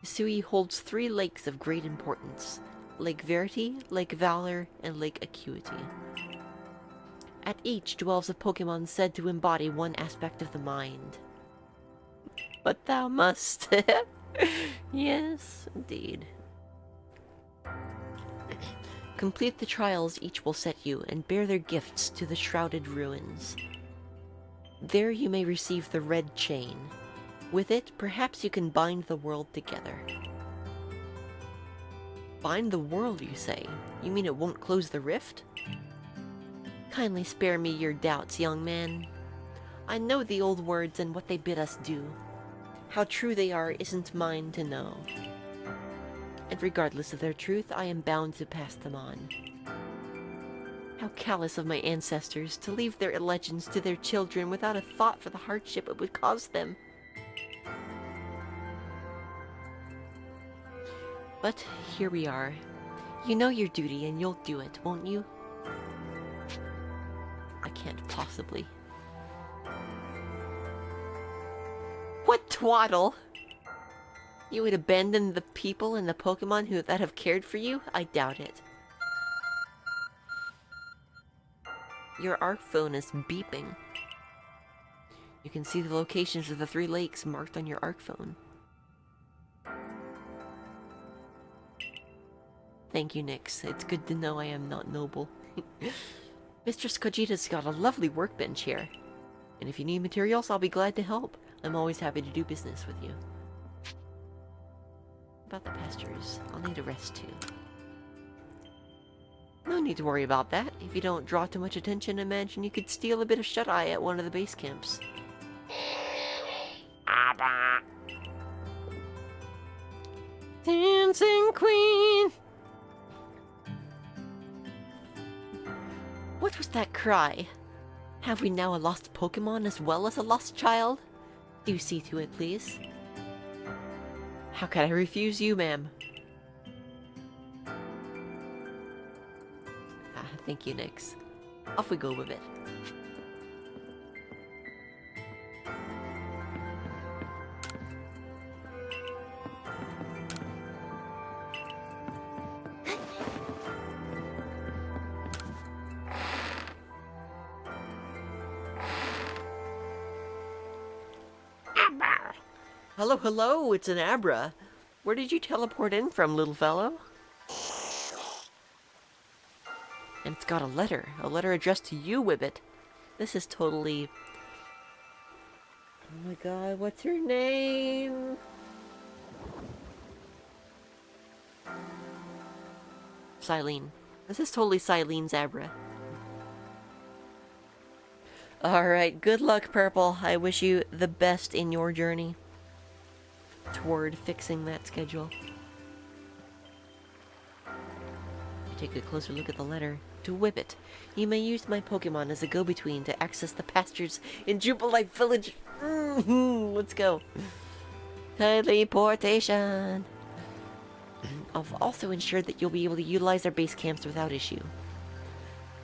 Hisui holds 3 lakes of great importance: Lake Verity, Lake Valor, and Lake Acuity. At each dwells a Pokémon said to embody one aspect of the mind. But thou must. Yes, indeed. Complete the trials each will set you, and bear their gifts to the shrouded ruins. There you may receive the red chain. With it, perhaps you can bind the world together. Bind the world, you say? You mean it won't close the rift? Kindly spare me your doubts, young man. I know the old words and what they bid us do. How true they are isn't mine to know. And regardless of their truth, I am bound to pass them on. How callous of my ancestors to leave their legends to their children without a thought for the hardship it would cause them. But here we are. You know your duty and you'll do it, won't you? I can't possibly. What twaddle? You would abandon the people and the Pokemon that have cared for you? I doubt it. Your ARC phone is beeping. You can see the locations of the 3 lakes marked on your ARC phone. Thank you, Nyx. It's good to know I am not noble. Mistress Kojita's got a lovely workbench here. And if you need materials, I'll be glad to help. I'm always happy to do business with you. About the pastures, I'll need a rest too. No need to worry about that. If you don't draw too much attention, imagine you could steal a bit of shut-eye at one of the base camps. Dancing Queen! What was that cry? Have we now a lost Pokemon as well as a lost child? Do see to it, please. How can I refuse you, ma'am? Thank you, Nyx. Off we go with it. Hello, hello, it's an Abra. Where did you teleport in from, little fellow? And it's got a letter addressed to you, Wibbit. This is totally... Oh my god, what's her name? Silene. This is totally Silene Zabra. Alright, good luck, Purple. I wish you the best in your journey toward fixing that schedule. Take a closer look at the letter. To Whippet, you may use my Pokemon as a go-between to access the pastures in Jubilife Village. Let's go. Teleportation. I've also ensured that you'll be able to utilize our base camps without issue.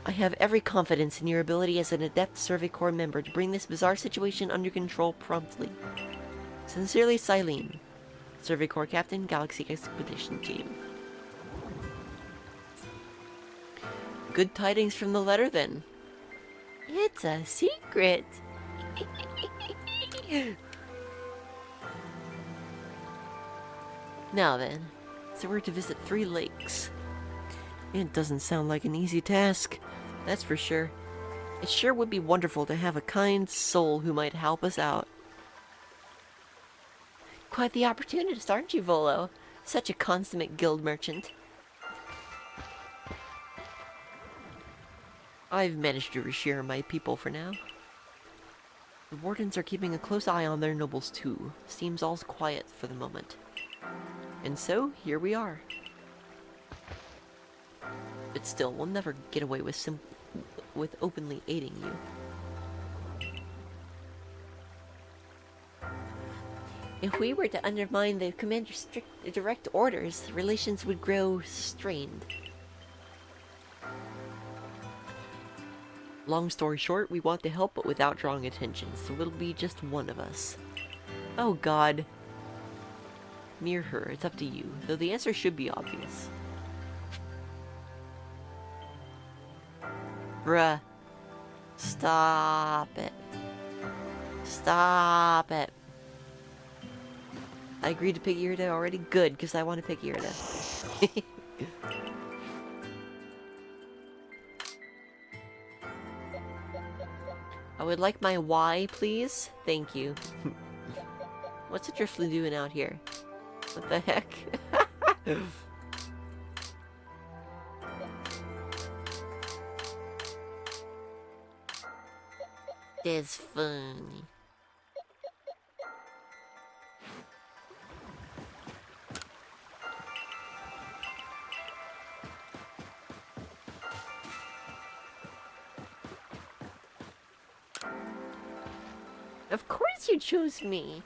I have every confidence in your ability as an adept Survey Corps member to bring this bizarre situation under control promptly. Sincerely, Silene, Survey Corps Captain, Galaxy Expedition Team. Good tidings from the letter, then. It's a secret. Now then, so we're to visit 3 lakes. It doesn't sound like an easy task, that's for sure. It sure would be wonderful to have a kind soul who might help us out. Quite the opportunist, aren't you, Volo? Such a consummate guild merchant. I've managed to reassure my people for now. The wardens are keeping a close eye on their nobles too. Seems all's quiet for the moment. And so, here we are. But still, we'll never get away with openly aiding you. If we were to undermine the commander's direct orders, relations would grow strained. Long story short, we want to help but without drawing attention, so it'll be just one of us. Oh god. Me or her, it's up to you, though the answer should be obvious. Bruh. Stop it. Stop it. I agreed to pick Irida already? Good, because I want to pick Irida. I would like my Y, please. Thank you. What's a Drifloon doing out here? What the heck? That's funny. Of course you chose me.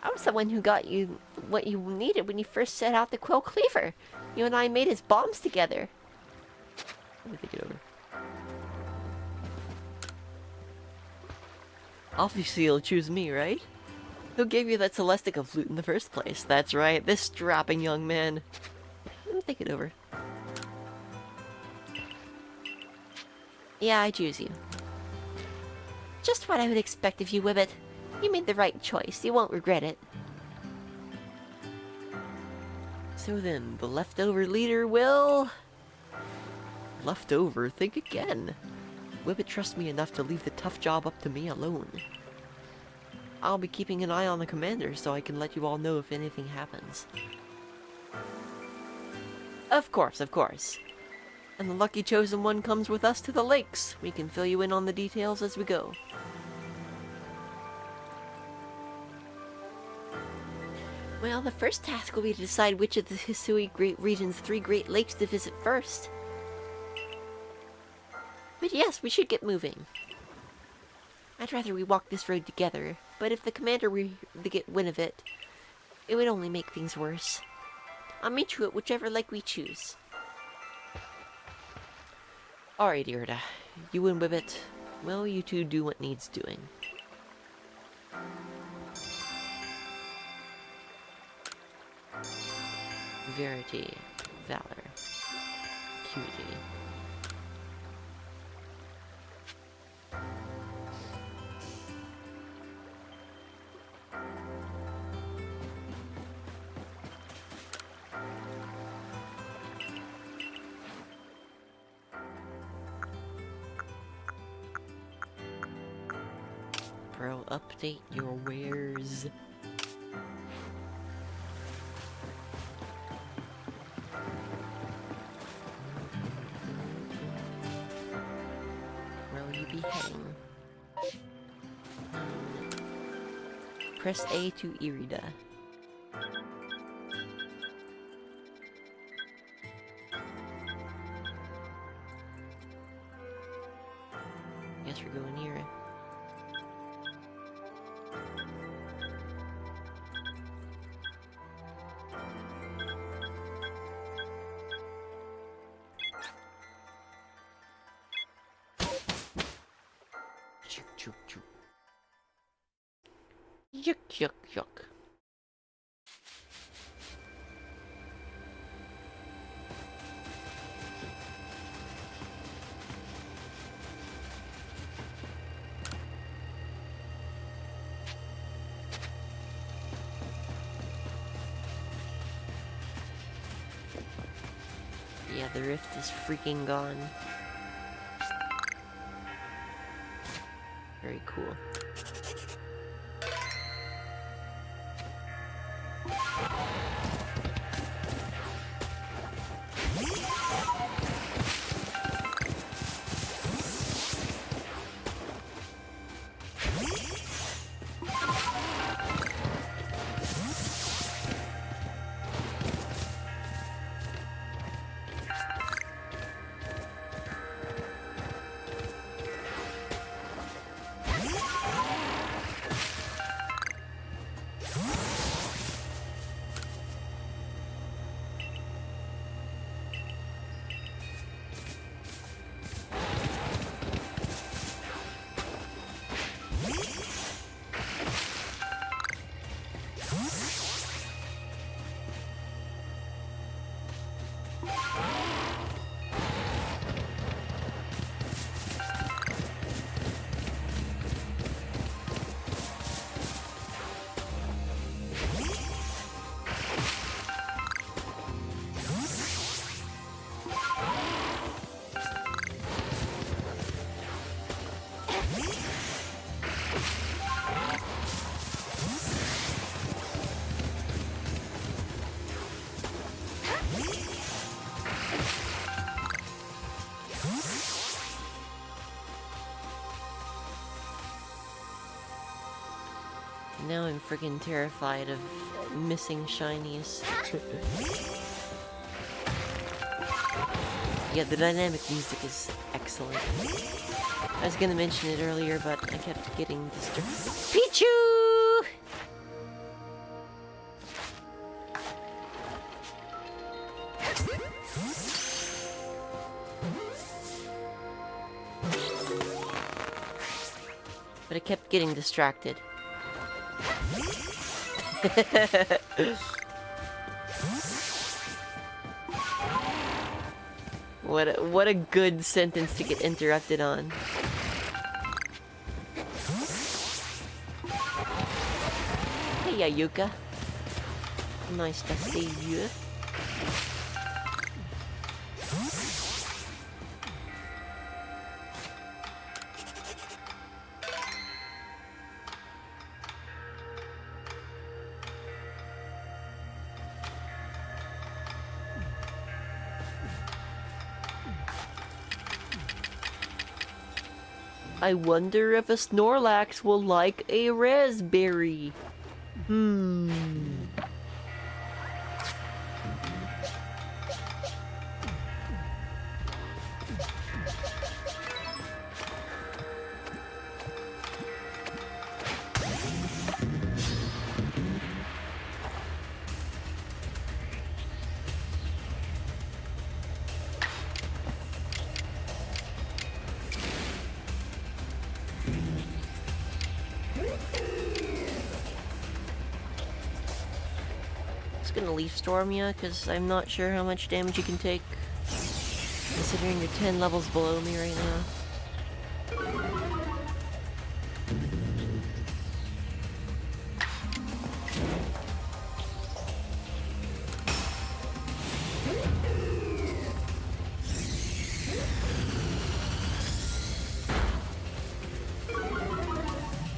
I was the one who got you what you needed when you first set out the Quill Cleaver. You and I made his bombs together. Let me think it over. Obviously you'll choose me, right? Who gave you that Celestica flute in the first place? That's right, this strapping young man. Let me think it over. Yeah, I choose you. Just what I would expect of you, Whippet. You made the right choice. You won't regret it. So then, the leftover leader will... Leftover? Think again. Whippet trusts me enough to leave the tough job up to me alone. I'll be keeping an eye on the commander so I can let you all know if anything happens. Of course, of course. And the lucky chosen one comes with us to the lakes. We can fill you in on the details as we go. Well, the first task will be to decide which of the Hisui Great Region's 3 Great Lakes to visit first. But yes, we should get moving. I'd rather we walk this road together, but if the commander were to get wind of it, it would only make things worse. I'll meet you at whichever lake we choose. Alright, Irida. You and Whippet, well, you two do what needs doing. Verity, valor, acuity. Bro, update your wares. heading. Press A to Irida. Guess we're going here. Chuk chuk chuk. Yuck yuck yuck. Yeah, the rift is freaking gone. Very cool. Now I'm friggin' terrified of missing shinies. Yeah, the dynamic music is excellent. I was gonna mention it earlier, but I kept getting distracted. Pichu! But I kept getting distracted. What a good sentence to get interrupted on. Hey Ayuka. Nice to see you. I wonder if a Snorlax will like a raspberry. Gonna leaf storm ya, because I'm not sure how much damage you can take, considering you're 10 levels below me right now.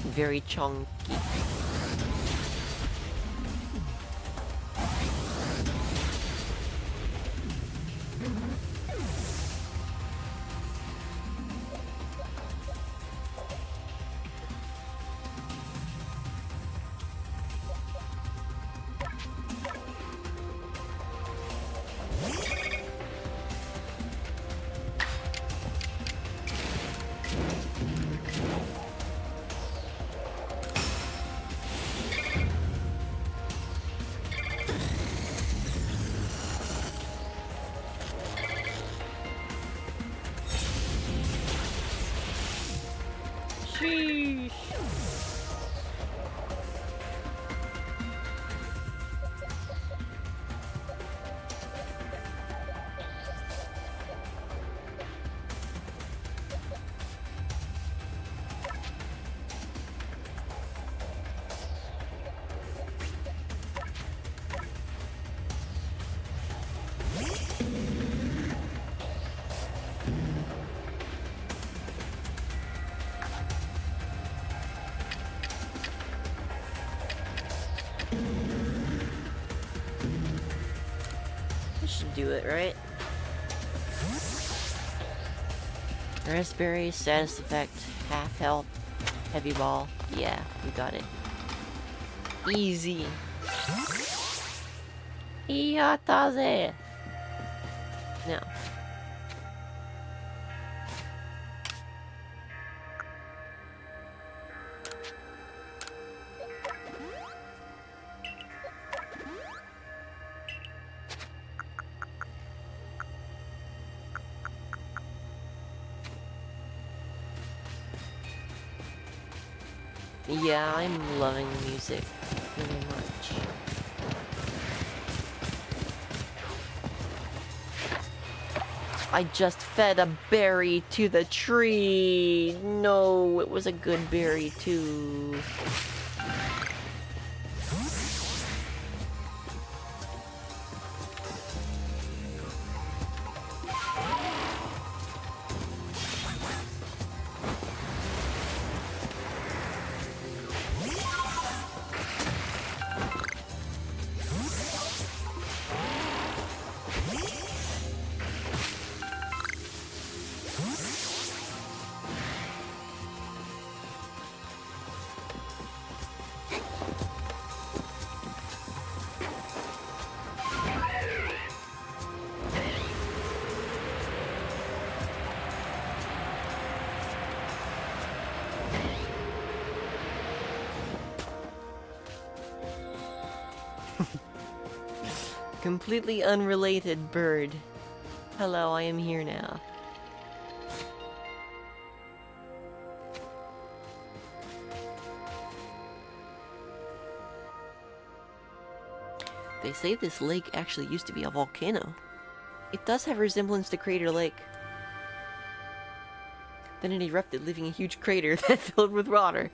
Very chunky. Sheesh. Do it, right? Raspberry, status effect, half health, heavy ball. Yeah, we got it. Easy. Iyataze! No. Yeah, I'm loving the music very much. I just fed a berry to the tree. No, it was a good berry too. Completely unrelated bird. Hello, I am here now. They say this lake actually used to be a volcano. It does have a resemblance to Crater Lake. Then it erupted, leaving a huge crater that filled with water.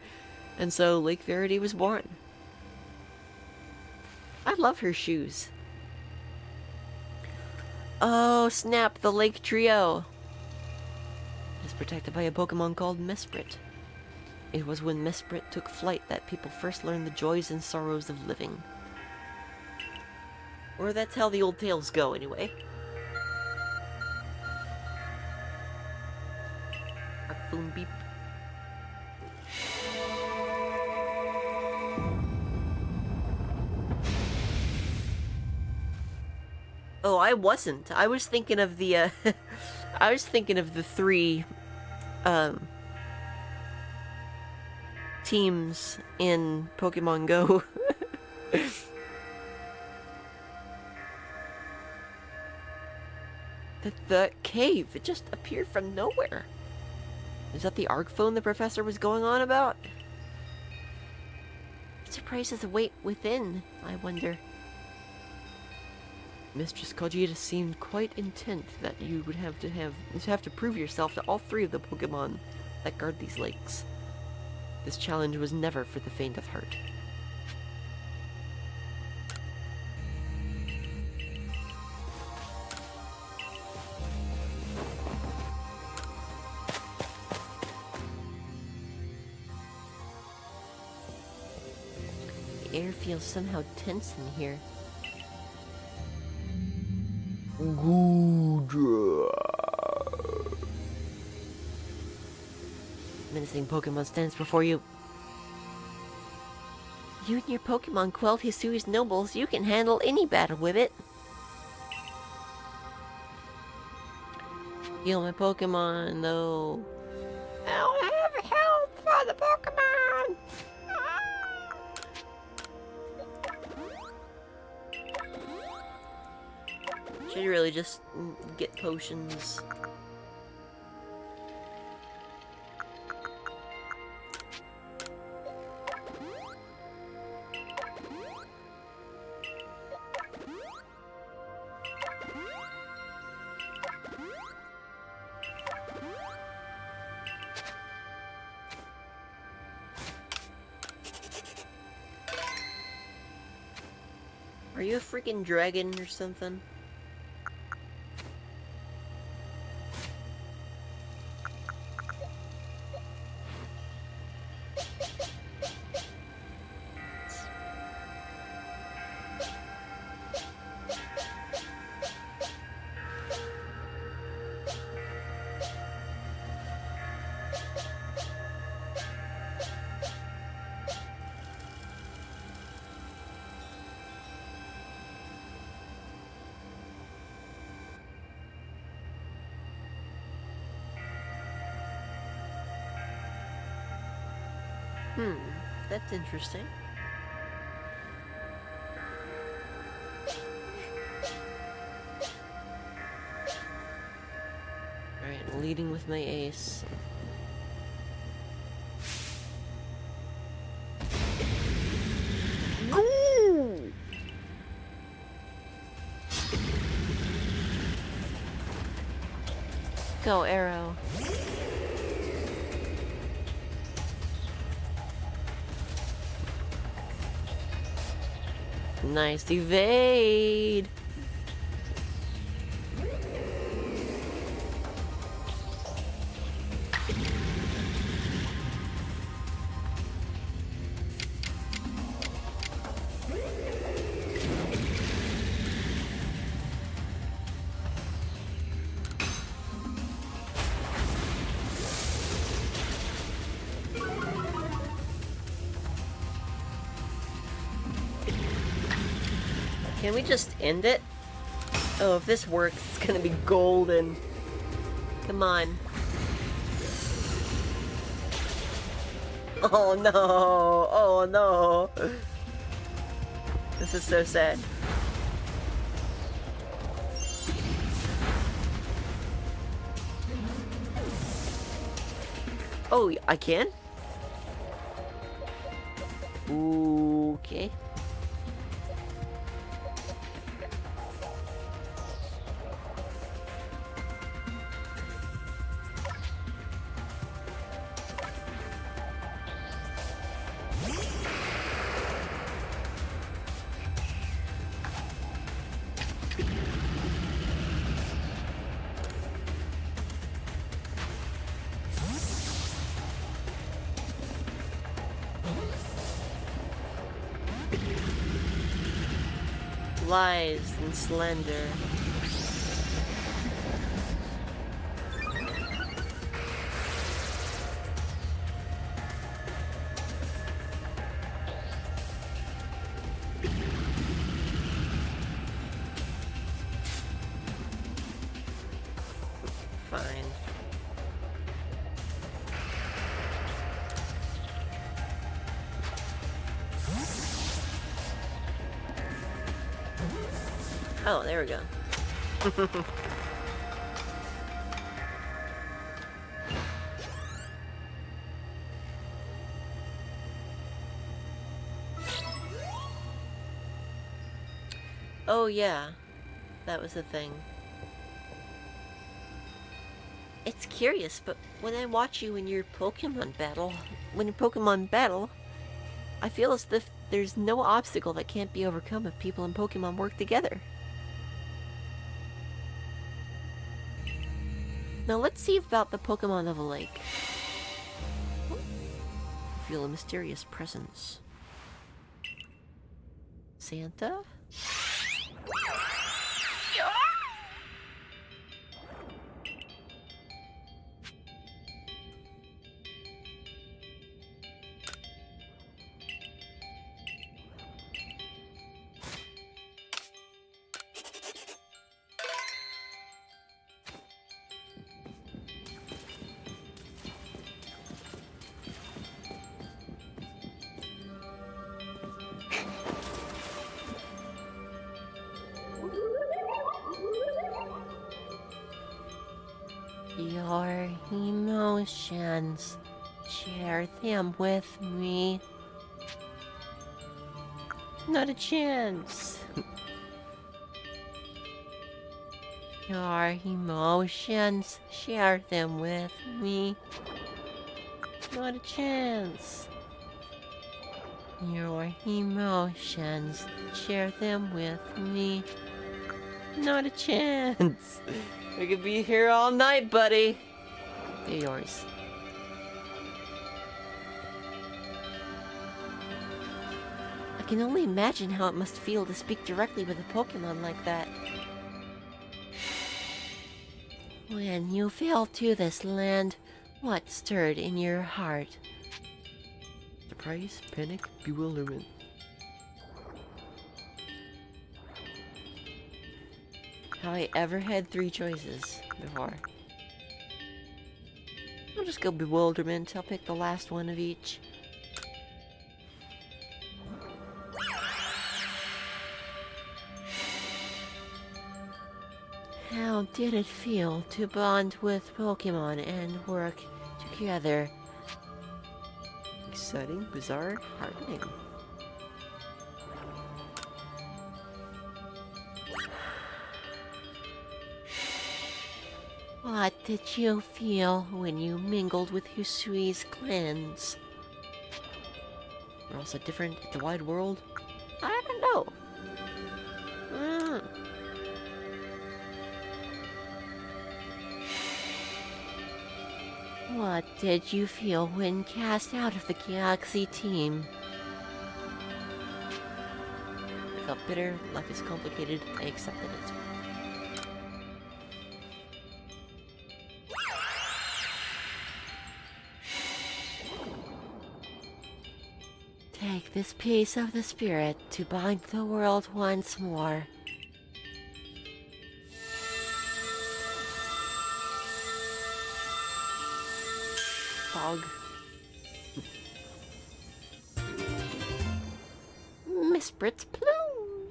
And so Lake Verity was born. I love her shoes. Oh, snap, the Lake Trio. It is protected by a Pokemon called Mesprit. It was when Mesprit took flight that people first learned the joys and sorrows of living. Or that's how the old tales go, anyway. Arcboom beep. Oh, I wasn't. I was thinking of the, I was thinking of the three, teams in Pokemon Go. The cave, it just appeared from nowhere. Is that the arc phone the professor was going on about? What surprises the wait within, I wonder. Mistress Kojita seemed quite intent that you would have to prove yourself to all three of the Pokemon that guard these lakes. This challenge was never for the faint of heart. The air feels somehow tense in here. Menacing Pokemon stands before you. You and your Pokemon quelled Hisui's nobles. You can handle any battle with it. Heal my Pokemon, though. I'll have help for the Pokemon! Should really just get potions. Are you a freaking dragon or something? That's interesting. Alright, leading with my ace. Ooh! Go, arrow. Nice evade. Can we just end it? Oh, if this works, it's gonna be golden. Come on. Oh no! Oh no! This is so sad. Oh, I can? Okay. Lies and slender. Fine. Oh, there we go. Oh yeah, that was the thing. It's curious, but when I watch you in your Pokemon battle, I feel as if there's no obstacle that can't be overcome if people in Pokemon work together. Now let's see about the Pokemon of the lake. Feel a mysterious presence. Santa? Your emotions, share them with me. Not a chance. Your emotions, share them with me. Not a chance. Your emotions, share them with me. Not a chance. We could be here all night, buddy. They're yours. I can only imagine how it must feel to speak directly with a Pokémon like that. When you fell to this land, what stirred in your heart? Surprise, panic, bewilderment. Have I ever had 3 choices before? I'll just go bewilderment. I'll pick the last one of each. How did it feel to bond with Pokemon and work together? Exciting, bizarre, heartening. What did you feel when you mingled with Husui's clans? We're also different at the wide world? I don't know. What did you feel when cast out of the Galaxy team? I felt bitter, life is complicated, I accepted it. Take this piece of the spirit to bind the world once more. Fog. Misprit's plume!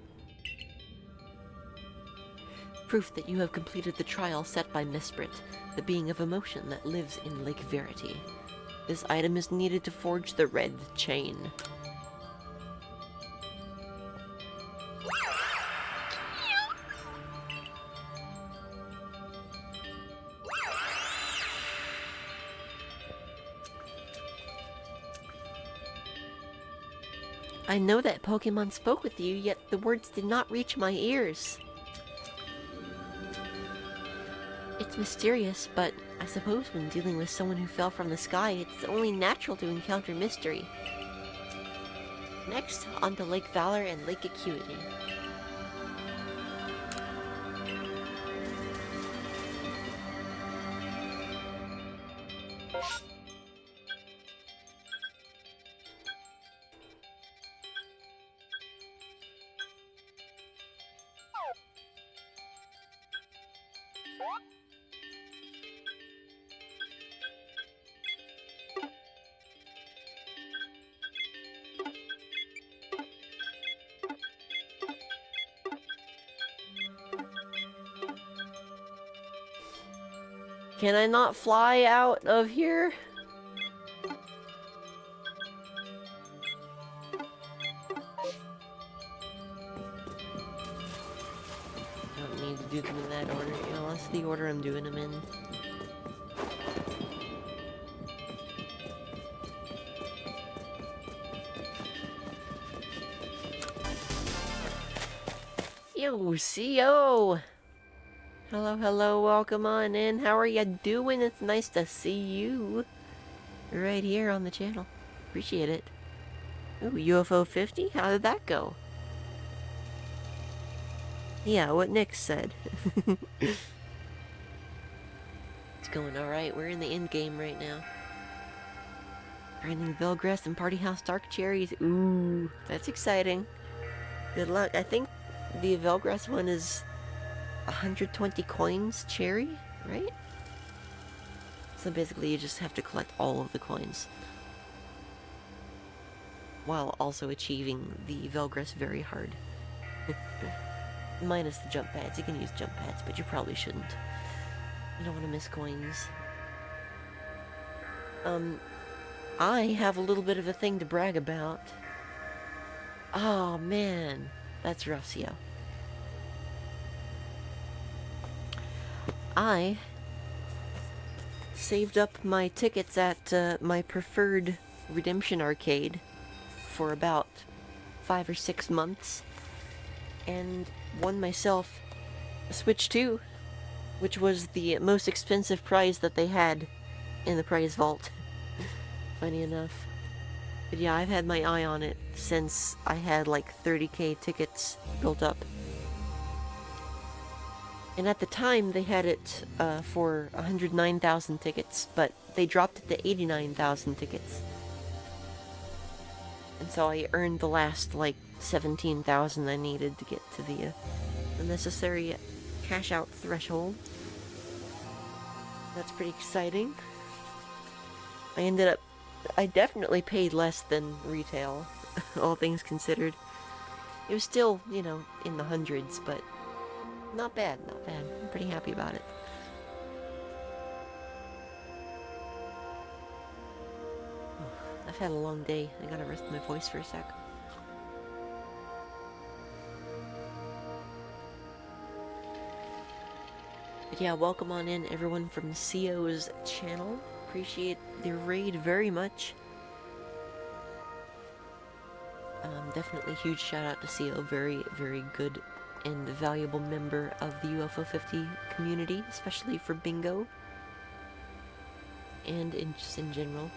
Proof that you have completed the trial set by Misprit, the being of emotion that lives in Lake Verity. This item is needed to forge the red chain. I know that Pokemon spoke with you, yet the words did not reach my ears. It's mysterious, but I suppose when dealing with someone who fell from the sky, it's only natural to encounter mystery. Next, on to Lake Valor and Lake Acuity. Can I not fly out of here? Don't need to do them in that order. You know, that's the order I'm doing them in. Yo, CO! Hello, hello, welcome on in. How are ya doing? It's nice to see you right here on the channel. Appreciate it. Ooh, UFO 50? How did that go? Yeah, what Nick said. It's going alright. We're in the end game right now. Grinding Velgrass and Party House Dark Cherries. Ooh, that's exciting. Good luck. I think the Velgrass one is 120 coins cherry, right? So basically you just have to collect all of the coins while also achieving the Velgrass very hard. Minus the jump pads. You can use jump pads, but you probably shouldn't. You don't want to miss coins. I have a little bit of a thing to brag about. Oh man, that's rough, CO. I saved up my tickets at my preferred redemption arcade for about 5 or 6 months and won myself a Switch 2, which was the most expensive prize that they had in the prize vault. Funny enough. But yeah, I've had my eye on it since I had like 30k tickets built up. And at the time, they had it for 109,000 tickets, but they dropped it to 89,000 tickets. And so I earned the last, like, 17,000 I needed to get to the necessary cash-out threshold. That's pretty exciting. I definitely paid less than retail, all things considered. It was still, you know, in the hundreds, but not bad, not bad. I'm pretty happy about it. I've had a long day. I gotta rest my voice for a sec. But yeah, welcome on in everyone from CO's channel. Appreciate the raid very much. Definitely huge shout out to CO. Very, very good and valuable member of the UFO 50 community, especially for bingo. And just in general.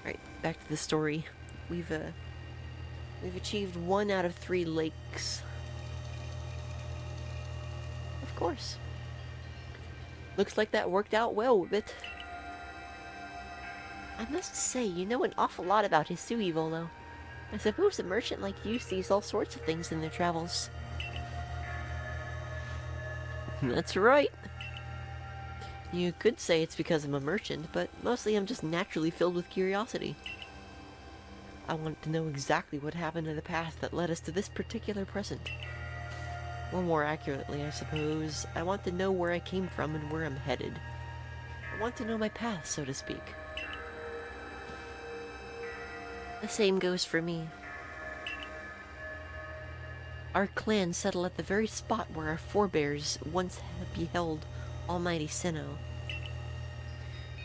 Alright, back to the story. We've achieved 1 out of 3 lakes. Of course. Looks like that worked out well with it. I must say, you know an awful lot about Hisui, Volo. I suppose a merchant like you sees all sorts of things in their travels. That's right. You could say it's because I'm a merchant, but mostly I'm just naturally filled with curiosity. I want to know exactly what happened in the past that led us to this particular present. Or more accurately, I suppose, I want to know where I came from and where I'm headed. I want to know my path, so to speak. The same goes for me. Our clan settled at the very spot where our forebears once had beheld Almighty Sinnoh.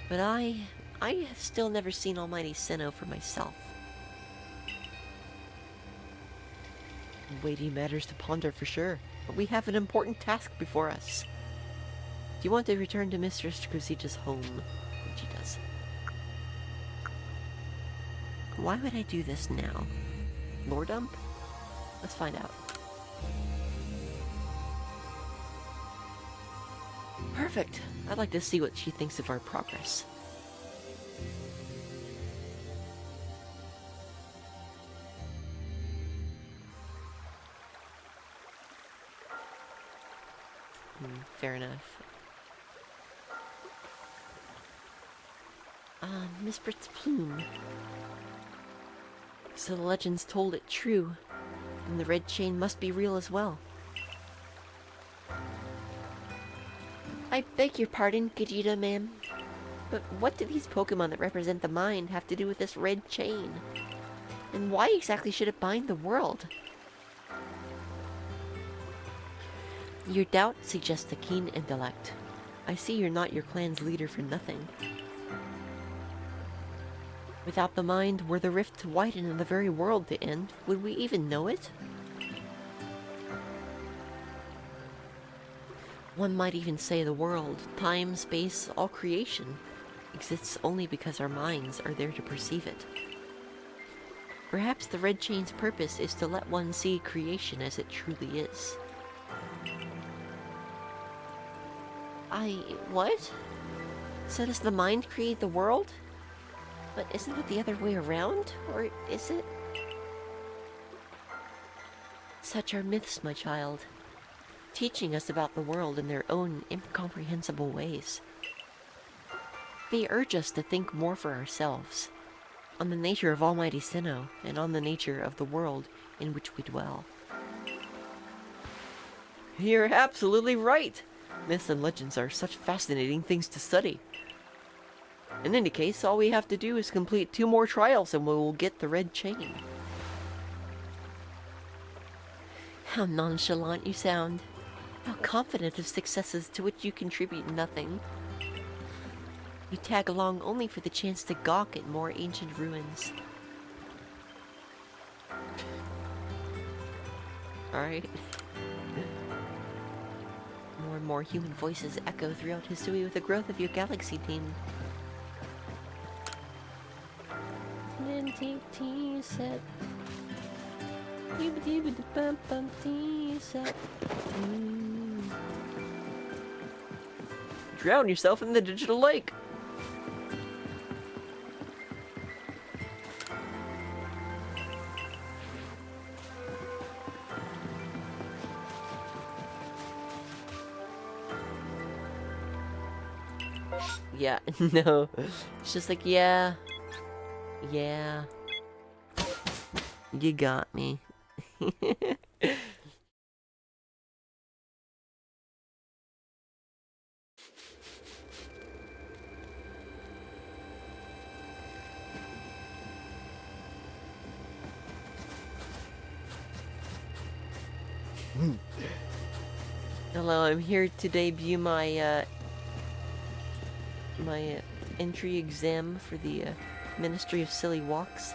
But I have still never seen Almighty Sinnoh for myself. Weighty matters to ponder for sure, but we have an important task before us. Do you want to return to Mistress Crucida's home? And she does. Why would I do this now? Lore dump? Let's find out. Perfect. I'd like to see what she thinks of our progress. Fair enough. Miss Brit's plume. So the legends told it true, and the red chain must be real as well. I beg your pardon, Gogeta, ma'am, but what do these Pokémon that represent the mind have to do with this red chain? And why exactly should it bind the world? Your doubt suggests a keen intellect. I see you're not your clan's leader for nothing. Without the mind, were the rift to widen and the very world to end, would we even know it? One might even say the world, time, space, all creation, exists only because our minds are there to perceive it. Perhaps the red chain's purpose is to let one see creation as it truly is. What? So does the mind create the world? But isn't it the other way around? Or is it? Such are myths, my child, teaching us about the world in their own incomprehensible ways. They urge us to think more for ourselves, on the nature of Almighty Sinnoh, and on the nature of the world in which we dwell. You're absolutely right! Myths and legends are such fascinating things to study. In any case, all we have to do is complete 2 more trials and we will get the red chain. How nonchalant you sound. How confident of successes to which you contribute nothing. You tag along only for the chance to gawk at more ancient ruins. Alright. More and more human voices echo throughout history with the growth of your galaxy team. Tea set. Tea set. Drown yourself in the digital lake. Yeah, no. It's just like, yeah. Yeah. You got me. Hello, I'm here to debut my entry exam for the Ministry of Silly Walks.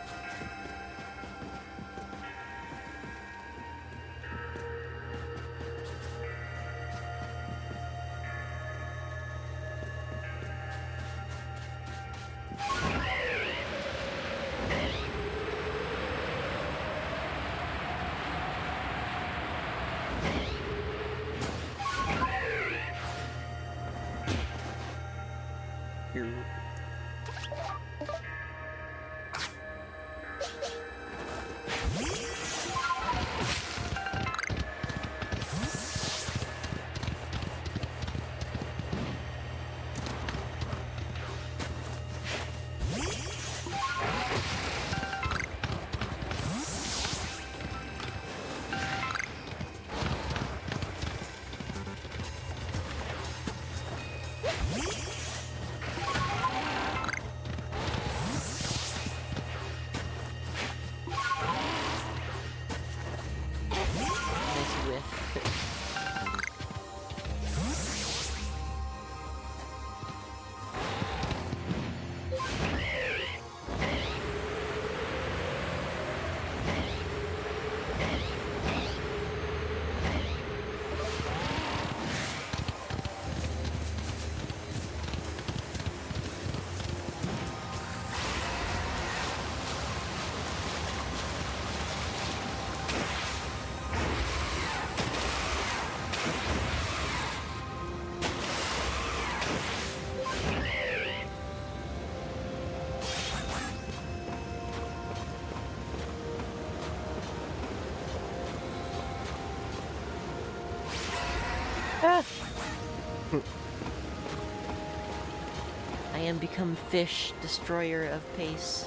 I am become fish, destroyer of pace.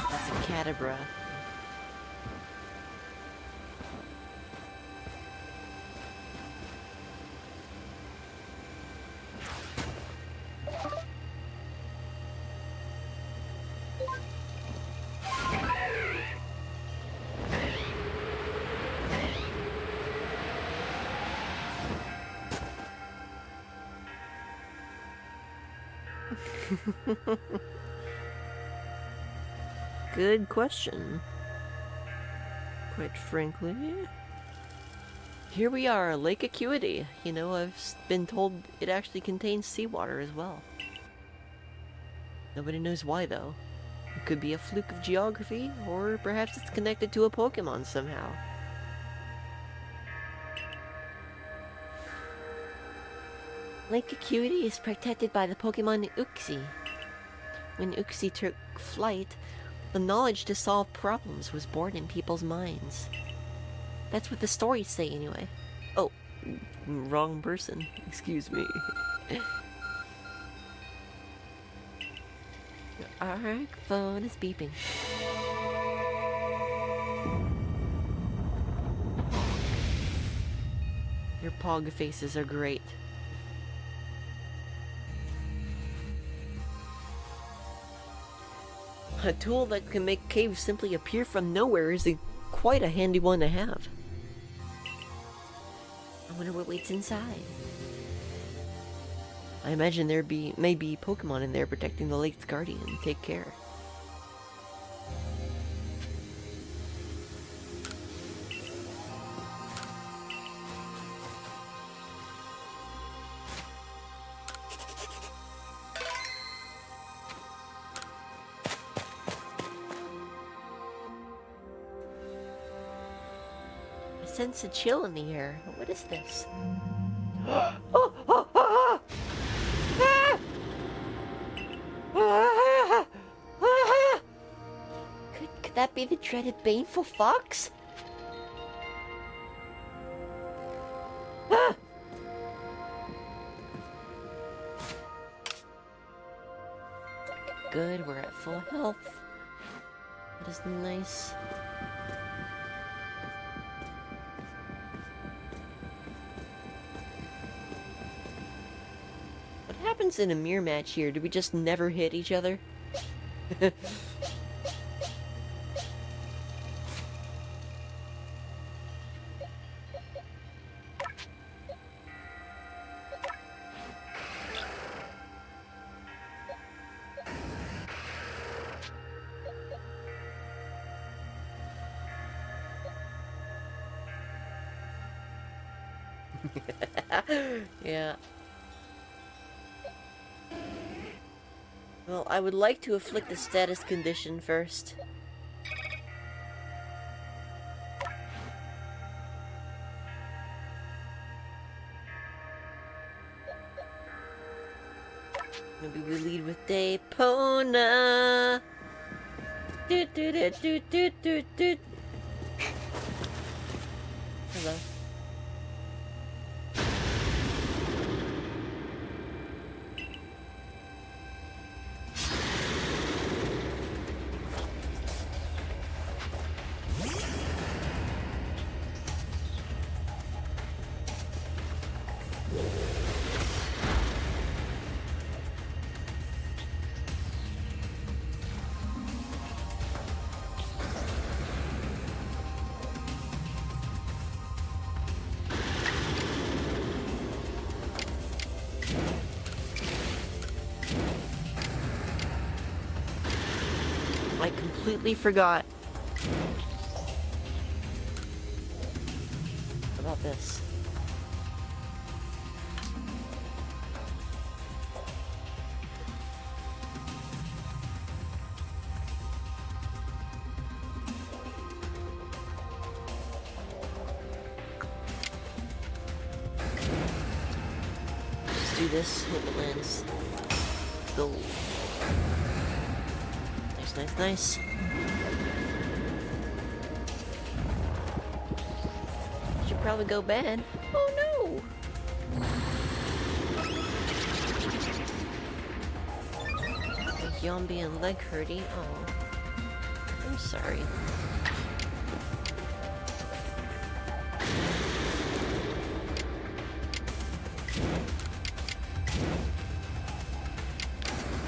That's a Cadabra. Good question. Quite frankly. Here we are, Lake Acuity. You know, I've been told it actually contains seawater as well. Nobody knows why, though. It could be a fluke of geography, or perhaps it's connected to a Pokémon somehow. Lake Acuity is protected by the Pokémon Uxie. When Uxie took flight, the knowledge to solve problems was born in people's minds. That's what the stories say, anyway. Oh, wrong person. Excuse me. Our phone is beeping. Your pog faces are great. A tool that can make caves simply appear from nowhere is quite a handy one to have. I wonder what waits inside. I imagine there may be Pokemon in there protecting the lake's guardian. Take care. I sense a chill in the air. What is this? Oh, oh, oh, oh. Ah! Ah! Ah! Could that be the dreaded baneful fox? Ah! Good, we're at full health. That is nice. What happens in a mirror match here? Do we just never hit each other? Yeah. Well, I would like to afflict a status condition first. Maybe we lead with Daypona. Do do do do do do do. Hello. I completely forgot about this. Just do this, hope it lands. Go. Nice, nice. Should probably go bad. Oh no! Yombi and leg hurty. Oh, I'm sorry.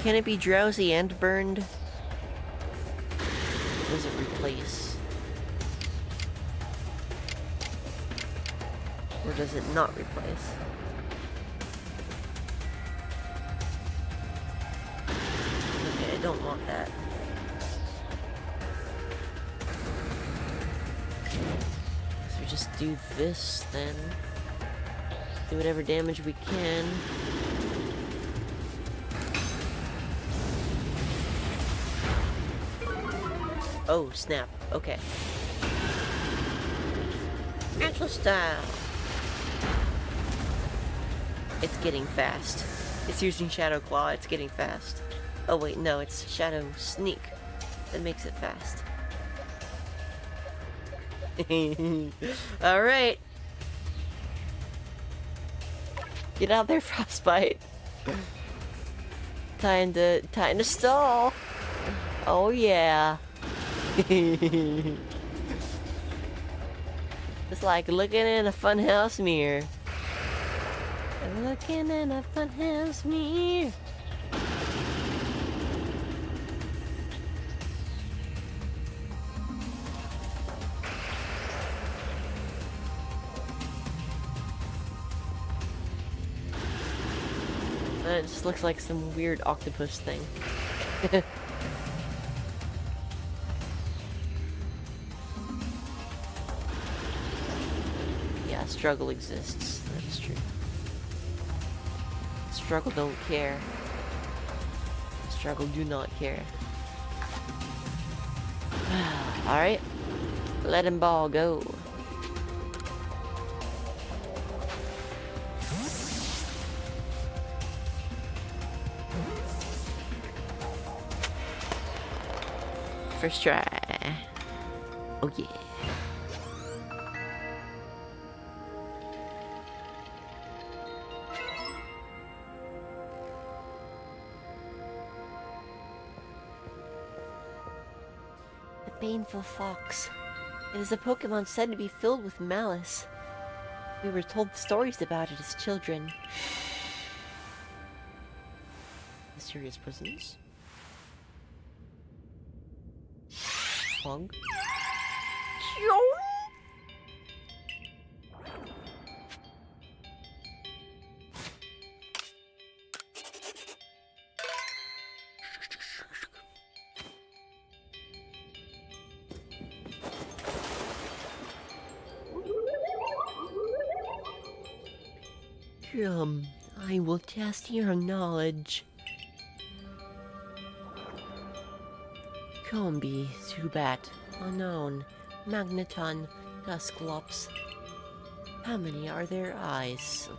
Can it be drowsy and burned? Does it replace? Or does it not replace? Okay, I don't want that. So we just do this then. Do whatever damage we can. Oh, snap. Okay. Natural style. It's getting fast. It's using Shadow Claw. It's getting fast. Oh, wait. No, it's Shadow Sneak. That makes it fast. Alright. Get out there, Frostbite. Time to stall. Oh, yeah. It's like looking in a funhouse mirror. Looking in a funhouse mirror. It just looks like some weird octopus thing. Yeah, struggle exists. That's true. Struggle don't care. Struggle do not care. Alright. Let him ball go. First try. Oh yeah. The painful fox. It is a Pokémon said to be filled with malice. We were told stories about it as children. Mysterious presence. Hog. I will test your knowledge. Combi, Zubat, Unknown, Magneton, Dusclops. How many are their eyes?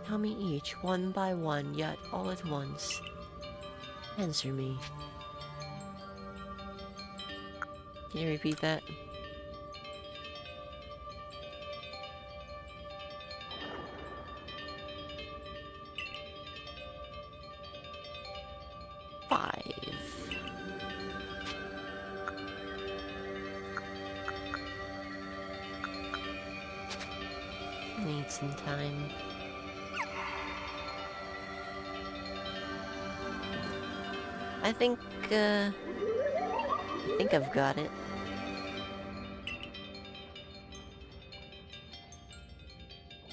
Tell me each, one by one, yet all at once. Answer me. Can you repeat that? Need some time. I think I've got it.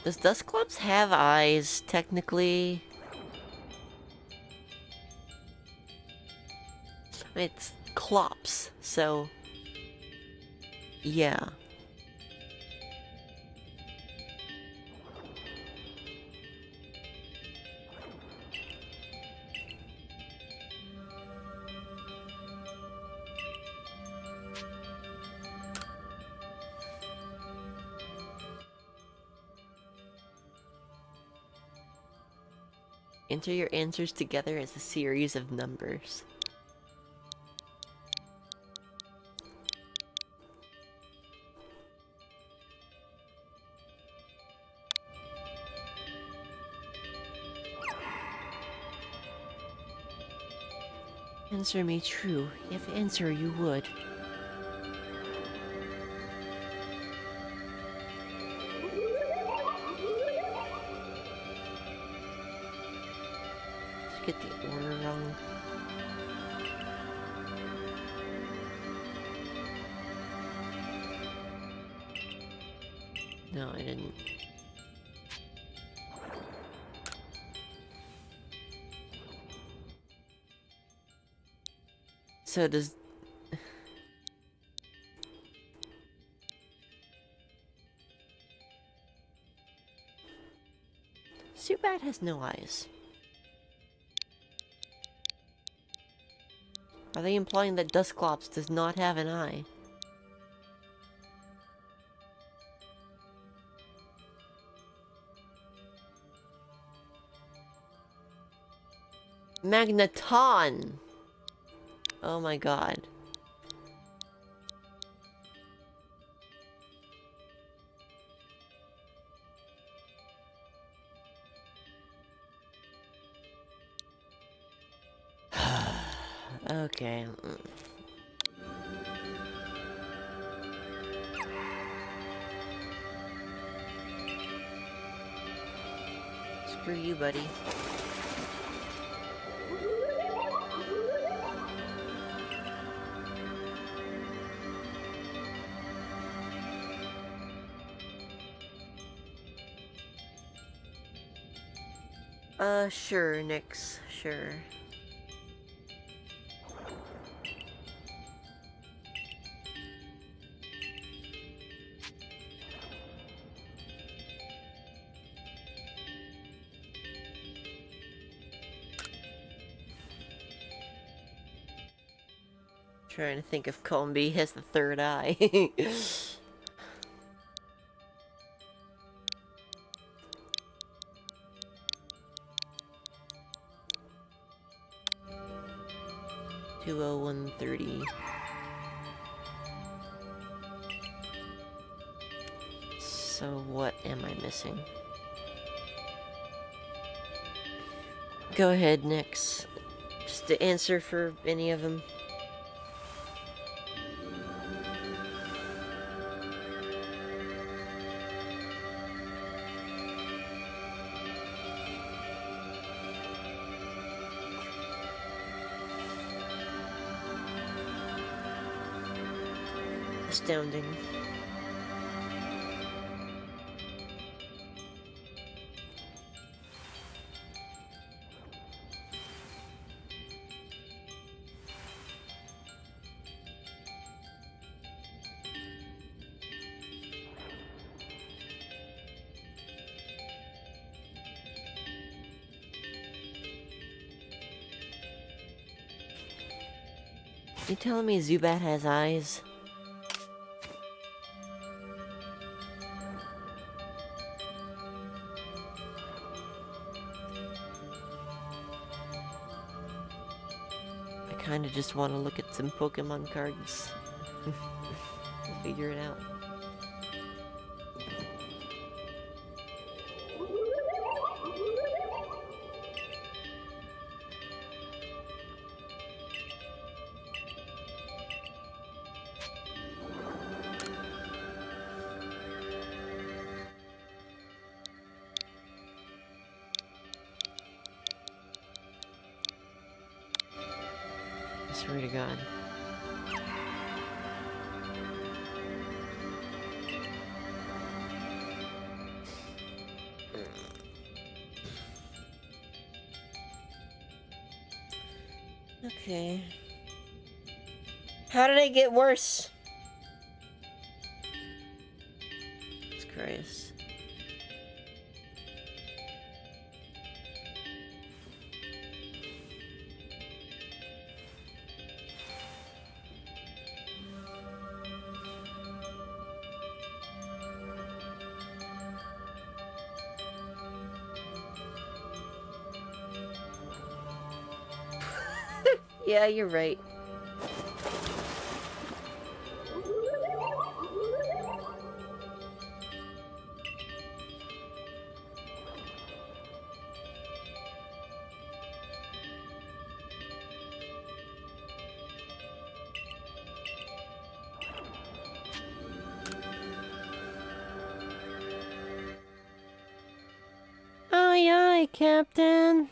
Does Dusclops have eyes, technically? It's Clops, so... yeah. Enter your answers together as a series of numbers. Answer me true, if answer you would. Get the order wrong. No, I didn't. So does... Zubat has no eyes. Are they implying that Dusclops does not have an eye? Magneton! Oh my god. Okay. Screw you, buddy. Sure, Nyx, sure. Trying to think if Combi has the third eye. 20130. So what am I missing? Go ahead, Nyx. Just to answer for any of them. Astounding. You telling me Zubat has eyes? I kinda just want to look at some Pokemon cards. We'll figure it out. I swear to God. Okay. How did I get worse? Jesus Christ. Yeah, you're right. Aye, aye, Captain.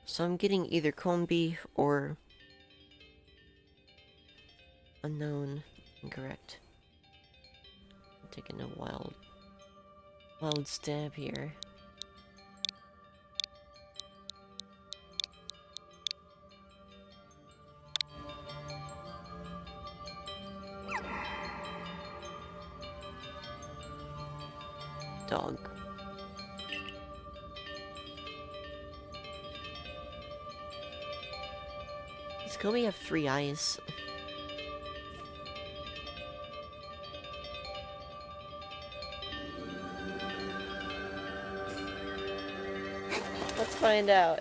So I'm getting either Combi or unknown. Incorrect. I'm taking a wild stab here. Dog. Does Combi have 3 eyes? Let's find out.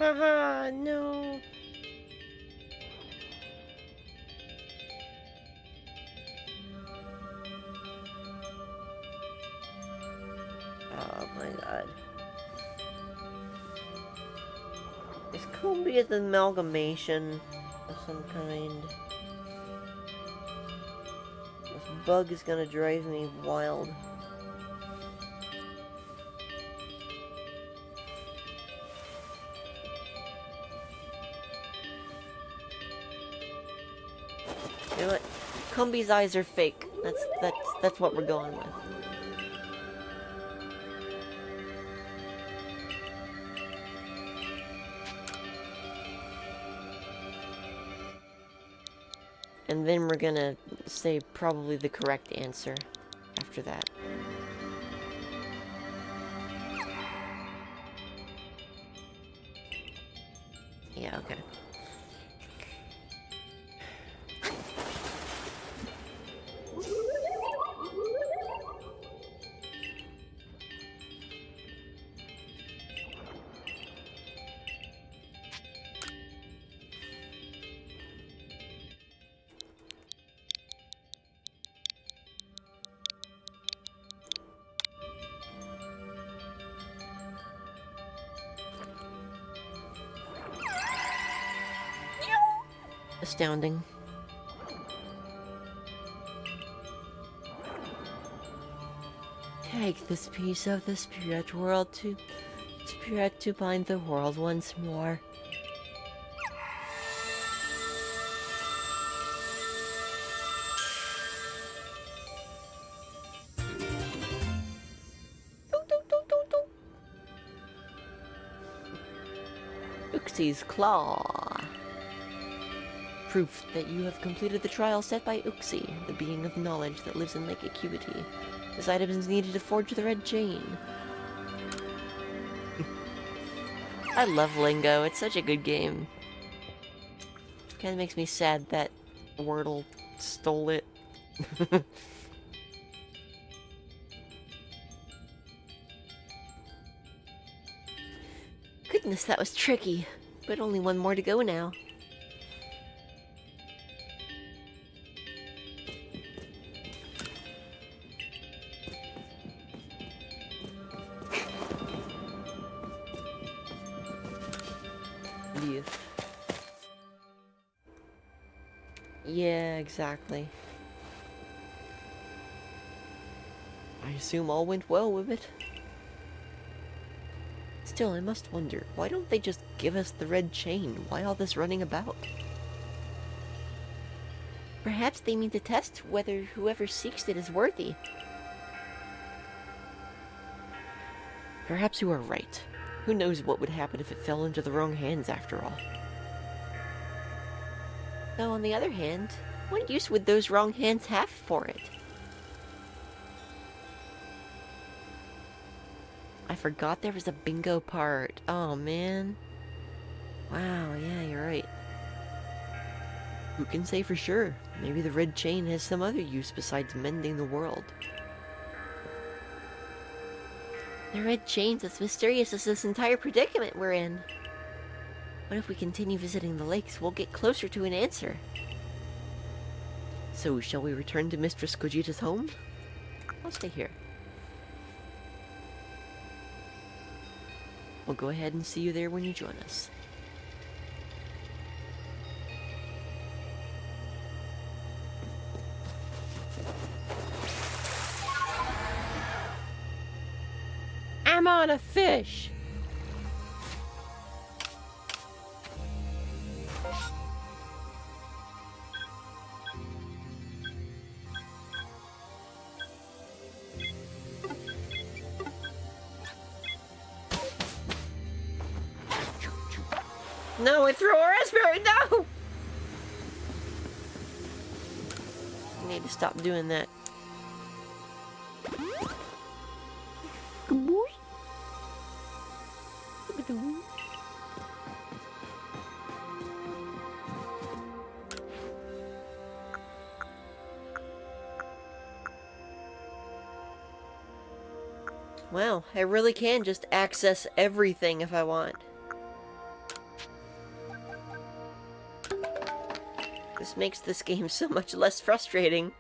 Haha, no. Oh my god. This could be an amalgamation of some kind. This bug is gonna drive me wild. You know what? Combi's eyes are fake. That's what we're going with. And then we're gonna say probably the correct answer after that. Yeah, okay. Astounding. Take this piece of the spirit world to bind the world once more. Uxie's Claw. Proof that you have completed the trial set by Uxie, the being of knowledge that lives in Lake Acuity. This item is needed to forge the red chain. I love Lingo, it's such a good game. Kinda makes me sad that Wordle stole it. Goodness, that was tricky. But only one more to go now. Yeah. Yeah, exactly. I assume all went well with it. Still, I must wonder, why don't they just give us the red chain? Why all this running about? Perhaps they mean to test whether whoever seeks it is worthy. Perhaps you are right. Who knows what would happen if it fell into the wrong hands after all. Though on the other hand, what use would those wrong hands have for it? I forgot there was a bingo part. Oh, man. Wow, yeah, you're right. Who can say for sure? Maybe the red chain has some other use besides mending the world. The red chain's as mysterious as this entire predicament we're in. What if we continue visiting the lakes? We'll get closer to an answer. So, shall we return to Mistress Gogeta's home? I'll stay here. We'll go ahead and see you there when you join us. I'm on a fish! No, I threw a raspberry, no! I need to stop doing that. Wow, I really can just access everything if I want. This makes this game so much less frustrating.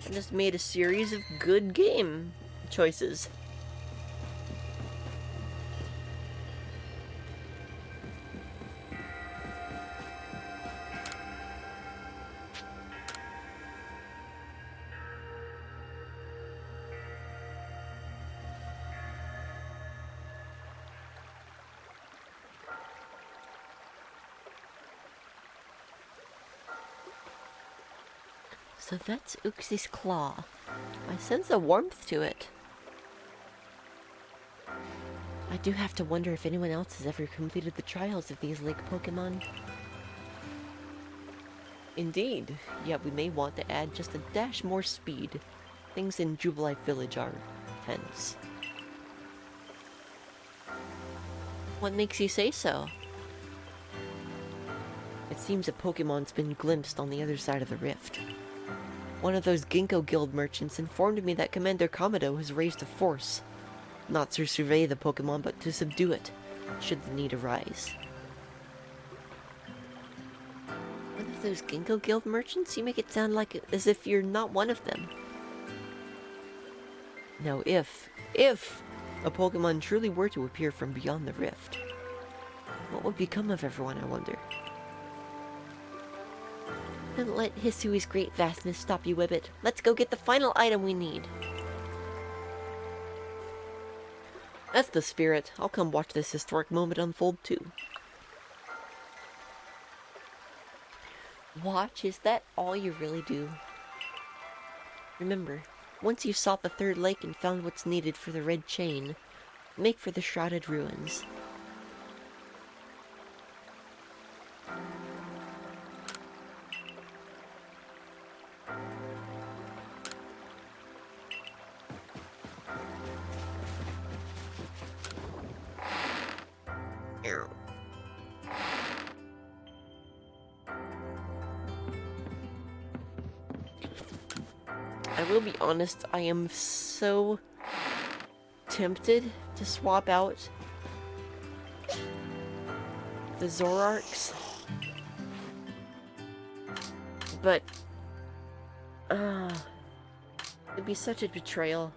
I just made a series of good game choices. So that's Uxie's claw. I sense a warmth to it. I do have to wonder if anyone else has ever completed the trials of these lake Pokémon. Indeed, yet we may want to add just a dash more speed. Things in Jubilife Village are tense. What makes you say so? It seems a Pokemon's been glimpsed on the other side of the rift. One of those Ginkgo Guild merchants informed me that Commander Kamado has raised a force. Not to survey the Pokemon, but to subdue it, should the need arise. One of those Ginkgo Guild merchants? You make it sound like as if you're not one of them. Now if a Pokemon truly were to appear from beyond the rift, what would become of everyone, I wonder? Don't let Hisui's great vastness stop you, Wibbit. Let's go get the final item we need. That's the spirit. I'll come watch this historic moment unfold too. Watch? Is that all you really do? Remember, once you've sought the third lake and found what's needed for the red chain, make for the shrouded ruins. I will be honest, I am so tempted to swap out the Zoroarks, but it'd be such a betrayal.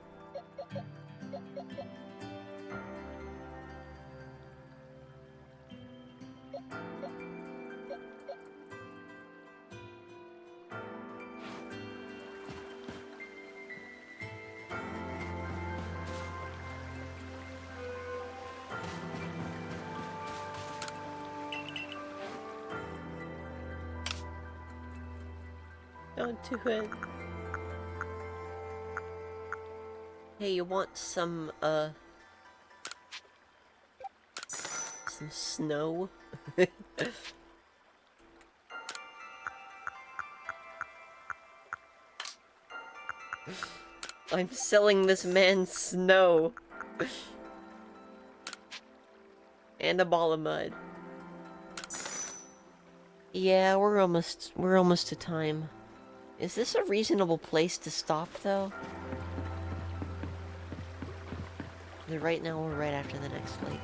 Don't do it. Hey, you want some snow? I'm selling this man snow. And a ball of mud. Yeah, we're almost to time. Is this a reasonable place to stop, though? Right now, we're right after the next lake.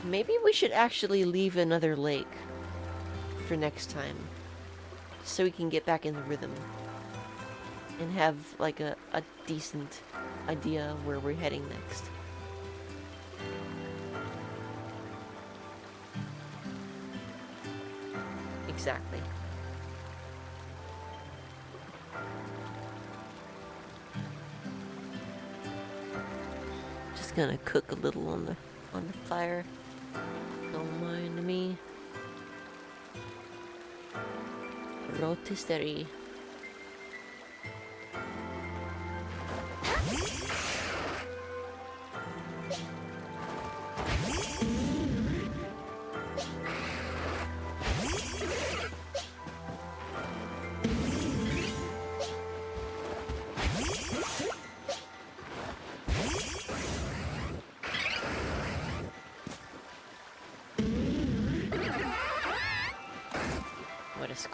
Maybe we should actually leave another lake for next time, so we can get back in the rhythm and have, like, a decent idea of where we're heading next. Exactly. Just gonna cook a little on the fire. Don't mind me. Rotisserie.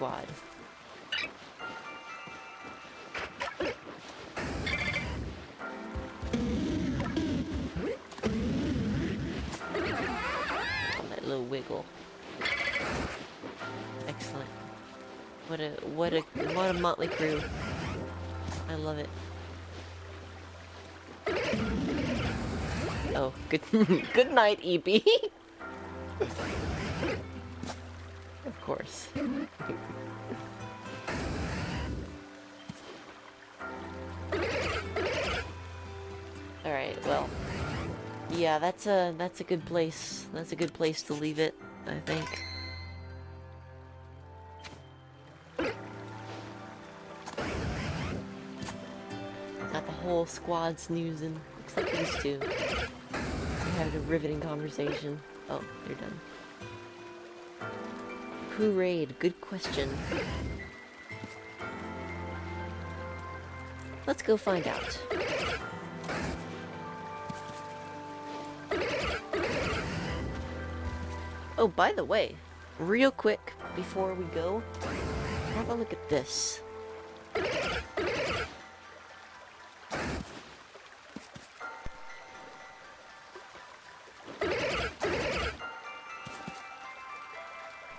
squad. Oh, that little wiggle. Excellent. What a motley crew. I love it. Oh, good good night, EB. Of course. Alright, well. Yeah, that's a good place. That's a good place to leave it, I think. Got the whole squad snoozing, except these two. We had a riveting conversation. Oh, they're done. Who raid? Good question. Let's go find out. Oh, by the way, real quick, before we go, have a look at this.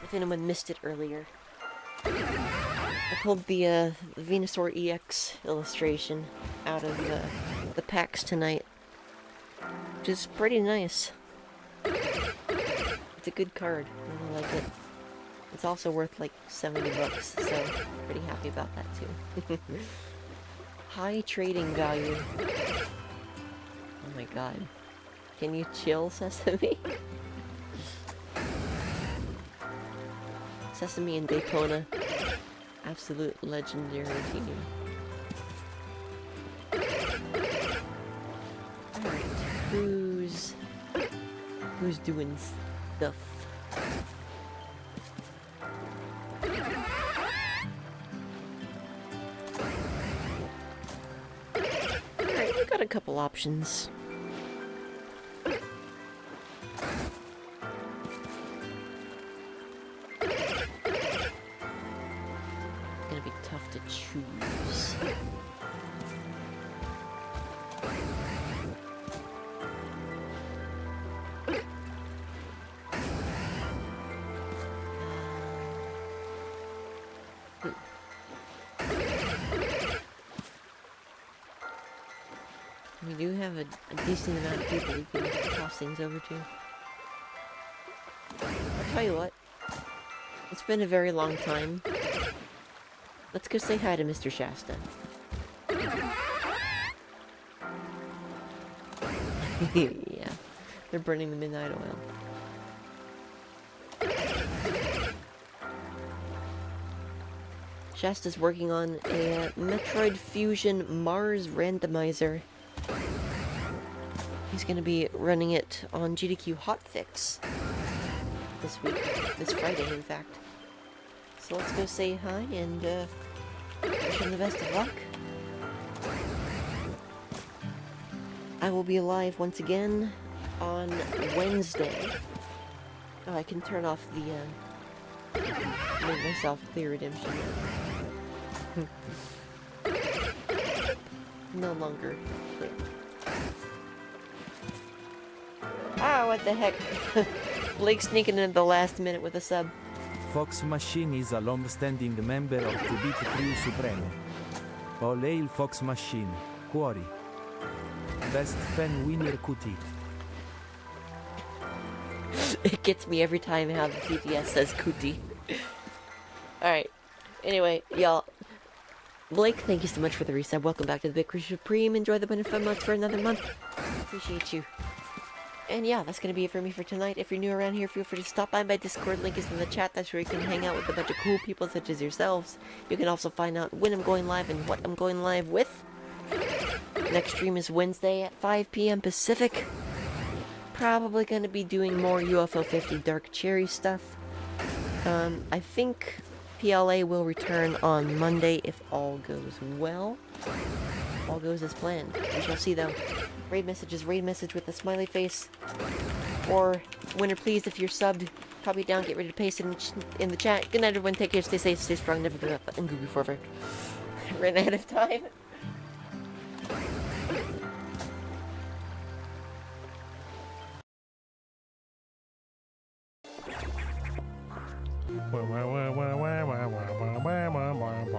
If anyone missed it earlier, I pulled the Venusaur EX illustration out of the packs tonight, which is pretty nice. It's a good card. I really like it. It's also worth like 70 bucks, so pretty happy about that too. High trading value. Oh my god. Can you chill, Sesame? Sesame and Daytona. Absolute legendary team. Alright, who's doing stuff? Alright, we got a couple options. Gonna be tough to choose. We do have a decent amount of people we can toss things over to. I'll tell you what. It's been a very long time. Let's go say hi to Mr. Shasta. Yeah, they're burning the midnight oil. Shasta's working on a Metroid Fusion Mars randomizer. He's going to be running it on GDQ Hotfix this week, this Friday in fact. So let's go say hi and wish him the best of luck. I will be live once again on Wednesday. Oh, I can turn off the, make myself clear redemption. No longer clear. Ah, what the heck. Blake sneaking in at the last minute with a sub. Fox Machine is a long-standing member of the Beat Crew Supreme. All hail Fox Machine, Quarry. Best fan winner Cootie. It gets me every time how the TTS says Cootie. Alright. Anyway, y'all. Blake, thank you so much for the resub. Welcome back to the Big Crew Supreme. Enjoy the bunch of fun months for another month. Appreciate you. And yeah, that's going to be it for me for tonight. If you're new around here, feel free to stop by. My Discord link is in the chat. That's where you can hang out with a bunch of cool people such as yourselves. You can also find out when I'm going live and what I'm going live with. Next stream is Wednesday at 5 p.m. Pacific. Probably going to be doing more UFO 50 Dark Cherry stuff. I think PLA will return on Monday if all goes well. All goes as planned. We shall see though. Raid message is raid message with a smiley face. Or winner please if you're subbed. Copy it down, get ready to paste it in the chat. Good night, everyone. Take care, stay safe, stay strong, never give up, and Google forever. Ran ahead of time.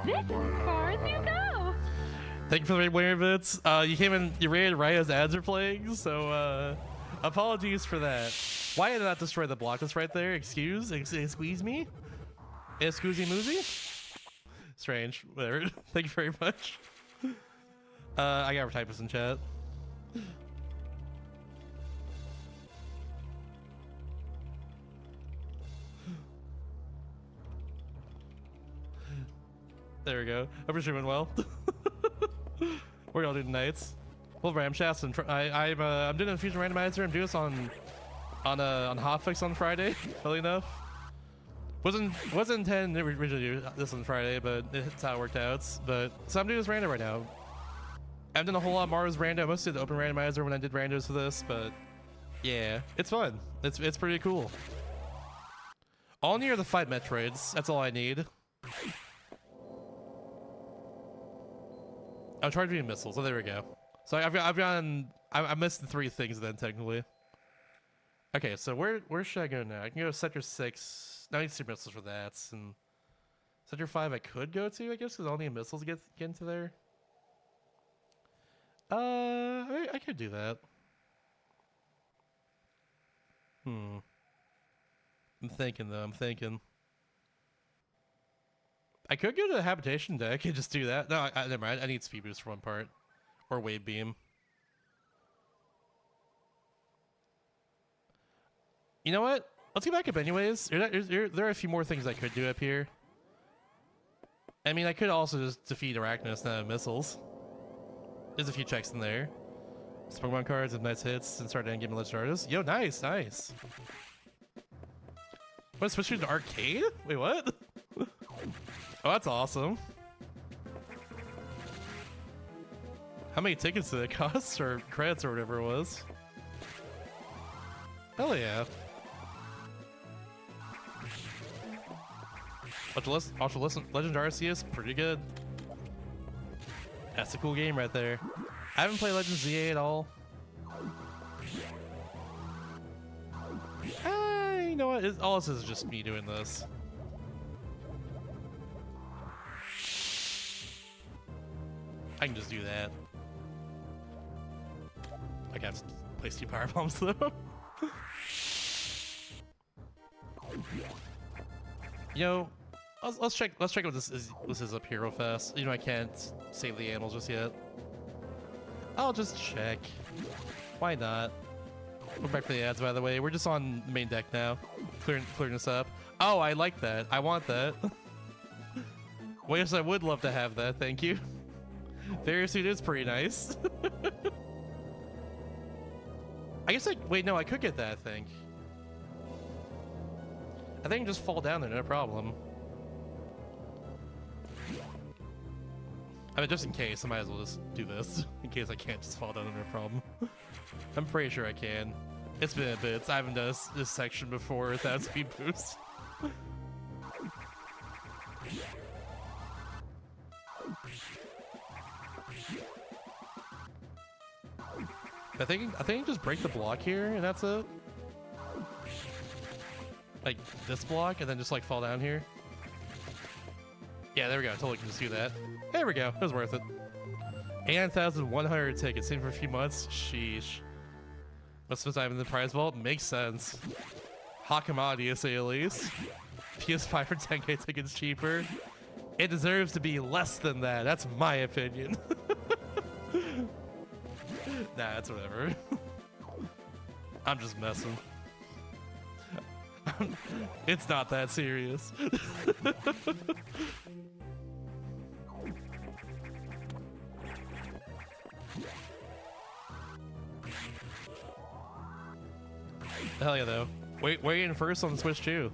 This is as far as you go. Thank you for the winner bits. You came in, you rated right as ads are playing, so apologies for that. Why did I not destroy the block that's right there? Excuse me? Excusey moosey? Strange. Whatever. Thank you very much. I gotta type this in chat. There we go. I'm sure doing well. We're all doing nights. Well, Ram Shafts and I'm doing a fusion randomizer. I'm doing this on Hotfix on Friday. Funny enough, wasn't intended originally to do this on Friday, but it's how it worked out. But so I'm doing this random right now. I've done a whole lot of Mars random. I mostly did the open randomizer when I did randos for this, but yeah, it's fun. It's pretty cool. All near the 5 Metroids. That's all I need. I'm charging missiles. Oh, there we go. So I missed the 3 things then technically. Okay, so where should I go now? I can go to Sector 6. No, I need 2 missiles for that. And Sector 5 I could go to, I guess, because I'll need missiles to get into there. I could do that. I'm thinking though. I could go to the habitation deck and just do that. No, never mind. I need speed boost for one part, or wave beam. You know what? Let's get back up anyways. There are a few more things I could do up here. I mean, I could also just defeat Arachnus and missiles. There's a few checks in there. Some Pokemon cards with nice hits and start endgame legend artists. Yo, nice. What, switch to arcade? Wait, what? Oh, that's awesome. How many tickets did it cost, or credits, or whatever it was? Hell yeah. Ultra Legend Arceus, pretty good. That's a cool game right there. I haven't played Legend ZA at all. You know what? All this is just me doing this. I can just do that. I have to place 2 power bombs though. Yo, let's check what this is up here real fast. You know, I can't save the animals just yet. I'll just check. Why not? We're back for the ads, by the way. We're just on main deck now, clearing this up. Oh, I like that. I want that. Well, yes, I would love to have that. Thank you. Variosuit is pretty nice. I guess wait, no, I could get that, I think. I think I can just fall down there, no problem. I mean, just in case, I might as well just do this. In case I can't just fall down there, no problem. I'm pretty sure I can. It's been a bit. I haven't done this section before without speed boost. I think I can just break the block here, and that's it. Like this block, and then just like fall down here. Yeah, there we go. I totally can just do that. There we go. It was worth it. 8,100 tickets in for a few months. Sheesh. Most of the time in the prize vault makes sense. Hot commodity, to say the least. PS5 for 10k tickets cheaper. It deserves to be less than that. That's my opinion. Nah, that's whatever. I'm just messing. It's not that serious. Hell yeah, though. Waiting first on the Switch too.